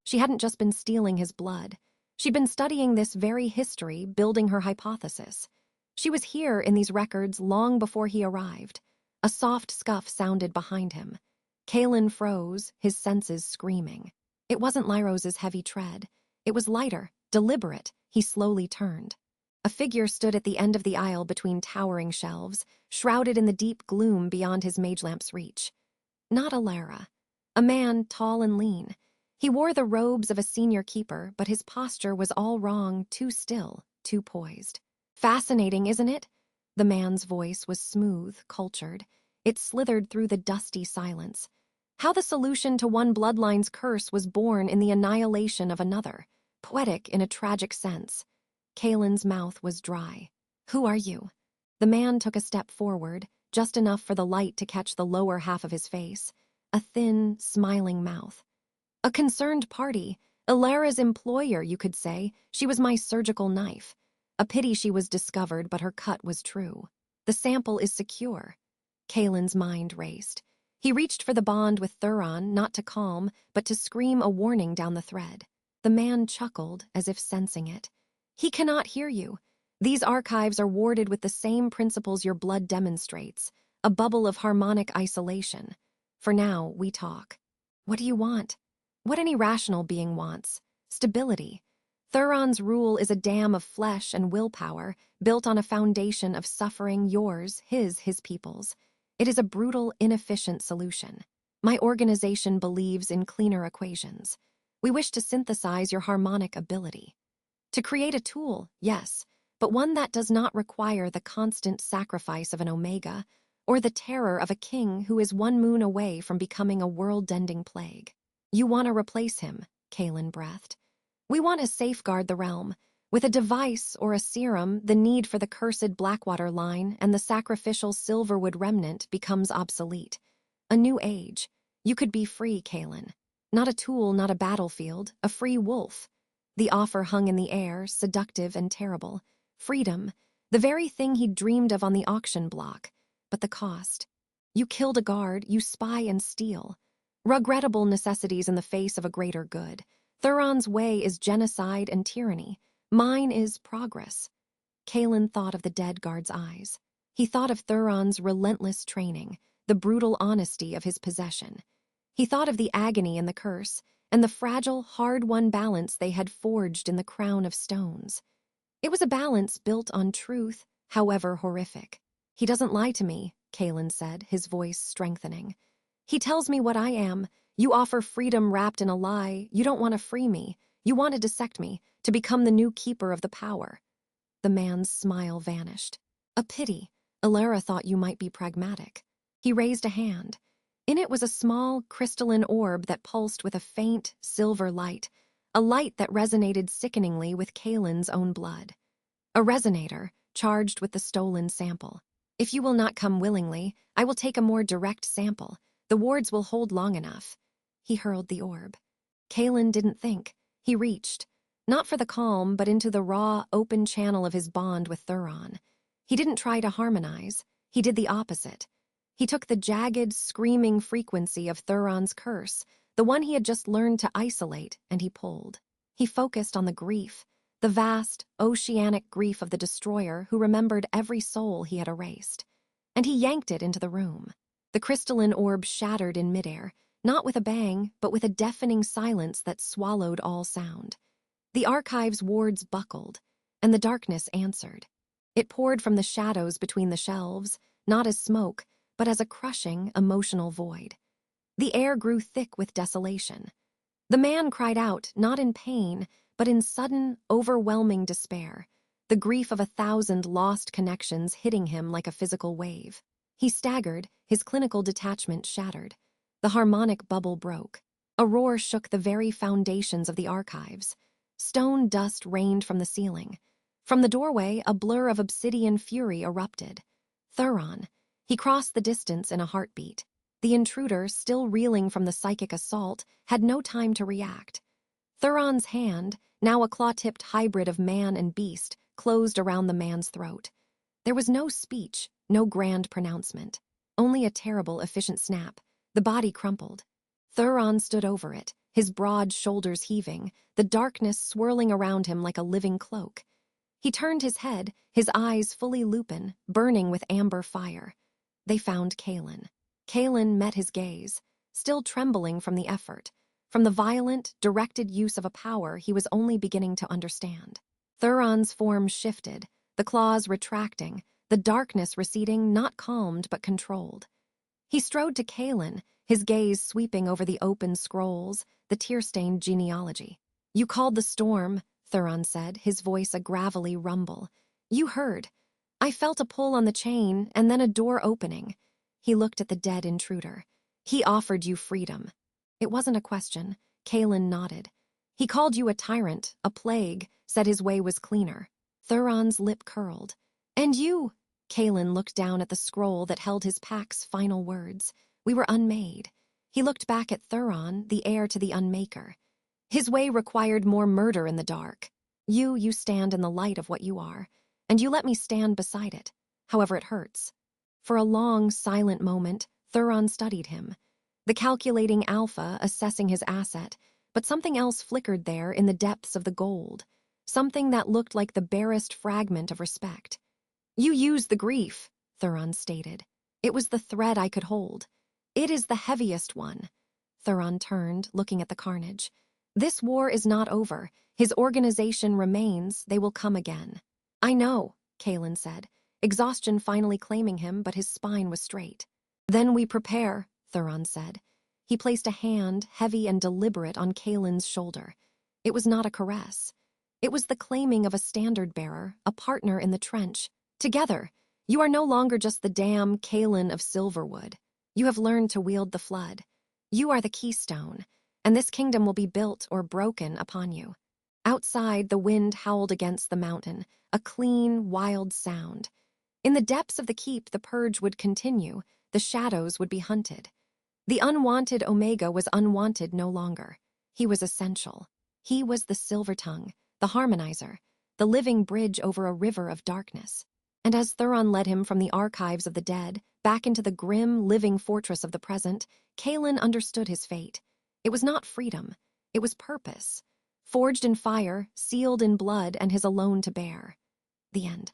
She hadn't just been stealing his blood. She'd been studying this very history, building her hypothesis. She was here in these records long before he arrived. A soft scuff sounded behind him. Kaelen froze, his senses screaming. It wasn't Lyros's heavy tread. It was lighter, deliberate. He slowly turned. A figure stood at the end of the aisle between towering shelves, shrouded in the deep gloom beyond his mage lamp's reach. Not Ilara. A man, tall and lean. He wore the robes of a senior keeper, but his posture was all wrong, too still, too poised. Fascinating, isn't it? The man's voice was smooth, cultured. It slithered through the dusty silence. How the solution to one bloodline's curse was born in the annihilation of another. Poetic in a tragic sense. Kaelen's mouth was dry. Who are you? The man took a step forward, just enough for the light to catch the lower half of his face, a thin, smiling mouth. A concerned party, Ilara's employer, you could say. She was my surgical knife. A pity she was discovered, but her cut was true. The sample is secure. Kaelen's mind raced. He reached for the bond with Thuron, not to calm, but to scream a warning down the thread. The man chuckled, as if sensing it. He cannot hear you. These archives are warded with the same principles your blood demonstrates, a bubble of harmonic isolation. For now, we talk. What do you want? What any rational being wants. Stability. Thuron's rule is a dam of flesh and willpower, built on a foundation of suffering, yours, his people's. It is a brutal, inefficient solution. My organization believes in cleaner equations. We wish to synthesize your harmonic ability. To create a tool, yes, but one that does not require the constant sacrifice of an omega, or the terror of a king who is one moon away from becoming a world-ending plague. You want to replace him, Kaelen breathed. We want to safeguard the realm. With a device or a serum, the need for the cursed Blackwater line and the sacrificial Silverwood remnant becomes obsolete. A new age. You could be free, Kaelen. Not a tool, not a battlefield, a free wolf. The offer hung in the air, seductive and terrible. Freedom, the very thing he'd dreamed of on the auction block. But the cost. You killed a guard, you spy and steal. Regrettable necessities in the face of a greater good. Thuron's way is genocide and tyranny. Mine is progress. Kaelen thought of the dead guard's eyes. He thought of Thuron's relentless training, the brutal honesty of his possession. He thought of the agony and the curse, and the fragile, hard-won balance they had forged in the crown of stones. It was a balance built on truth, however horrific. He doesn't lie to me, Kaelen said, his voice strengthening. He tells me what I am. You offer freedom wrapped in a lie. You don't want to free me. You want to dissect me, to become the new keeper of the power. The man's smile vanished. A pity. Ilara thought you might be pragmatic. He raised a hand. In it was a small, crystalline orb that pulsed with a faint, silver light, a light that resonated sickeningly with Kaelen's own blood. A resonator, charged with the stolen sample. If you will not come willingly, I will take a more direct sample. The wards will hold long enough. He hurled the orb. Kaelen didn't think. He reached, not for the calm, but into the raw, open channel of his bond with Thuron. He didn't try to harmonize. He did the opposite. He took the jagged, screaming frequency of Thuron's curse, the one he had just learned to isolate, and he pulled. He focused on the grief, the vast, oceanic grief of the destroyer who remembered every soul he had erased. And he yanked it into the room. The crystalline orb shattered in midair, not with a bang, but with a deafening silence that swallowed all sound. The archive's wards buckled, and the darkness answered. It poured from the shadows between the shelves, not as smoke, but as a crushing, emotional void. The air grew thick with desolation. The man cried out, not in pain, but in sudden, overwhelming despair, the grief of 1,000 lost connections hitting him like a physical wave. He staggered, his clinical detachment shattered. The harmonic bubble broke. A roar shook the very foundations of the archives. Stone dust rained from the ceiling. From the doorway, a blur of obsidian fury erupted. Thuron. He crossed the distance in a heartbeat. The intruder, still reeling from the psychic assault, had no time to react. Thuron's hand, now a claw-tipped hybrid of man and beast, closed around the man's throat. There was no speech, no grand pronouncement. Only a terrible, efficient snap. The body crumpled. Thuron stood over it, his broad shoulders heaving, the darkness swirling around him like a living cloak. He turned his head, his eyes fully lupin, burning with amber fire. They found Kaelen. Kaelen met his gaze, still trembling from the effort, from the violent, directed use of a power he was only beginning to understand. Thuron's form shifted, the claws retracting, the darkness receding, not calmed but controlled. He strode to Kaelen, his gaze sweeping over the open scrolls, the tear-stained genealogy. You called the storm, Thuron said, his voice a gravelly rumble. You heard. I felt a pull on the chain, and then a door opening. He looked at the dead intruder. He offered you freedom. It wasn't a question. Kaelen nodded. He called you a tyrant, a plague, said his way was cleaner. Thuron's lip curled. And you? Kaelen looked down at the scroll that held his pack's final words. We were unmade. He looked back at Thuron, the heir to the Unmaker. His way required more murder in the dark. You stand in the light of what you are, and you let me stand beside it, however it hurts. For a long, silent moment, Thuron studied him, the calculating alpha assessing his asset, but something else flickered there in the depths of the gold, something that looked like the barest fragment of respect. You used the grief, Thuron stated. It was the thread I could hold. It is the heaviest one. Thuron turned, looking at the carnage. This war is not over. His organization remains. They will come again. I know, Kaelen said, exhaustion finally claiming him, but his spine was straight. Then we prepare, Thuron said. He placed a hand, heavy and deliberate, on Kaelen's shoulder. It was not a caress. It was the claiming of a standard-bearer, a partner in the trench. Together, you are no longer just the damn Kaelen of Silverwood. You have learned to wield the flood. You are the keystone, and this kingdom will be built or broken upon you. Outside, the wind howled against the mountain, a clean, wild sound. In the depths of the keep, the purge would continue. The shadows would be hunted. The unwanted Omega was unwanted no longer. He was essential. He was the silver tongue, the harmonizer, the living bridge over a river of darkness. And as Thuron led him from the archives of the dead, back into the grim, living fortress of the present, Kaelen understood his fate. It was not freedom. It was purpose. Forged in fire, sealed in blood, and his alone to bear. The end.